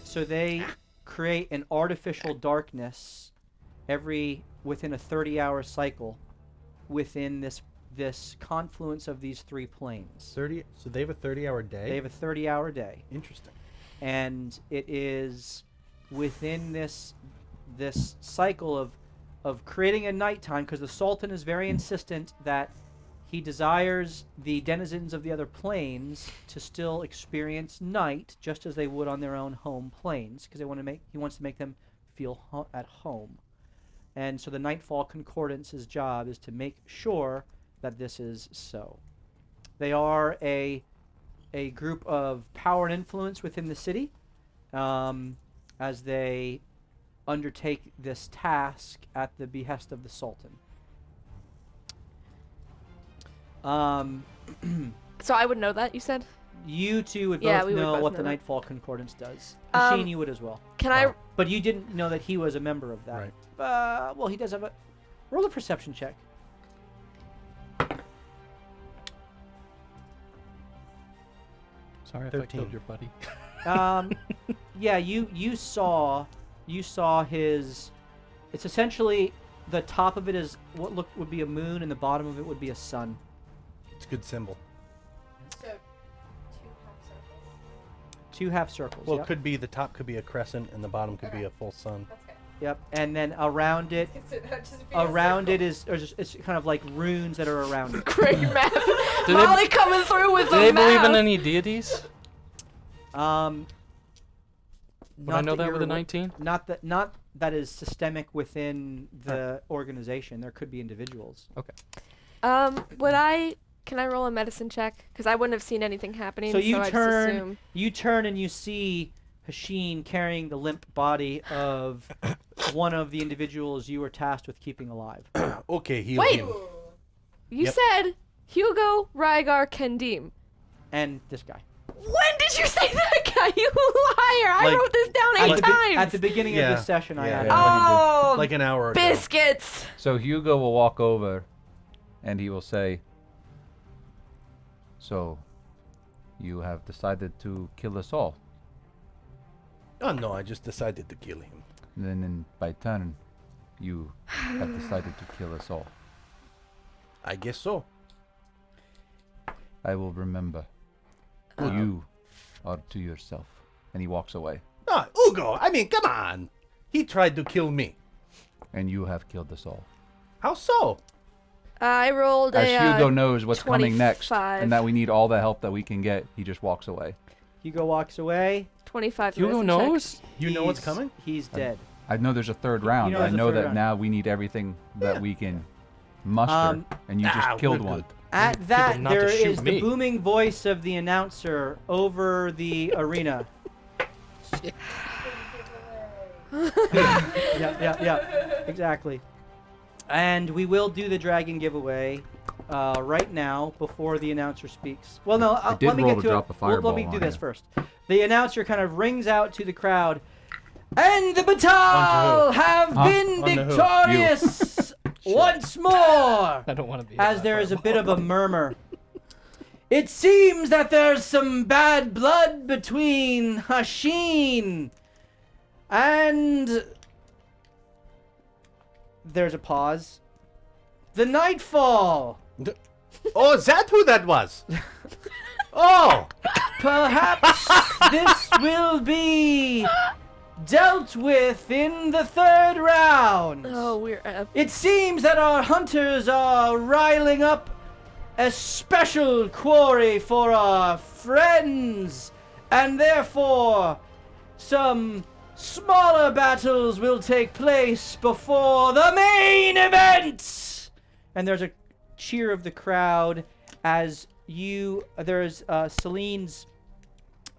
So they create an artificial darkness within a 30-hour cycle within this confluence of these three planes. 30. So they have a 30-hour day. They have a 30-hour day. Interesting. And it is within this cycle of creating a nighttime, because the Sultan is very insistent that he desires the denizens of the other planes to still experience night just as they would on their own home planes, because he wants to make them feel at home. And so the Nightfall Concordance's job is to make sure that this is so. They are a group of power and influence within the city, as they undertake this task at the behest of the Sultan. So I would know that, you said? You two would Yeah, both we would know both what know the that. Nightfall Concordance does. Um, Machine, you would as well. Can I... But you didn't know that he was a member of that. Right. Well, he does have a... Roll a perception check. Sorry if 13. I killed your buddy. Yeah, you saw his... It's essentially... The top of it is what would be a moon, and the bottom of it would be a sun. It's a good symbol. So, 2 half circles. 2 half circles. Well, yep. it could be the top could be a crescent and the bottom could be a full sun. That's good. Yep. And then around it, it's kind of like runes that are around it. Great math. Do Molly coming through with Do the they believe in math. any deities? Would Would I know that with a 19? Not that is systemic within the organization. There could be individuals. Can I roll a medicine check? Because I wouldn't have seen anything happening, So you I just turn, assume. you turn and you see Hashin carrying the limp body of one of the individuals you were tasked with keeping alive. Okay, heal Wait! him. You Yep. said Hugo, Rygar, Kendim. And this guy. When did you say that guy? You liar! I Like- wrote this down At 8 the, times. at the beginning Yeah. of this session, I Yeah, added. yeah. Oh, Like an hour ago. biscuits! So Hugo will walk over and he will say, "So, you have decided to kill us all. Oh no, I just decided to kill him. Then by turn, you have decided to kill us all. I guess so. I will remember. You are to yourself." And he walks away. No, Hugo, I mean, come on. He tried to kill me. And you have killed us all. How so? I rolled As a Hugo knows what's coming next, 25. and that we need all the help that we can get, he just walks away. Hugo walks away. 25 Hugo medicine check. knows? You know what's He's- coming? He's dead. I know there's a third round. know I there's a know third that round. now we need everything that we can muster, and you just we're killed good. one. At that, not to there shoot is the me. booming voice of the announcer over the arena. Yeah, exactly. And we will do the dragon giveaway right now before the announcer speaks. Well, no, did let me roll get to to drop it. a fireball Let me do on this you. first. The announcer kind of rings out to the crowd, and the Batal have been On the who? victorious once more. I don't want to be. As there is a bit of a murmur. It seems that there's some bad blood between Hashin and... There's a pause. The Nightfall. Oh, is that who that was? Oh! Perhaps this will be dealt with in the third round. Oh, we're It seems that our hunters are riling up a special quarry for our friends, and therefore some smaller battles will take place before the main event. And there's a cheer of the crowd as Celine's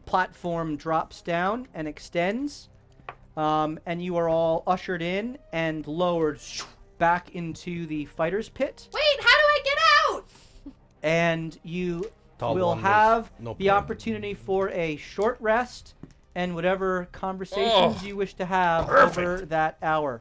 platform drops down and extends, and you are all ushered in and lowered back into the fighter's pit. Wait, how do I get out? And you Tall will one, have there's no the point. opportunity for a short rest and whatever conversations you wish to have over that hour.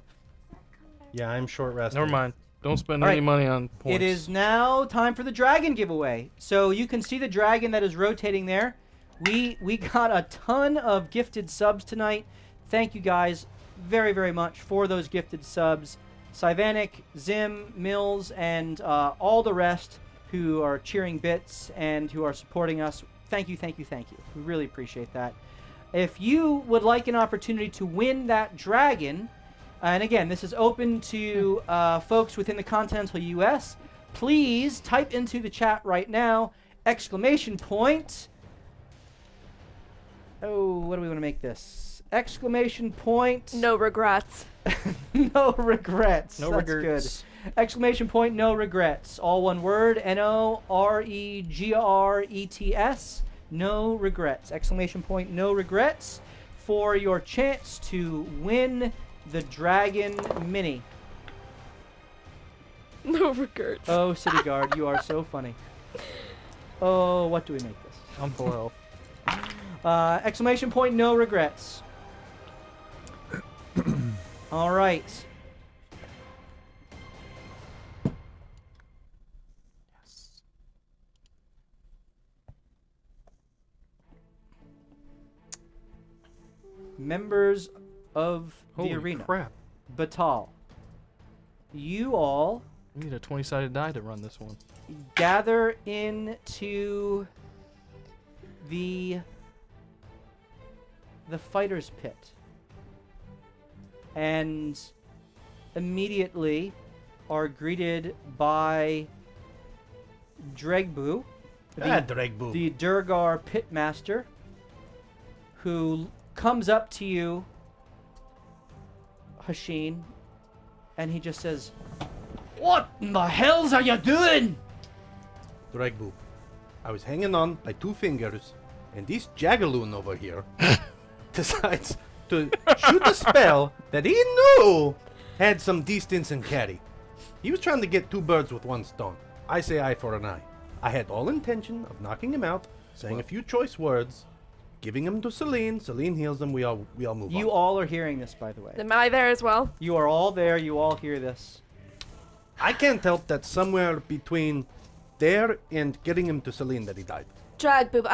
Yeah, I'm short rested. Never mind. Don't spend All any right. money on points. It is now time for the dragon giveaway. So you can see the dragon that is rotating there. We got a ton of gifted subs tonight. Thank you guys very, very much for those gifted subs. Sylvanik, Zim, Mills, and all the rest who are cheering bits and who are supporting us. Thank you, thank you, thank you. We really appreciate that. If you would like an opportunity to win that dragon, and again, this is open to folks within the continental U.S., please type into the chat right now, ! Oh, what do we want to make this? ! No regrets. No regrets. No That's regrets. good! ! No regrets. All one word. NOREGRETS. No regrets! ! No regrets for your chance to win the Dragon Mini. No regrets. Oh, City Guard, you are so funny. Oh, what do we make this? I'm full health. ! No regrets. All right. Members of Holy the arena. crap. Batal. You all We need a 20-sided die to run this one. gather into the fighter's pit, and immediately are greeted by Dregbu, Dragbu. the Durgar pitmaster, who comes up to you, Hashin, and he just says, "What in the hells are you doing?" Dragbu. I was hanging on by 2 fingers, and this Jagaloon over here decides to shoot a spell that he knew had some distance and carry. He was trying to get 2 birds with 1 stone. I say eye for an eye. I had all intention of knocking him out, saying a few choice words, giving him to Celine. Celine heals him. We all move on. You all are hearing this, by the way. Am I there as well? You are all there. You all hear this. I can't help that somewhere between there and getting him to Celine that he died. Dragboob,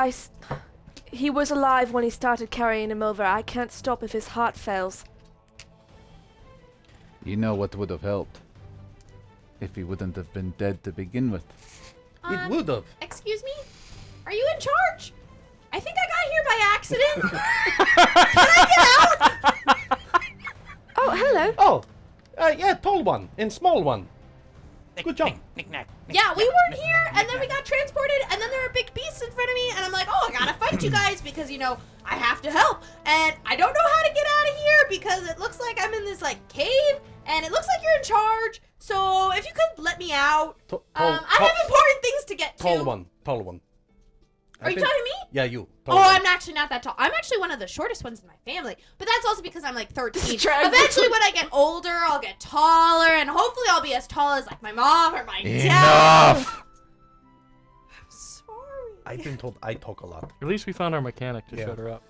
he was alive when he started carrying him over. I can't stop if his heart fails. You know what would have helped? If he wouldn't have been dead to begin with. It would have. Excuse me? Are you in charge? I think I got here by accident. Oh, hello. Oh, yeah, tall one and small one. Good job. Knick-knack. Yeah, we weren't here, and then we got transported, and then there were big beasts in front of me, and I'm like, oh, I gotta fight you guys because, you know, I have to help. And I don't know how to get out of here because it looks like I'm in this, like, cave, and it looks like you're in charge. So if you could let me out. I have important things to get to. Tall one. Are you talking to me? Yeah, you. Oh, I'm actually not that tall. I'm actually one of the shortest ones in my family. But that's also because I'm like 13. Dragon. Eventually, when I get older, I'll get taller, and hopefully I'll be as tall as like my mom or my dad. Enough! I'm sorry. I've been told I talk a lot. At least we found our mechanic to Yeah. shut her up.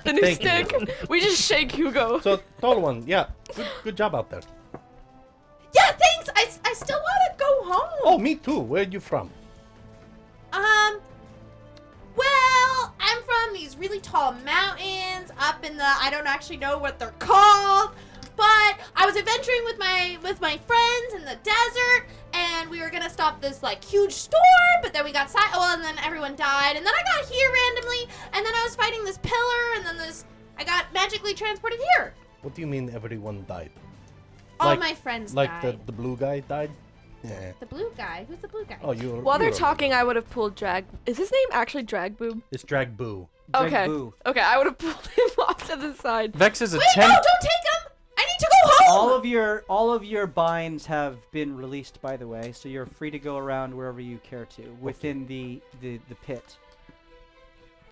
The new Thank you. stick. We just shake Hugo. So, tall one, yeah. Good job out there. Yeah, thanks. I still want to go home. Oh, me too. Where are you from? Well, I'm from these really tall mountains up in the, I don't actually know what they're called, but I was adventuring with my friends in the desert, and we were gonna stop this like huge storm, but then we got and then everyone died, and then I got here randomly, and then I was fighting this pillar, and then I got magically transported here. What do you mean everyone died? All Like- my friends Like died. the blue guy died? Yeah. The blue guy. Who's the blue guy? Oh, you. While they're you're- talking, I would have pulled Drag. Is his name actually Drag Boob? It's Drag Boo. Okay. Boo. Okay, I would have pulled him off to the side. Vex is a Wait, no, 10. don't take him! I need to go home! All of your binds have been released, by the way, so you're free to go around wherever you care to within the pit.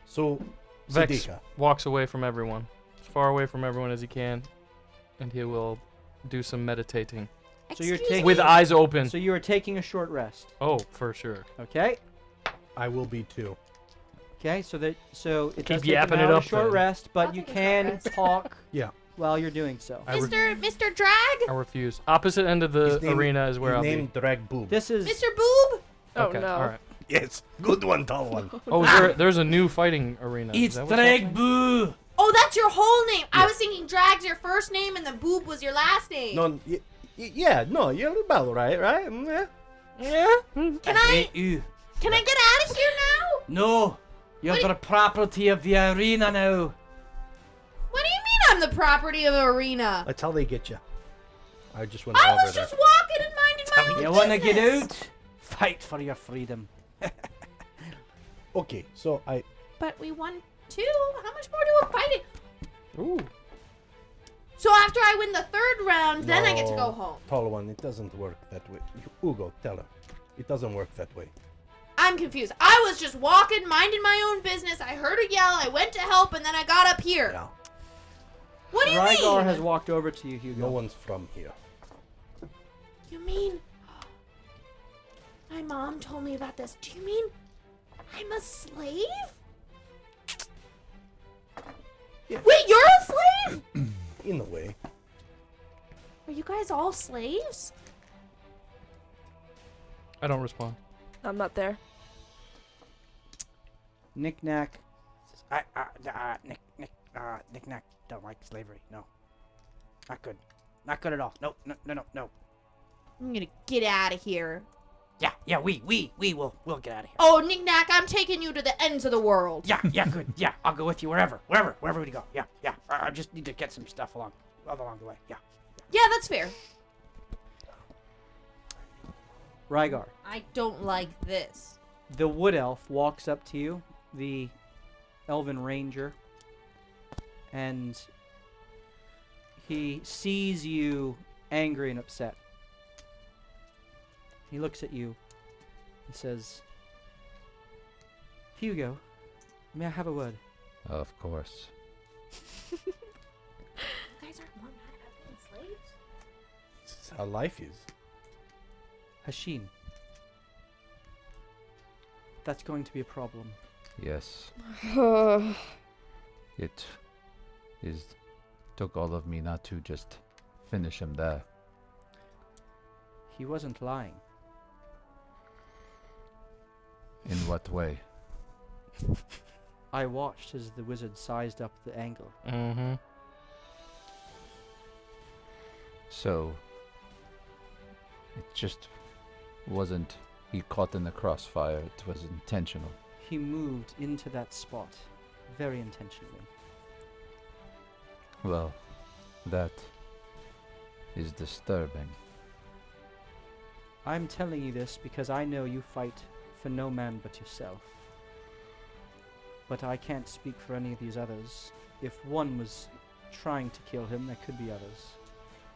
So, Vex Sidika. walks away from everyone, as far away from everyone as he can, and he will do some meditating So you're Excuse taking- with eyes open. So you are taking a short rest. Oh, for sure. Okay. I will be too. Okay. So it does Keep take yapping an it hour up short then. rest, but I'll you take a short can rest. talk Yeah. while you're doing so. I re- Mr. Drag? I refuse. Opposite end of the His name- arena is where his I'll name be. Drag Boo. This is Mr. Boob? Oh Okay, no. all right. Yes, good one, tall one. Oh, there's a new fighting arena. Is It's that what's happening? Drag Boo. Oh, that's your whole name. I was thinking Drag's your first name and the Boob was your last name. No, yeah, no, you're about right, right? Yeah. Yeah. Can I hate you. get out of here now? No, you're the property of the arena now. What do you mean I'm the property of Arena? That's how they get you. I just went I over was there. just walking and minding my own You wanna get business. out? Fight for your freedom. Okay, so I. But we won 2. How much more do we fight it? Ooh. So after I win the 3rd round, then I get to No, go home. Tall one, it doesn't work that way. Hugo, tell her. It doesn't work that way. I'm confused. I was just walking, minding my own business. I heard a yell. I went to help, and then I got up here. Yeah. What do you Rygar mean? has walked over to you, Hugo. No one's from here. You mean? My mom told me about this. Do you mean I'm a slave? Yeah. Wait, you're a slave? In a way. Are you guys all slaves? I don't respond. I'm not there. Knick-knack. Knick-knack don't like slavery. No. Not good. Not good at all. No. I'm gonna get out of here. Yeah, we'll get out of here. Oh, Knick-Knack, I'm taking you to the ends of the world. Yeah, good. Yeah, I'll go with you wherever we go. Yeah. I just need to get some stuff along the way. Yeah. Yeah, that's fair. Rygar. I don't like this. The wood elf walks up to you, the elven ranger, and he sees you angry and upset. He looks at you. He says, Hugo, may I have a word? Of course. You guys aren't more mad about being slaves? This is how life is. Hashin. That's going to be a problem. Yes. It took all of me not to just finish him there. He wasn't lying. In what way? I watched as the wizard sized up the angle. Mm-hmm. So it just wasn't he caught in the crossfire, it was intentional. He moved into that spot very intentionally. Well, that is disturbing. I'm telling you this because I know you fight for no man but yourself. But I can't speak for any of these others. If one was trying to kill him, there could be others,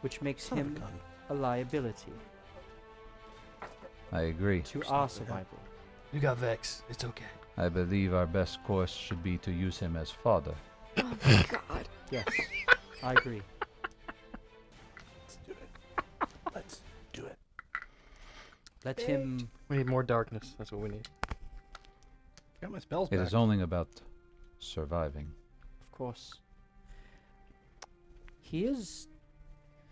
which makes Son of a him gun. a liability I agree. to our survival. You got Vex. It's okay. I believe our best course should be to use him as fodder. Oh my god. Yes, I agree. Let's do it. Let's do it. Let him. We need more darkness. That's what we need. Got my spells It back. is only about surviving. Of course. He is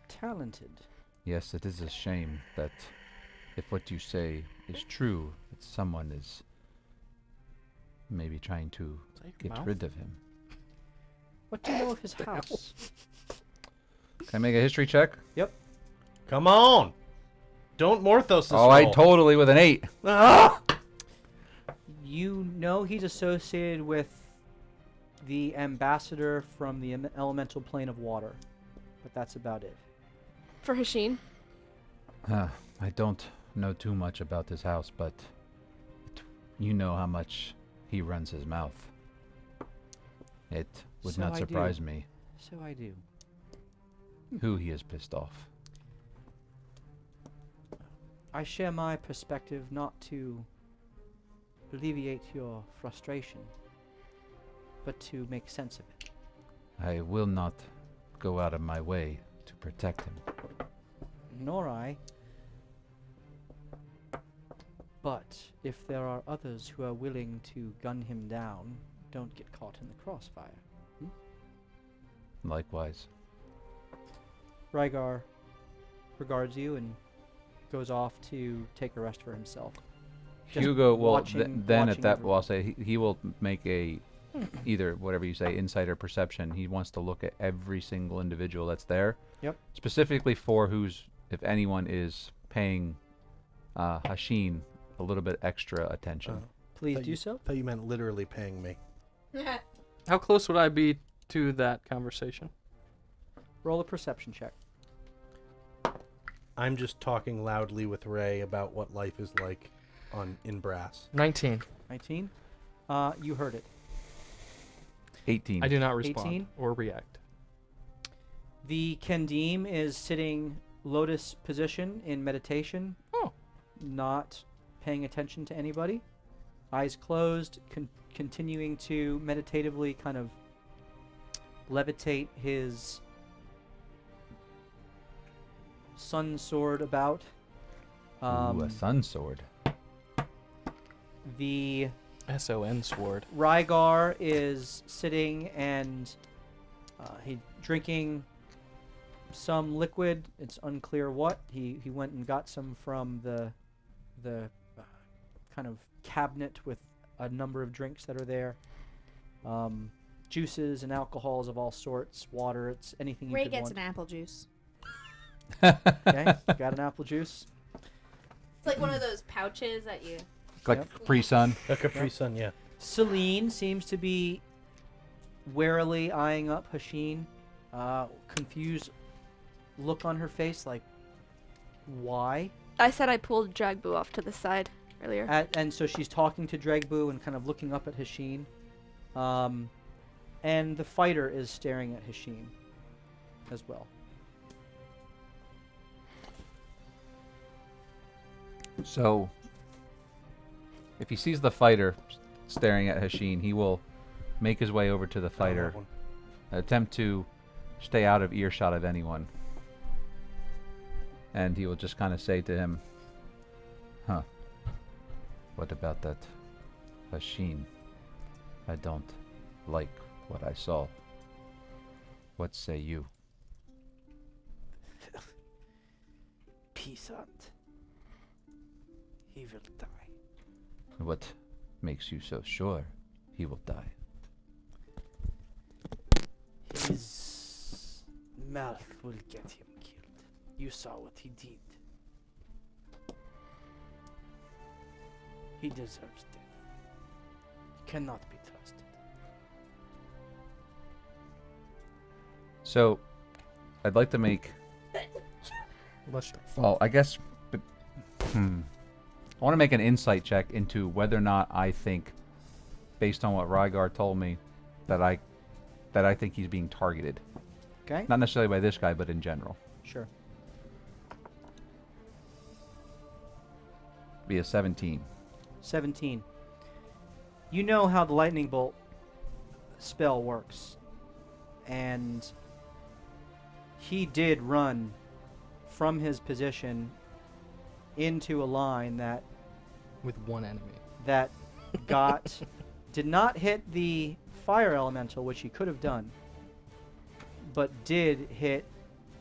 talented. Yes, it is a shame that if what you say is true, that someone is maybe trying to get rid of him. What do you know of his house? Can I make a history check? Come on! Don't Morthos this Oh, I roll. totally with an 8. Ah! You know he's associated with the ambassador from the elemental plane of water, but that's about it. For Hashin? I don't know too much about this house, but you know how much he runs his mouth. It would So not I surprise do. me So I do. who he has pissed off. I share my perspective not to alleviate your frustration, but to make sense of it. I will not go out of my way to protect him. Nor I. But if there are others who are willing to gun him down, don't get caught in the crossfire. Likewise. Rygar regards you and goes off to take a rest for himself. Just Hugo will watching- then at watching that everyone. will say he will make a either whatever you say insider perception. He wants to look at every single individual that's there. Yep. Specifically for who's if anyone is paying Hashin a little bit extra attention. Please Thought do you- so. thought you meant literally paying me. How close would I be to that conversation? Roll a perception check. I'm just talking loudly with Ray about what life is like in Brass. 19. 19. You heard it. 18. I do not respond 18? or react. The Kendim is sitting lotus position in meditation. Oh. Not paying attention to anybody. Eyes closed, continuing to meditatively kind of levitate his sun sword about. Ooh, a sun sword. The SON sword. Rygar is sitting and he drinking some liquid. It's unclear what. He went and got some from the kind of cabinet with a number of drinks that are there. Juices and alcohols of all sorts. Water. It's anything you Ray could gets want. an apple juice. Okay, got an apple juice. It's like one of those pouches that you. Like Yep. Capri Sun. A Capri Sun, yeah. Celine seems to be warily eyeing up Hashin. Confused look on her face, like, why? I said I pulled Dragbu off to the side earlier. And so she's talking to Dragbu and kind of looking up at Hashin. And the fighter is staring at Hashin as well. So, if he sees the fighter staring at Hashin, he will make his way over to the I don't fighter, have one. attempt to stay out of earshot of anyone. And he will just kind of say to him, "Huh, what about that Hashin? I don't like what I saw. What say you?" Peasant. He will die. What makes you so sure he will die? His mouth will get him killed. You saw what he did. He deserves death. He cannot be trusted. So, I'd like to make. Well, I guess. I want to make an insight check into whether or not I think, based on what Rygar told me, that I think he's being targeted. Okay? Not necessarily by this guy, but in general. Sure. Be a 17. 17. You know how the lightning bolt spell works. And he did run from his position into a line that With one enemy. got did not hit the fire elemental, which he could have done, but did hit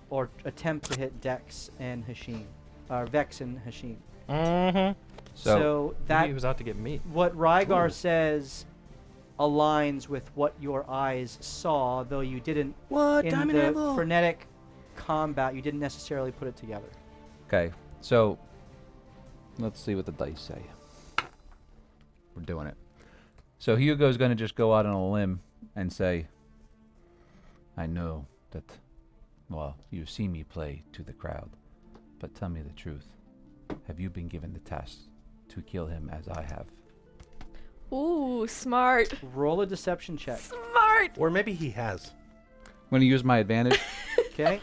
or attempt to hit Dex and Hashin, or Vex and Hashin. Mm-hmm. So that He was out to get me. what Rygar Ooh. says aligns with what your eyes saw, though you didn't What? in Diamond the Anvil? frenetic combat. You didn't necessarily put it together. Okay, so let's see what the dice say. We're doing it. So Hugo's going to just go out on a limb and say, "I know that, well, you've seen me play to the crowd, but tell me the truth. have you been given the task to kill him as I have? Ooh, smart. Roll a deception check. Smart. Or maybe he has. I'm going to use my advantage. Okay.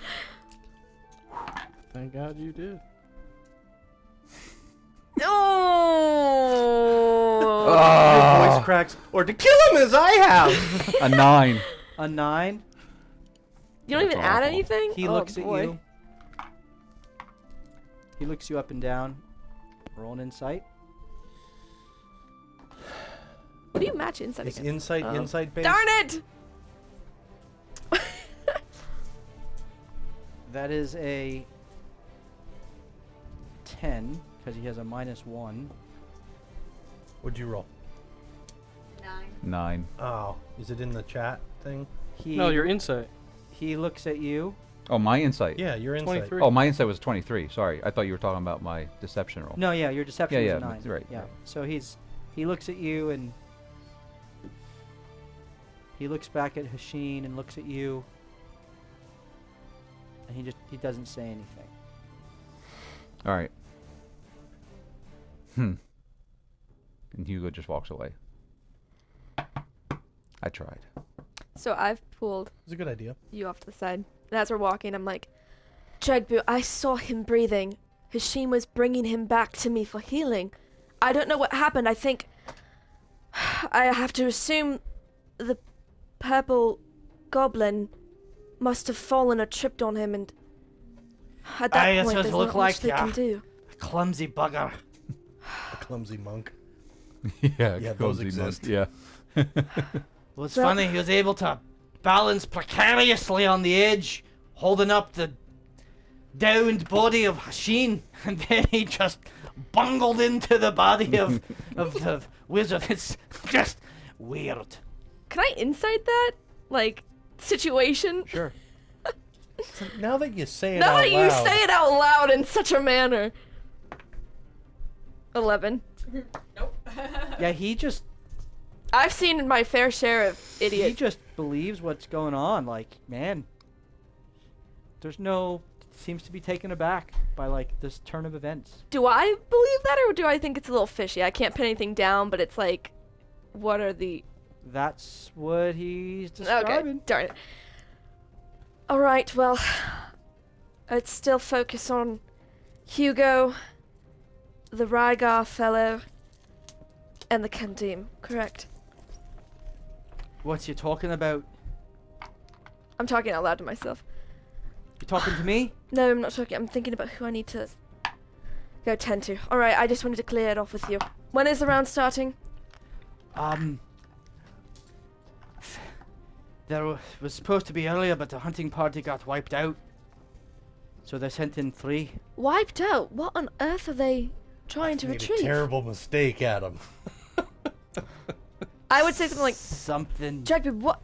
Thank God you did. Oh. Your voice cracks. Or to kill him as I have. A 9. A 9. You don't That's even add awful. anything? He Oh, looks boy. at you. He looks you up and down. Roll an insight. What do you match insight Is against? insight based? Darn it! That is a 10, because he has a -1. What'd you roll? 9. Oh, is it in the chat thing? He, No, your insight. he looks at you. Oh, my insight. Yeah, your insight. 23. Oh, my insight was 23. Sorry. I thought you were talking about my deception roll. No, yeah, your deception Yeah, is a yeah, 9. that's right, Yeah. right. So he looks at you and he looks back at Hashin and looks at you. And he doesn't say anything. All right. And Hugo just walks away. I tried. So I've pulled It's a good idea. you off to the side. And as we're walking, I'm like, Jagbu, I saw him breathing. Hashim was bringing him back to me for healing. I don't know what happened. I think I have to assume the purple goblin must have fallen or tripped on him, and at that Aye, that's point, what it there's look not like, much they yeah. can do. Clumsy bugger. A clumsy monk. Yeah, Yeah, those cozy exist. monk, Yeah. Well, it's So- funny, he was able to balance precariously on the edge, holding up the downed body of Hashin, and then he just bungled into the body of the wizard. It's just weird. Can I insight that? Like, situation? Sure. Now that you say it Now out that you loud, say it out loud in such a manner. 11. Yeah, he just I've seen my fair share of he idiots. just believes what's going on. Like, man, seems to be taken aback by like this turn of events. Do I believe that, or do I think it's a little fishy? I can't pin anything down, but it's like, what are the... That's what he's Okay, describing. darn it. Alright, well, I'd still focus on Hugo, the Rygar fellow, and the Kandim, correct? What's you talking about? I'm talking out loud to myself. You talking to me? No, I'm not talking. I'm thinking about who I need to go tend to. Alright, I just wanted to clear it off with you. When is the round starting? Was supposed to be earlier, but the hunting party got wiped out. So they sent in 3. Wiped out? What on earth are they trying to made retrieve? a terrible mistake, Adam. I would say something like, Something, Jagby, what?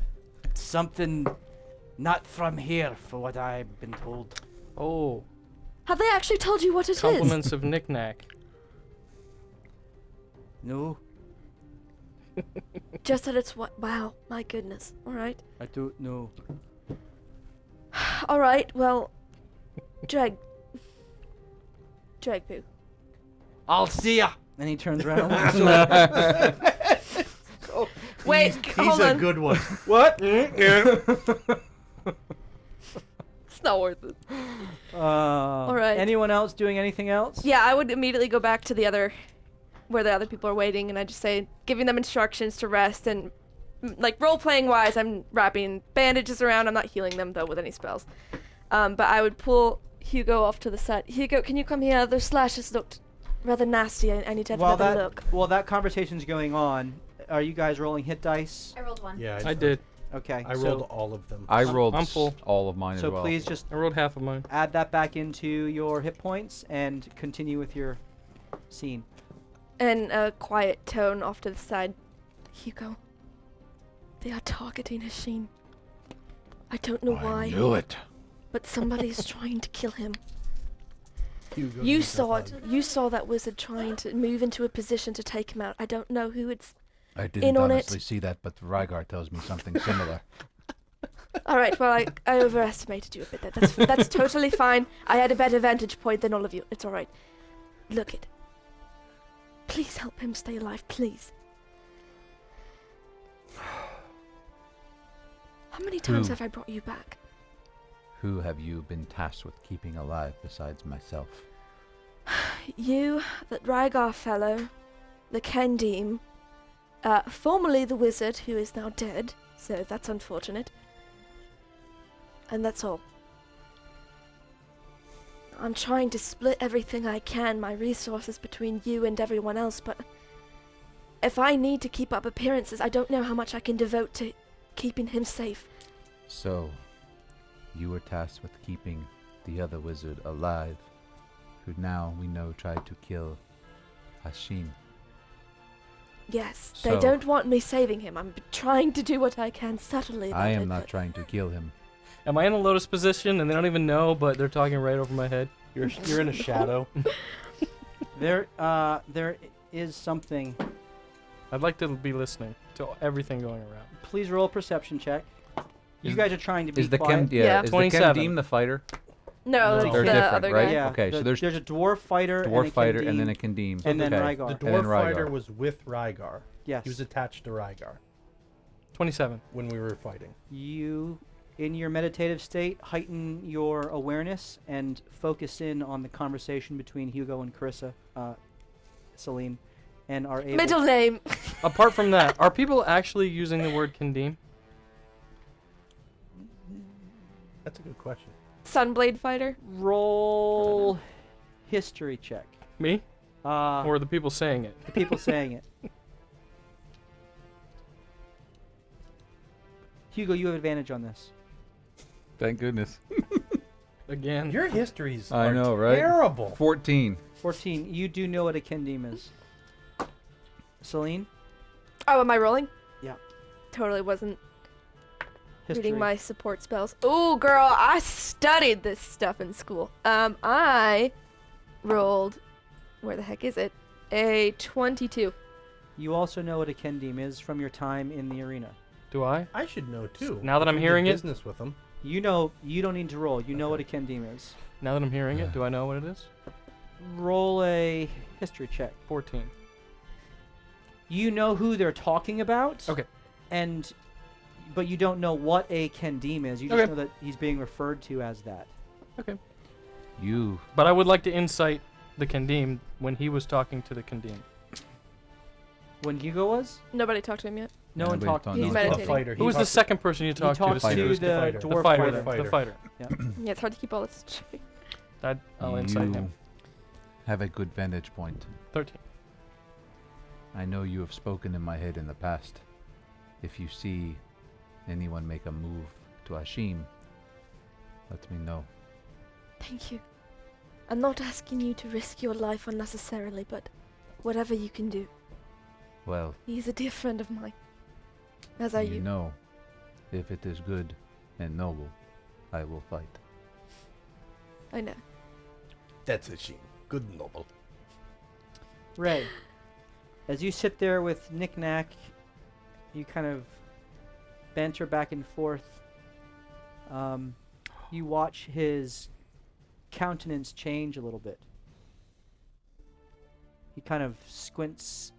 something not from here, for what I've been told. Oh, Have they actually told you what it is? compliments of knick-knack. No, Just that it's what? Wow, my goodness. Alright. I don't know. Alright, well, Dragpoo. I'll see ya. And he turns around. Wait, He's hold a on. good one. What? It's not worth it. All right. Anyone else doing anything else? Yeah, I would immediately go back to the other, where the other people are waiting, and I just say, giving them instructions to rest, and like role-playing wise, I'm wrapping bandages around. I'm not healing them though with any spells. But I would pull Hugo off to the side. Hugo, can you come here? Those slashes looked rather nasty. I need to have another look. While that conversation's going on, are you guys rolling hit dice? I rolled 1. Yeah, I did. Okay. I rolled all of them. I rolled I'm full. all of mine So as well. please just I rolled half of mine. add that back into your hit points and continue with your scene. And a quiet tone off to the side. Hugo, they are targeting Hashin. I don't know why, I knew it. but somebody is trying to kill him. Hugo You needs a saw it. hug. You saw that wizard trying to move into a position to take him out. I don't know who it's... I didn't on it. honestly see that, but Rygar tells me something similar. Alright, well, I overestimated you a bit there. That's totally fine. I had a better vantage point than all of you. It's alright. Look it. Please help him stay alive, please. How many times Who? have I brought you back? Who have you been tasked with keeping alive besides myself? You, that Rygar fellow, the Kendim, formerly the wizard who is now dead, so that's unfortunate. And that's all. I'm trying to split everything I can, my resources between you and everyone else, but if I need to keep up appearances, I don't know how much I can devote to keeping him safe. So, you were tasked with keeping the other wizard alive, who now we know tried to kill Hashin. Yes, So- they don't want me saving him. I'm trying to do what I can subtly about I it, am not but trying to kill him. Am I in a lotus position and they don't even know, but they're talking right over my head? You're in a shadow. There is something. I'd like to be listening to everything going around. Please roll a perception check. You Is- guys are trying to be Is the quiet. Yeah. is the 27. Chem the fighter? No, No. it's They're the different, other right? guy. Yeah. Okay, so there's a dwarf fighter, and Dwarf a fighter Kendim, and then a Kendim. and then okay. Rygar. The And then dwarf fighter Rygar. was with Rygar. Yes. He was attached to Rygar 27. when we were fighting. You, in your meditative state, heighten your awareness and focus in on the conversation between Hugo and Carissa, Celine, and are able. Middle name. Apart from that, are people actually using the word Kendim? That's a good question. Sunblade fighter. Roll history check. Me? Uh, Or the people saying it? the people saying it. Hugo, you have advantage on this. Thank goodness. Again. Your histories I are know, right? terrible. 14. 14. You do know what a Kendim is. Celine? Oh, am I rolling? Yeah. Totally wasn't History. reading my support spells. Oh, girl, I studied this stuff in school. I rolled. Where the heck is it? A 22. You also know what a Kendim is from your time in the arena. Do I? I should know too. Now that if I'm we did hearing it- business with them. You know, you don't need to roll. You know what a Kendim is. Now that I'm hearing Yeah. it, do I know what it is? Roll a history check. 14. You know who they're talking about. Okay. But you don't know what a Kendim is. You just Okay. know that he's being referred to as that. Okay. You But I would like to incite the Kendim when he was talking to the Kendim. When Hugo was, Nobody talked to him yet. no one Nobody talked. talked He's to him. The meditating. fighter. Who was the second person you He talked to? talked fighter. to was the the fighter. dwarf fighter. fighter. The fighter. Yeah, it's hard to keep all this straight. I'll incite him. have a good vantage point. 13. I know you have spoken in my head in the past. If you see anyone make a move to Hashim, let me know. Thank you. I'm not asking you to risk your life unnecessarily, but whatever you can do. Well, He's a dear friend of mine. As are you you. know, if it is good and noble, I will fight. I know. That's a shame. Good and noble. Ray, as you sit there with Knick Knack, you kind of banter back and forth. You watch his countenance change a little bit. He kind of squints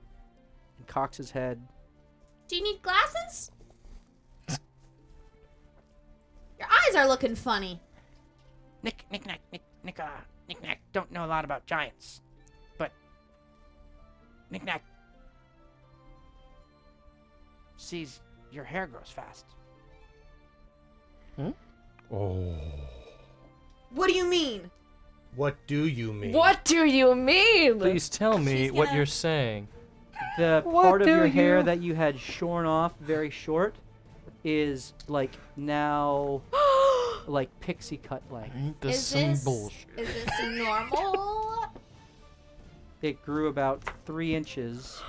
and cocks his head. Do you need glasses? Your eyes are looking funny. Nick, don't know a lot about giants, but Nick Knack sees your hair grows fast. Oh. What do you mean? What do you mean? What do you mean? Please tell me She's what gonna- you're saying. The What part of do your hair you- that you had shorn off very short is like now like pixie cut length. Ain't this Is some this bullshit? is this normal? It grew about 3 inches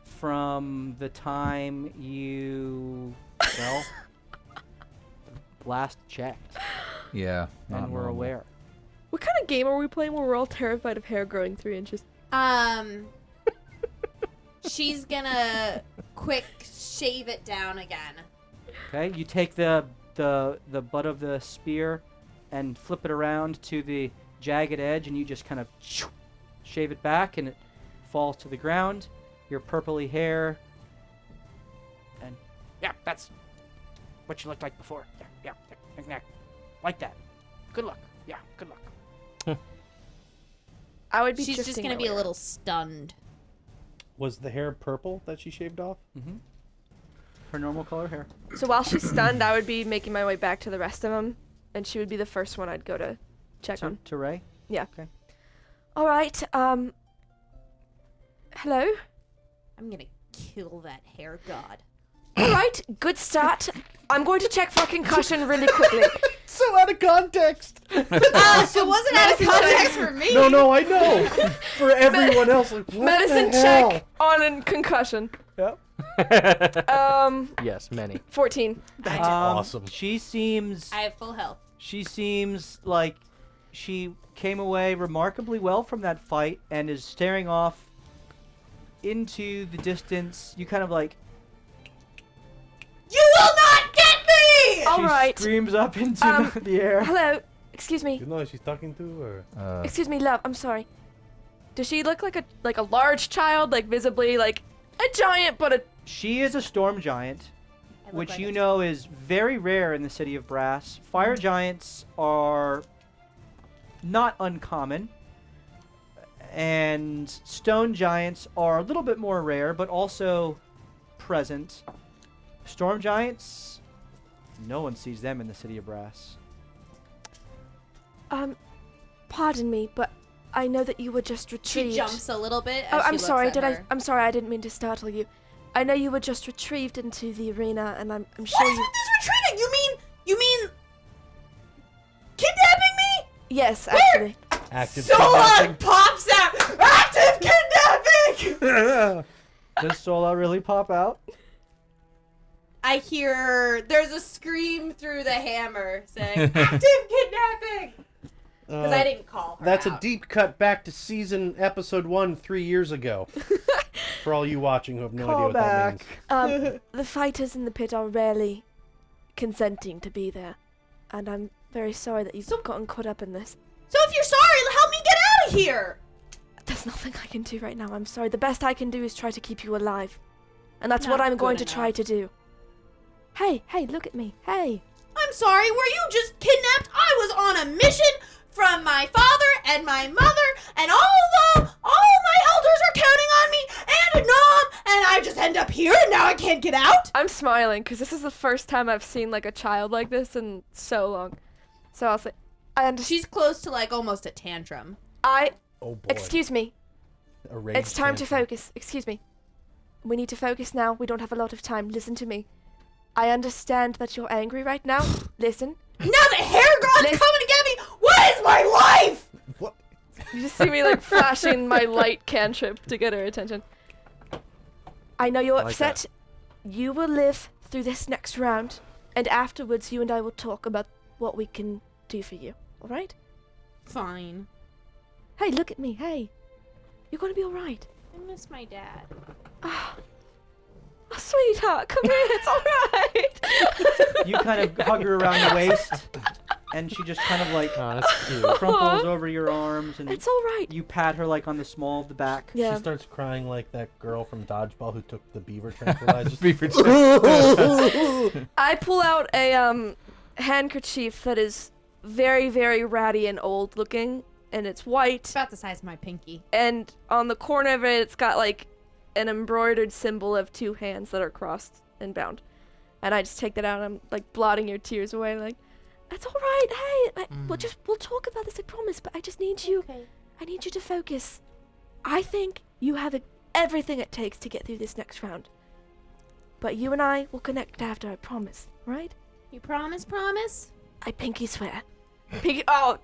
from the time you, well, last checked Yeah, and not were normal. aware. What kind of game are we playing where we're all terrified of hair growing 3 inches? She's gonna quick shave it down again. Okay, you take the butt of the spear and flip it around to the jagged edge, and you just kind of shave it back, and it falls to the ground. Your purpley hair. And yeah, that's what you looked like before. Yeah, knick-knack. Like that. Good luck. Yeah, good luck. I would be She's just drifting gonna be a nowhere. little stunned. Was the hair purple that she shaved off? Mm-hmm. Her normal color hair. So while she's stunned, I would be making my way back to the rest of them, and she would be the first one I'd go to check on. To Ray? Yeah. Okay. All right. Hello. I'm gonna kill that hair god. All right. Good start. I'm going to check for concussion really quickly. So out of context. It wasn't out of context for me. No, I know. For everyone else, like, what Medicine the hell? check on a concussion. Yep. Yes, many. 14. That's awesome. She seems I have full health. like she came away remarkably well from that fight and is staring off into the distance. You kind of like You will not get me! All she right. screams up into the air. Hello. Excuse me. You know who she's talking to, or Excuse me, love. I'm sorry. Does she look like a large child, like visibly like a giant, but a She is a storm giant, which you know is very rare in the city of Brass. Fire giants are not uncommon, and stone giants are a little bit more rare, but also present. Storm giants, no one sees them in the city of Brass. Pardon me, but I know that you were just retrieved. She jumps a little bit. Oh, As she I'm looks sorry. at her. I'm sorry. I didn't mean to startle you. I know you were just retrieved into the arena, and I'm sure What is you. with this retrieving? You mean kidnapping me? Yes, actually. active Sola pops out. Active kidnapping. Does Sola really pop out? I hear there's a scream through the hammer saying active kidnapping. Because I didn't call her That's out. a deep cut back to episode 1 3 years ago. For all you watching who have no idea Call what that means. The fighters in the pit are rarely consenting to be there, and I'm very sorry that you've gotten caught up in this. So if you're sorry, help me get out of here. There's nothing I can do right now. I'm sorry. The best I can do is try to keep you alive, and that's what Not I'm going to good try enough. to do. Hey, look at me. Hey. I'm sorry, were you just kidnapped? I was on a mission from my father and my mother, and all my elders are counting on me, and Nom, and I just end up here, and now I can't get out? I'm smiling because this is the first time I've seen like a child like this in so long. So I'll say, I understand. She's close to like almost a tantrum. Oh boy. Excuse me. A rage It's time to tantrum. focus. Excuse me. We need to focus now. We don't have a lot of time. Listen to me. I understand that you're angry right now. Listen. Now the hair god's Liz- coming to get me! What is my life? What? You just see me like flashing my light cantrip to get her attention. I know you're like upset. You will live through this next round, and afterwards you and I will talk about what we can do for you. All right? Fine. Hey, look at me. Hey. You're going to be all right. I miss my dad. Oh, sweetheart, come here. It's all right. You kind of hug her around the waist, and she just kind of like Oh, that's cute. crumples over your arms, and It's all right. you pat her like on the small of the back. Yeah. She starts crying like that girl from Dodgeball who took the beaver tranquilizers. I pull out a handkerchief that is very, very ratty and old looking, and it's white. It's about the size of my pinky. And on the corner of it, it's got like an embroidered symbol of two hands that are crossed and bound. And I just take that out. And I'm like blotting your tears away. Like, that's all right. Hey, we'll talk about this. I promise. But I just need you. Okay. I need you to focus. I think you have everything it takes to get through this next round. But you and I will connect after. I promise. Right? You promise? I pinky swear. Pinky. Oh,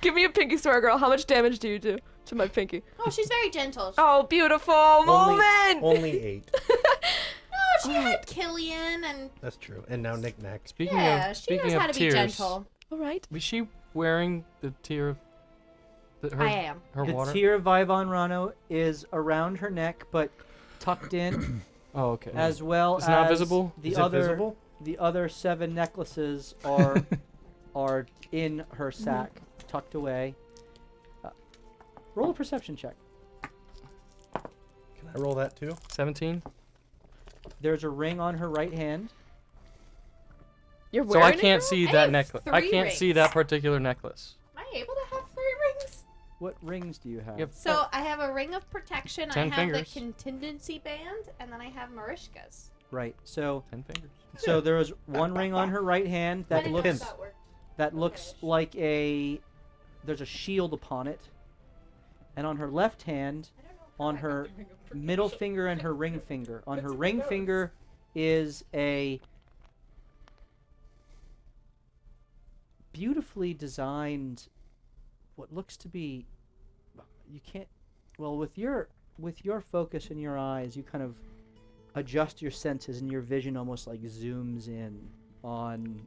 give me a pinky swear, girl. How much damage do you do to my pinky? Oh, she's very gentle. Oh, beautiful moment. Only 8. She had Killian and That's true. And now Knick Knack. Speaking yeah, of she speaking knows of how to be tears, gentle. All right. was she wearing the tear of her, I am. her The water? tear of Vivon Rano is around her neck, but tucked in, Oh, okay. as well It's as not visible? the Is other it visible? the other 7 necklaces are are in her sack, tucked away. Roll a perception check. Can I roll that too? 17. There's a ring on her right hand. You're So wearing I can't it? see I that have necklace. I 3 can't see rings. that particular necklace. Am I able to have 3 rings? What rings do you have? Yep. So I have a ring of protection. 10 I have fingers. the contingency band, and then I have Marishka's. Right. So 10 fingers. there is one ring on her right hand I that didn't know looks if that worked. looks like there's a shield upon it. And on her left hand, I don't know how on I got her the ring of protection. middle finger and her ring finger. On her It's in ring my notes. finger is a beautifully designed, what looks to be, you can't, well, with your focus in your eyes, you kind of adjust your senses and your vision almost like zooms in on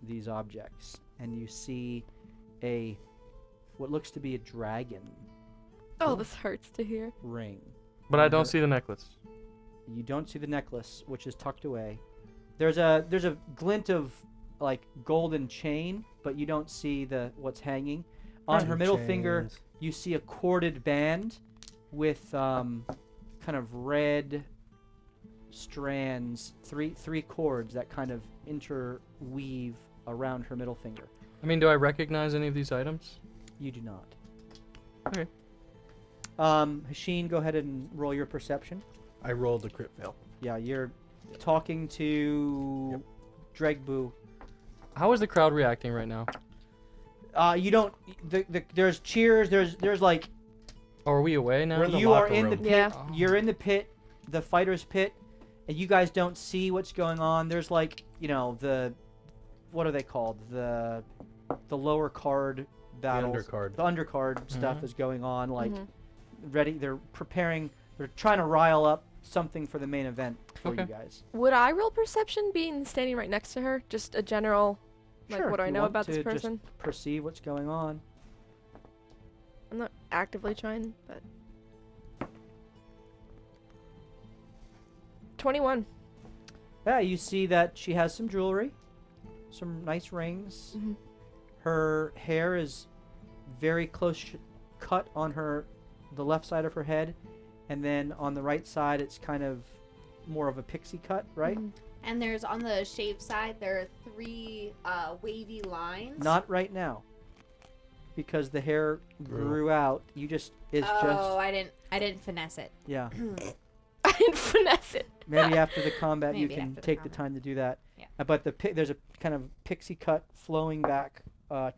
these objects, and you see what looks to be a dragon Oh, this hurts to hear. ring. But I on don't her- see the necklace. You don't see the necklace, which is tucked away. There's a glint of like golden chain, but you don't see what's hanging. On her middle finger, Chains. you see a corded band with kind of red strands, three cords that kind of interweave around her middle finger. I mean, do I recognize any of these items? You do not. Okay. Hasheen, go ahead and roll your perception. I rolled the crit fail. Yeah, you're talking to Dregbu. How is the crowd reacting right now? You don't. There's cheers. There's like Oh, are we away now? We're in the you are locker in the room. pit. Yeah. You're in the pit, the fighter's pit, and you guys don't see what's going on. There's like what are they called? The lower card battles. undercard. The undercard stuff Mhm. is going on. Like Mhm. ready. They're preparing. They're trying to rile up something for the main event for you Okay. guys. Would I roll perception being standing right next to her? Just a general, like, Sure, what do if I you know want about this to just person? perceive what's going on. I'm not actively trying, but 21. Yeah, you see that she has some jewelry, some nice rings. Mhm. Her hair is very close cut on the left side of her head, and then on the right side it's kind of more of a pixie cut, right? Mhm. And there's on the shaved side, there are 3 wavy lines. Not right now, because the hair grew out. Oh, I didn't finesse it. Yeah. I didn't finesse it. Maybe after the combat you Maybe can after the take the combat. time to do that. Yeah. But there's a kind of pixie cut flowing back,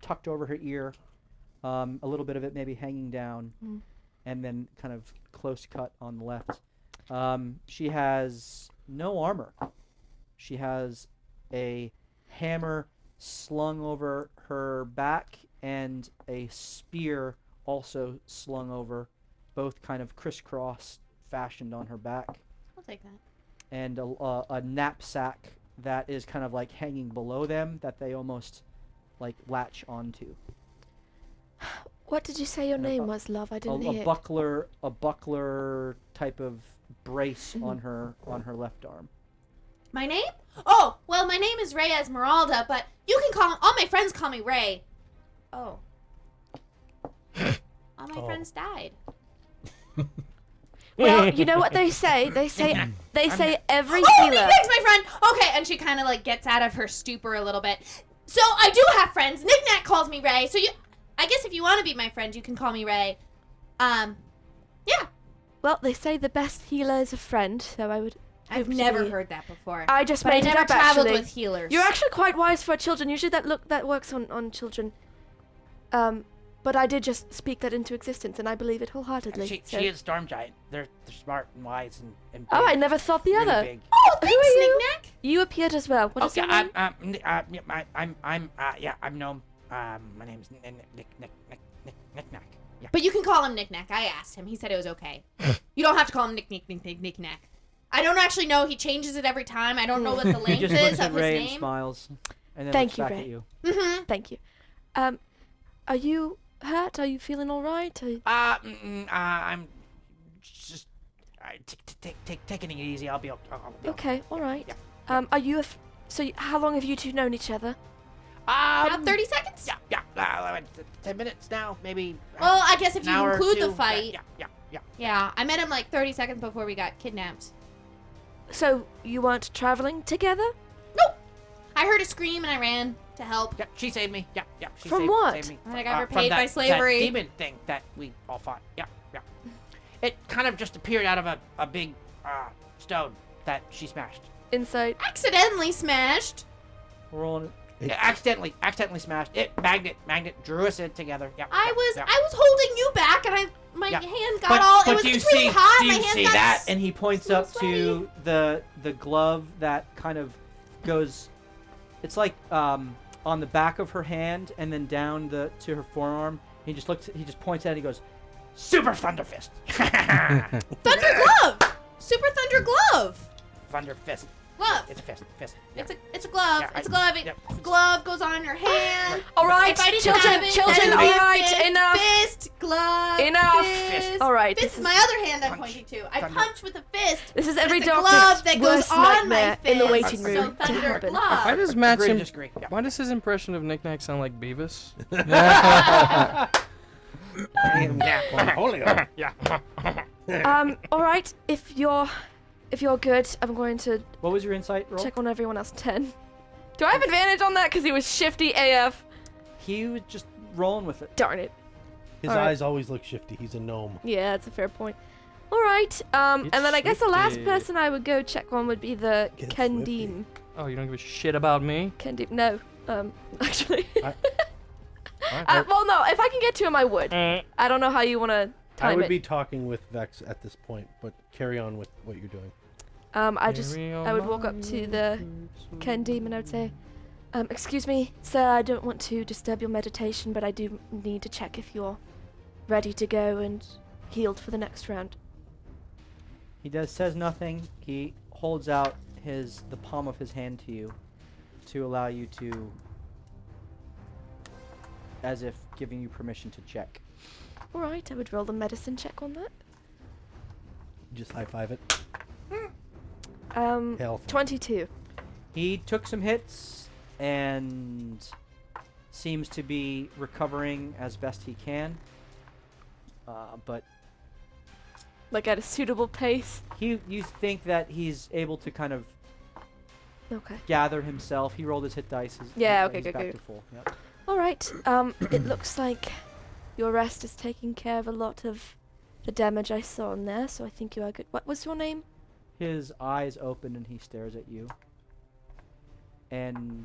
tucked over her ear, a little bit of it maybe hanging down, Mm. and then kind of close cut on the left. She has no armor. She has a hammer slung over her back and a spear also slung over, both kind of crisscross fashioned on her back, I'll take that. and a knapsack that is kind of like hanging below them that they almost like latch onto. What did you say your And a name bu- was, love? I A didn't hear. buckler type of brace on her left arm. My name? Oh, well, my name is Ray Esmeralda, but you can call all my friends call me Ray. Oh. All my Oh. friends died. Well, you know what they say? They say every Oh, healer. Knick-Knack's my friend. Okay, and she kind of like gets out of her stupor a little bit. So I do have friends. Knick-Knack calls me Ray. So I guess if you want to be my friend, you can call me Ray. Yeah. Well, they say the best healer is a friend, so I would. I've hope to never be- heard that before. I just but I made it never up, traveled actually. with healers. You're actually quite wise for children. Usually that works on children. But I did just speak that into existence, and I believe it wholeheartedly. She so- is Storm Giant. They're smart and wise and big. Oh, I never thought the really other. big. Oh, Who thanks, are you? Knick-Knack. You appeared as well. What is Okay, your name? I'm Gnome. My name's Knick-Knack. Yeah. But you can call him Knick-Knack. I asked him. He said it was okay. You don't have to call him Knick-Knack. I don't actually know. He changes it every time. I don't know what the He length just is looks at of his Ray and name. smiles, and then Thank looks you, back Ray. at you. Mm-hmm. Thank you. Are you hurt? Are you feeling all right? I'm just taking it easy. I'll be okay. Okay, all right. Yeah. Are you? How long have you two known each other? About 30 seconds? Yeah. 10 minutes now, maybe. Well, I guess if an you hour or include the two. fight. Yeah. Yeah, I met him like 30 seconds before we got kidnapped. So, you weren't traveling together? I heard a scream and I ran to help. Yeah, she saved me. Yeah. She From saved, what? saved me. I got From repaid by slavery. That demon thing that we all fought. Yeah. It kind of just appeared out of a big stone that she smashed. Insight. Accidentally smashed. We're rolling. It- Accidentally smashed. It magnet drew us in together. Yeah. I was yeah. holding you back and my Yeah. hand got all. It was do you it's really see, hot. do My you hand see got that? And he points up sweaty. to the glove that kind of goes. It's like on the back of her hand and then down to her forearm. He just looks. He just points at it. And he goes, "Super Thunder Fist." Thunder glove. Super thunder glove. Thunder Fist. Glove. It's a fist. Yeah. It's a glove. Yeah, It's a glove. yeah. Glove goes on your hand. All right, If I didn't children, have it, children, then it all would be right, fist, enough. Fist, glove. Enough. Fist. All right, Fist this is my other hand I'm pointing to. I Thunder. punch with a fist. This is every It's a doctor's glove that goes worst on my nightmare fist. in the waiting So room to thunder happen. glove. Why does Matt's Agree to disagree. Yeah. why does his impression of Knick Knack sound like Beavis? All right, if you're good, I'm going to What was your insight roll? check on everyone else. 10. Do I have advantage on that? Because he was shifty AF. He was just rolling with it. Darn it. His All right. eyes always look shifty. He's a gnome. Yeah, that's a fair point. All right, and then I guess the last shifty. person I would go check on would be the Get Kendim. Oh, you don't give a shit about me? Kendim, no, actually. Alright. Well, no, if I can get to him, I would. I don't know how you want to I time would it. be talking with Vex at this point, but carry on with what you're doing. I Carry would on walk up to the my Kendim and I would say, excuse me, sir, I don't want to disturb your meditation, but I do need to check if you're ready to go and healed for the next round. He says nothing. He holds out the palm of his hand to you to allow you to, as if giving you permission to check. All right, I would roll the medicine check on that. Just high five it. Health. 22. He took some hits and seems to be recovering as best he can. But Like at a suitable pace. you think that he's able to kind of Okay. gather himself. He rolled his hit dice. Yeah, he's okay, good, back good. to full. Yep. All right. It looks like your rest is taking care of a lot of the damage I saw in there, so I think you are good. What was your name? His eyes open and he stares at you. And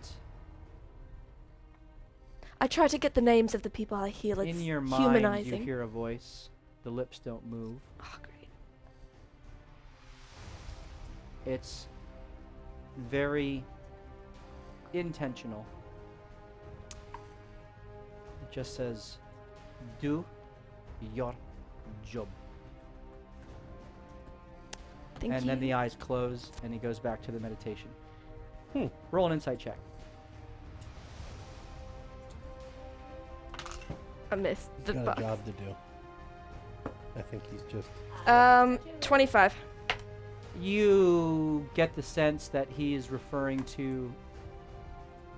I try to get the names of the people I heal. It's in your mind, humanizing. you hear a voice. The lips don't move. Oh, great. It's very intentional. It just says, do your job. Thank And you. then the eyes close and he goes back to the meditation. Hmm. Roll an insight check. I missed He's the got buck. a job to do. I think he's just. 25. You get the sense that he is referring to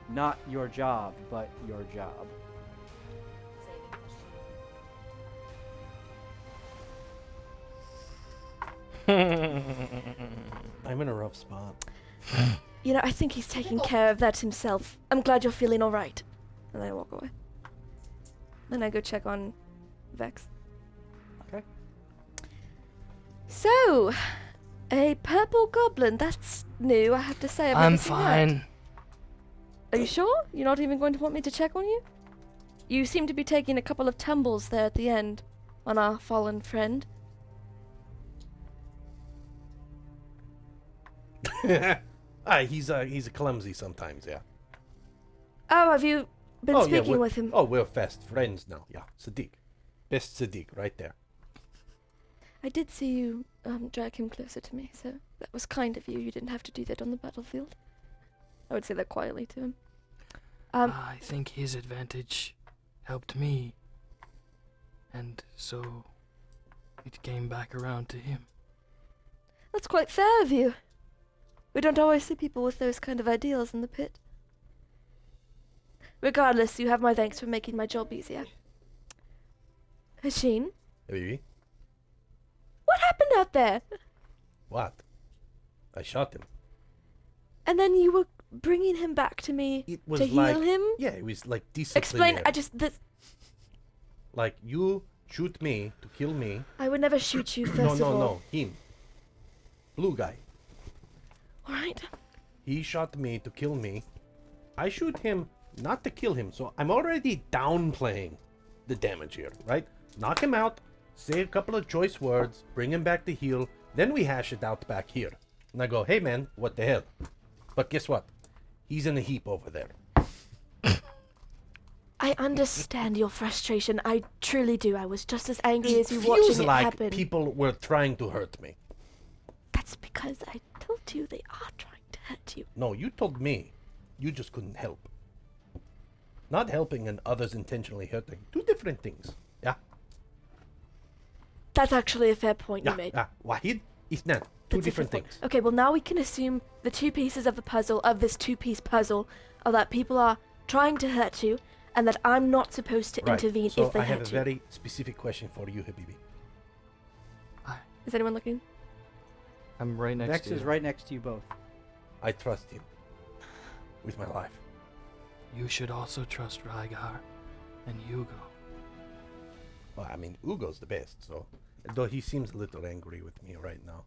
not your job, but your job. I'm in a rough spot. You know, I think he's taking care of that himself. I'm glad you're feeling all right. And I walk away. Then I go check on Vex. Okay. So, a purple goblin. That's new, I have to say. I've I'm never seen that. fine. Are you sure? You're not even going to want me to check on you? You seem to be taking a couple of tumbles there at the end on our fallen friend. He's a clumsy sometimes, yeah. Oh, have you been speaking we're- with him? Oh, we're fast friends now. Yeah, Sadiq. Best Sadiq, right there. I did see you drag him closer to me, so that was kind of you. You didn't have to do that on the battlefield. I would say that quietly to him. I think his advantage helped me. And so it came back around to him. That's quite fair of you. We don't always see people with those kind of ideals in the pit. Regardless, you have my thanks for making my job easier. Hasheen, Baby, what happened out there? what? I shot him. And then you were bringing him back to me It was to like heal him? Yeah, it was like disciplinary. Explain, Like you shoot me to kill me. I would never shoot you, first No, of all. no, him. Blue guy. Alright. He shot me to kill me. I shoot him not to kill him, so I'm already downplaying the damage here, right? Knock him out, say a couple of choice words, bring him back to heal, then we hash it out back here. And I go, hey man, what the hell? But guess what? He's in a heap over there. I understand your frustration. I truly do. I was just as angry as you feels watching it like happen. people were trying to hurt me. That's because I told you they are trying to hurt you. No, you told me. You just couldn't help. Not helping and others intentionally hurting. Two different things. Yeah? That's actually a fair point Yeah. you made. Wahid, Isnan. Two That's a different fair point. things. Okay, well now we can assume the two pieces of the puzzle, of this two-piece puzzle, are that people are trying to hurt you, and that I'm not supposed to intervene so if they I have hurt a you. very specific question for you, Habibi. Is anyone looking? I'm right next Vex to you. is right next to you both. I trust him with my life. You should also trust Rygar and Hugo. Well, I mean, Ugo's the best, so... Though he seems a little angry with me right now.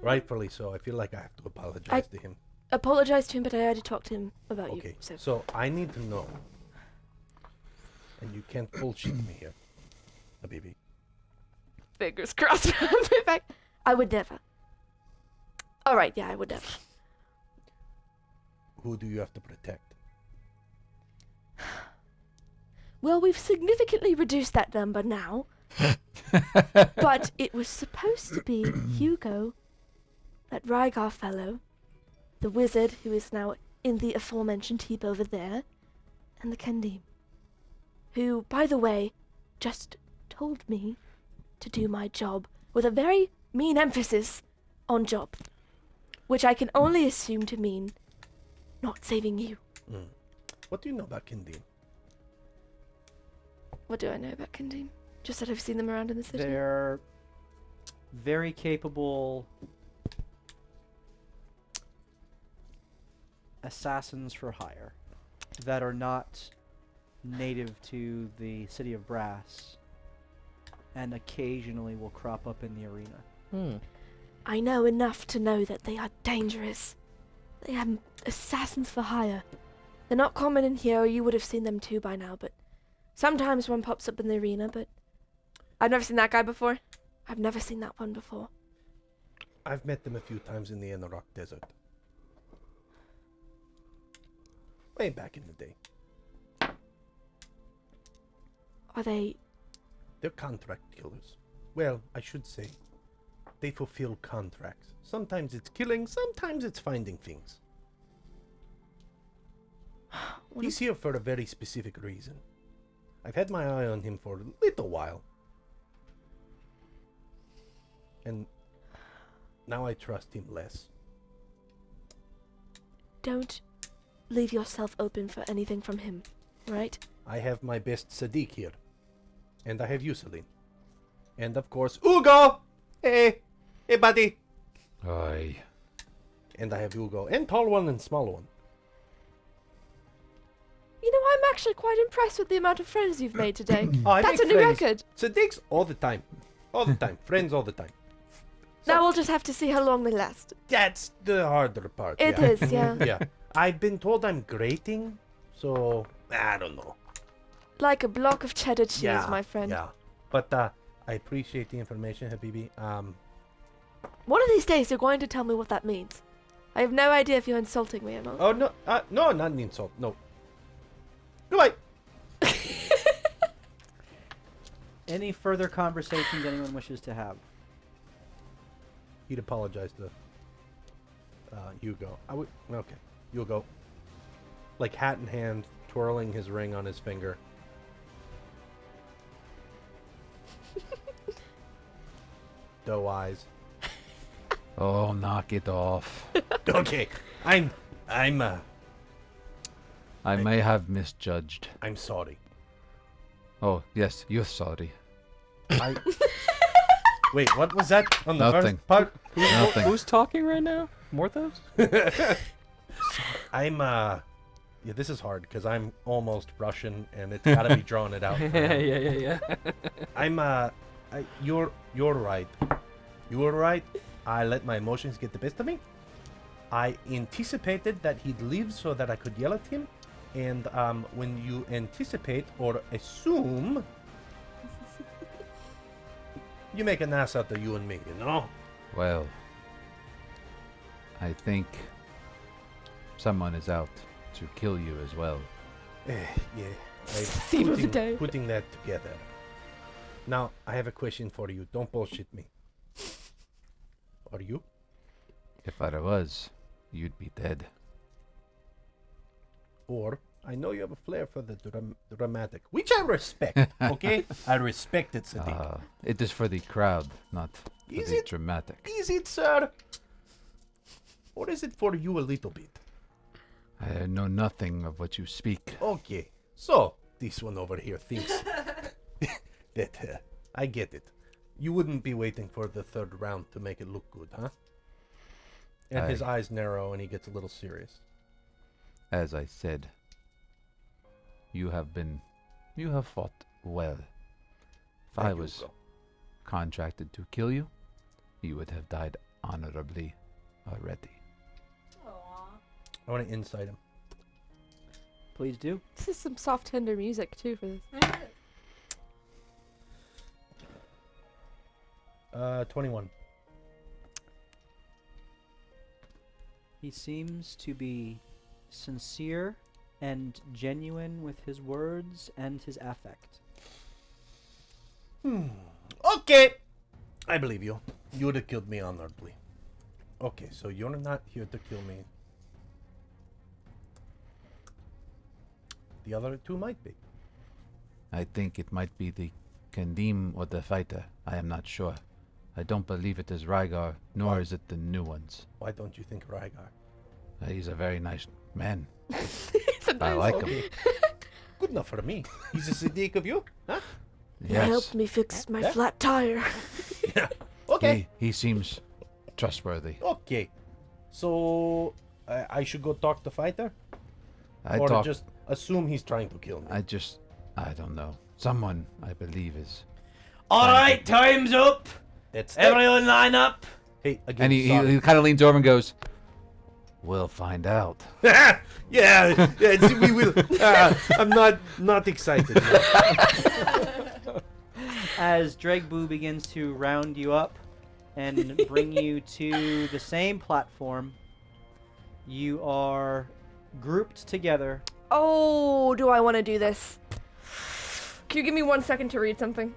Rightfully so. I feel like I have to apologize to him. Apologize to him, but I already talked to him about Okay, you. so I need to know. And you can't bullshit me here, Habibi. Fingers crossed. I would never. Alright, yeah, I would never. Who do you have to protect? Well, we've significantly reduced that number now. But it was supposed to be Hugo, that Rygar fellow, the wizard who is now in the aforementioned heap over there, and the Kendim, who, by the way, just told me to do my job with a very mean emphasis on job, which I can only assume to mean not saving you. What do you know about Kindim? What do I know about Kendim? Just that I've seen them around in the city. They're very capable assassins for hire that are not native to the city of Brass and occasionally will crop up in the arena. I know enough to know that they are dangerous. They are assassins for hire. They're not common in here, or you would have seen them too by now, but sometimes one pops up in the arena, but I've never seen that guy before. I've never seen that one before. I've met them a few times in the Enarok Desert. Way back in the day. Are they... They're contract killers. Well, I should say, they fulfill contracts. Sometimes it's killing, sometimes it's finding things. He's here for a very specific reason. I've had my eye on him for a little while. And now I trust him less. Don't leave yourself open for anything from him, right? I have my best Sadiq here. And I have you, Celine. And of course, Hugo! Hey! Hey, buddy! Aye. And I have Hugo. And tall one and small one. You know, I'm actually quite impressed with the amount of friends you've made today. Oh, I That's make a new friends. record. Sadiq's all the time. All the time. Friends all the time. Now we'll just have to see how long they last. That's the harder part. It yeah. is, yeah. Yeah. I've been told I'm grating, so I don't know. Like a block of cheddar cheese, Yeah, my friend. Yeah. But I appreciate the information, Habibi. One of these days you're going to tell me what that means. I have no idea if you're insulting me or not. Oh no, no, not an insult. No. Goodbye. Any further conversations anyone wishes to have? He'd apologize to Hugo. I would. Okay, Hugo. Like hat in hand, twirling his ring on his finger. Doe eyes. Oh, knock it off. Okay, I'm I may have misjudged. I'm sorry. Oh, yes, you're sorry. I... Wait, what was that on the Nothing. first part? Nothing. Who's talking right now? Morthos? I'm, Yeah, this is hard because I'm almost Russian and it's gotta be drawing it out. for now. yeah. I'm, you're right. You were right. I let my emotions get the best of me. I anticipated that he'd leave so that I could yell at him. And, when you anticipate or assume, you make an ass out of you and me, you know? Well, I think someone is out to kill you as well. Yeah. Theme of the day. Putting that together. Now, I have a question for you. Don't bullshit me. Are you? If I was, you'd be dead. Or, I know you have a flair for the dramatic, which I respect, okay? I respect it, Sadiq. It is for the crowd, not for Is the it? dramatic. Is it, sir? Or is it for you a little bit? I know nothing of what you speak. Okay, so this one over here thinks that I get it. You wouldn't be waiting for the third round to make it look good, huh? And his eyes narrow and he gets a little serious. As I said, you have fought well. If I Thank you, was Hugo. contracted to kill you, you would have died honorably already. I want to insight him. Please do. This is some soft, tender music too for this. 21. He seems to be sincere and genuine with his words and his affect. Okay, I believe you. You would have killed me honorably. Okay, so you're not here to kill me. The other two might be. I think it might be the Kandim or the Fiechter. I am not sure. I don't believe it is Rygar, nor is it the new ones. Why don't you think Rygar? He's a very nice man. It's a I nice like one. him. Good enough for me. He's a Sadiq of you? Huh? He Yes. helped me fix my Yeah. flat tire. Okay. He seems trustworthy. Okay. So, I should go talk to Fiechter? I Or talk. just assume he's trying to kill me? I don't know. Someone, I believe, is. All right, time's up. That's Everyone line up. Hey, again, And he sorry. kind of leans over and goes, "We'll find out." yeah, we will. I'm not excited. As Dregboo begins to round you up and bring you to the same platform, you are grouped together. Oh, do I want to do this? Can you give me 1 second to read something?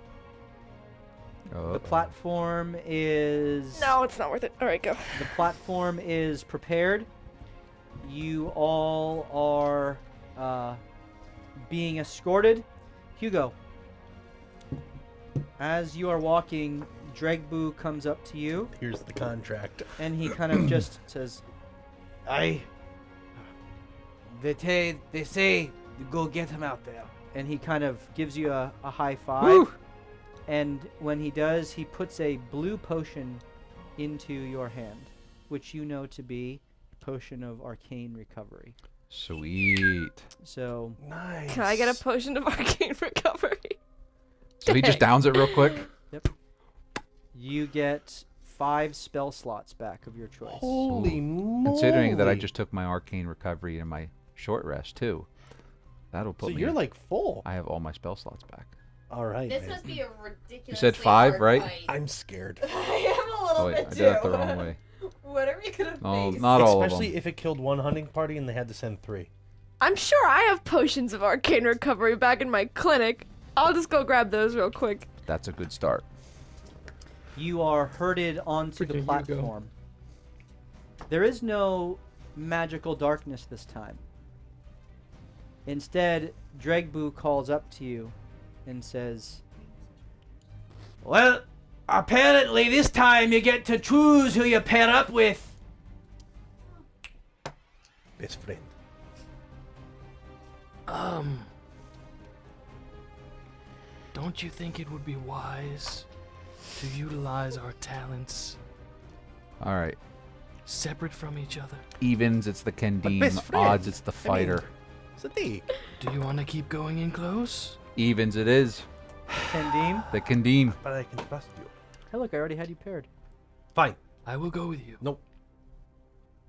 The platform is... No, it's not worth it. All right, go. The platform is prepared. You all are being escorted. Hugo, as you are walking, Dregboo comes up to you, Here's the contract. and he kind of just says, They say go get him out there. and he kind of gives you a high five. And when he does, he puts a blue potion into your hand, which you know to be a potion of arcane recovery. Sweet. So Nice. Can I get a potion of arcane recovery? So he just downs it real quick. you get 5 spell slots back of your choice. Holy moly. Considering that I just took my arcane recovery and my short rest too, that'll So put me. you're like full. I have all my spell slots back. All right. This man. must be a ridiculous. You said 5, right? I'm scared. I am a little Oh wait, I bit did too. that the wrong way. Whatever you could have No, faced. not all of Especially them. if it killed one hunting party and they had to send 3. I'm sure I have potions of arcane recovery back in my clinic. I'll just go grab those real quick. That's a good start. You are herded onto the Freaking Hugo. platform. There is no magical darkness this time. Instead, Dregboo calls up to you and says, Well, apparently this time you get to choose who you pair up with. Best friend. Don't you think it would be wise to utilize our talents All right. separate from each other? Evens, it's the Kendim. best friend. Odds, it's the fighter. Sadiq. Do you want to keep going in close? Evens, it is Kendim. the Kendim. But I can trust you. Hey, look, I already had you paired. Fine. I will go with you. Nope.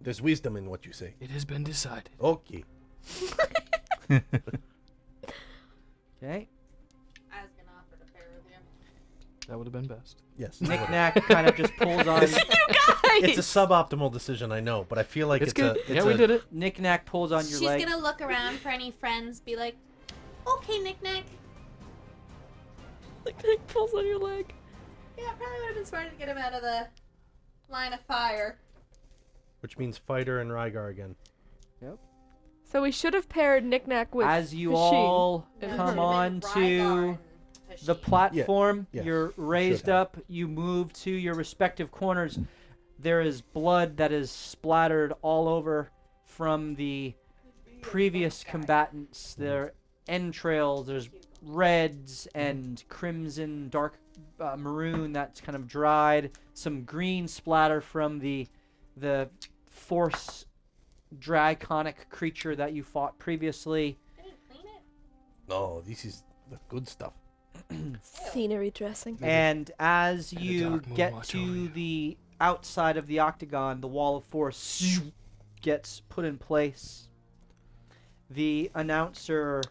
There's wisdom in what you say. It has been decided. Okay. Okay. I was gonna offer to pair with you. That would have been best. Yes. Knick-knack kind of just pulls on. It's a suboptimal decision, I know, but I feel like It's it's, good. a. It's Yeah, we a- did it. Knick-knack pulls on your She's leg. gonna look around for any friends, be like, okay, Knick-Knack. Knick-knack pulls on your leg. Yeah, probably would have been smarter to get him out of the line of fire. Which means fighter and Rygar again. So we should have paired Knick-knack with As you Hashim. all And It come would've on been to Rygar and the Hashim. platform, yes, you're raised have. up, you move to your respective corners. There is blood that is splattered all over from the previous combatants. Their entrails, there's reds and crimson, dark maroon that's kind of dried. Some green splatter from the force draconic creature that you fought previously. I didn't clean it. No, this is the good stuff. Scenery dressing. And as And a you dark moon get watch over to you. the outside of the octagon, the wall of force gets put in place. The announcer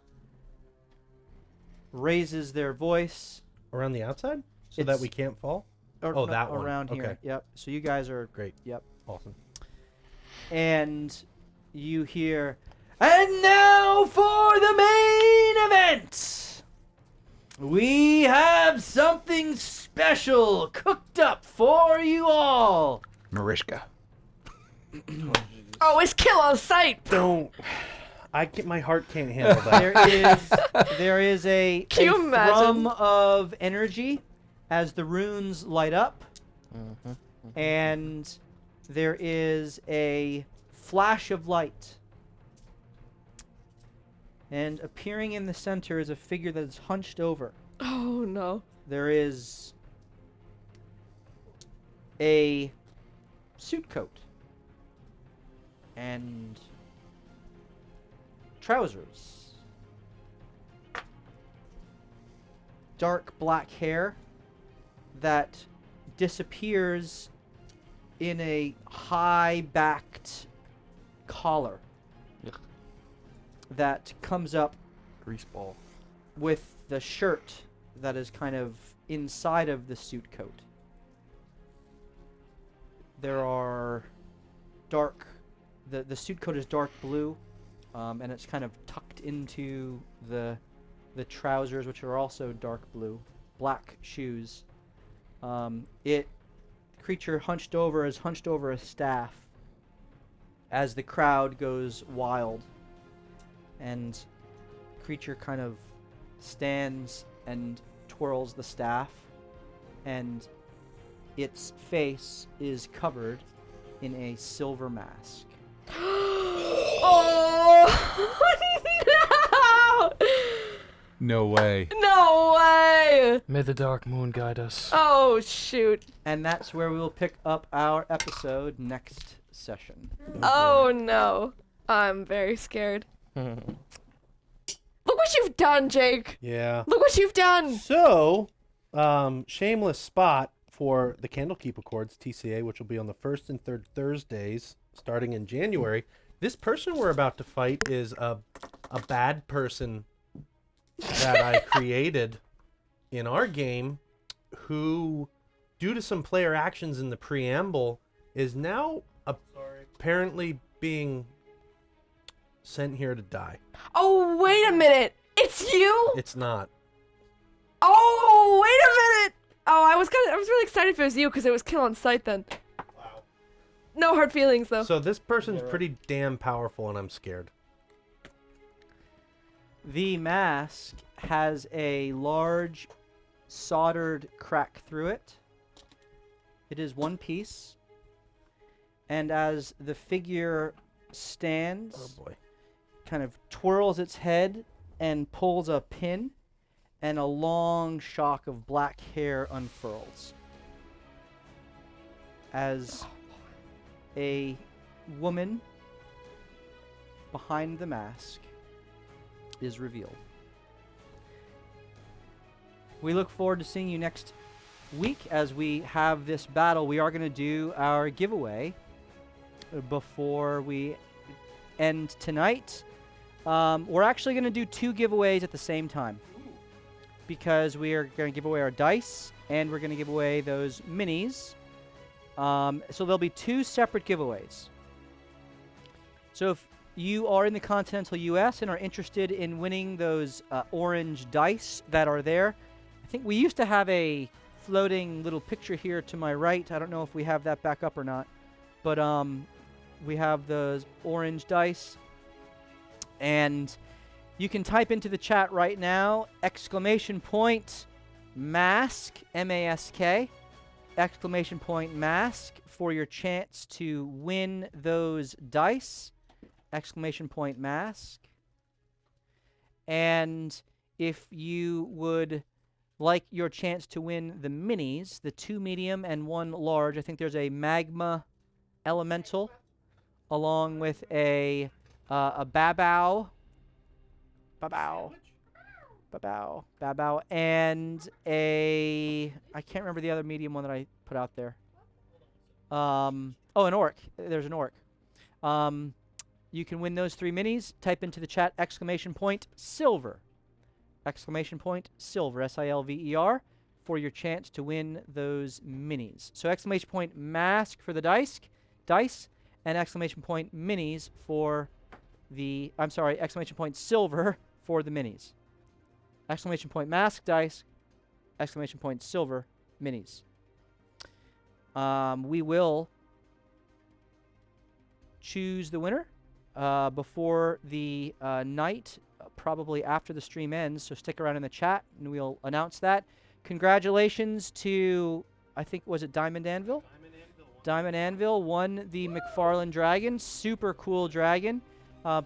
raises their voice. Around the outside? So that It's- we can't fall? Or, Oh, no, that one. around here. Okay. Yep. So you guys are Great. Yep. Awesome. And you hear, and now for the main event. We have something special cooked up for you all. Marishka. Oh, it's kill on sight. Don't. My heart can't handle that. There is a Can you imagine? thrum of energy as the runes light up, and there is a flash of light. And appearing in the center is a figure that is hunched over. Oh no. There is a suit coat and trousers, dark black hair that disappears in a high-backed collar Yuck. that comes up Grease ball. with the shirt that is kind of inside of the suit coat. There are the suit coat is dark blue, and it's kind of tucked into the trousers, which are also dark blue. Black shoes. Creature hunched over is hunched over a staff as the crowd goes wild, and creature kind of stands and twirls the staff, and its face is covered in a silver mask. Oh no! No way. No way! May the dark moon guide us. Oh shoot! And that's where we will pick up our episode next session. Oh no! I'm very scared. Look what you've done, Jake! Yeah. Look what you've done! So, shameless spot for the Candlekeep Accords TCA, which will be on the first and third Thursdays starting in January. This person we're about to fight is a bad person that I created in our game, who, due to some player actions in the preamble, is now apparently being sent here to die. Oh wait a minute! It's you! It's not. Oh wait a minute! Oh, I was really excited if it was you because it was kill on sight then. Wow. No hard feelings though. So this person's pretty damn powerful, and I'm scared. The mask has a large soldered crack through it. It is one piece. And as the figure stands, Oh boy. kind of twirls its head and pulls a pin, and a long shock of black hair unfurls as a woman behind the mask is revealed. We look forward to seeing you next week as we have this battle. We are going to do our giveaway before we end tonight. We're actually going to do 2 giveaways at the same time because we are going to give away our dice and we're going to give away those minis. So there'll be 2 separate giveaways. So if you are in the continental US and are interested in winning those orange dice that are there, I think we used to have a floating little picture here to my right. I don't know if we have that back up or not, but we have those orange dice, and you can type into the chat right now !mask, M-A-S-K, !mask for your chance to win those dice, !mask. And if you would like your chance to win the minis, the 2 medium and 1 large, I think there's a magma elemental along with a babao, and a, I can't remember the other medium one that I put out there. An orc. There's an orc. You can win those 3 minis. Type into the chat !silver. !silver, S-I-L-V-E-R, for your chance to win those minis. So !mask for the dice, and !minis for the, !silver for the minis. !mask, dice, !silver, minis. We will choose the winner before the night, probably after the stream ends, so stick around in the chat and we'll announce that. Congratulations to, I think, was it Diamond Anvil? Diamond Anvil won the McFarlane Dragon. Super cool dragon.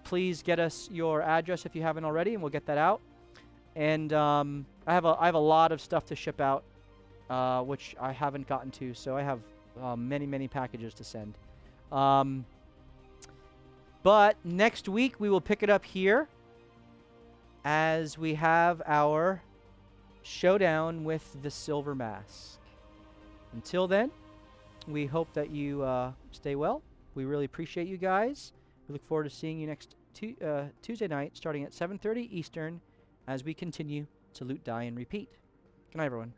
Please get us your address if you haven't already, and we'll get that out. And I have a lot of stuff to ship out, which I haven't gotten to, so I have many packages to send. But next week we will pick it up here as we have our showdown with the Silver Mask. Until then, we hope that you stay well. We really appreciate you guys. We look forward to seeing you next Tuesday night starting at 7:30 Eastern as we continue to loot, die, and repeat. Good night, everyone.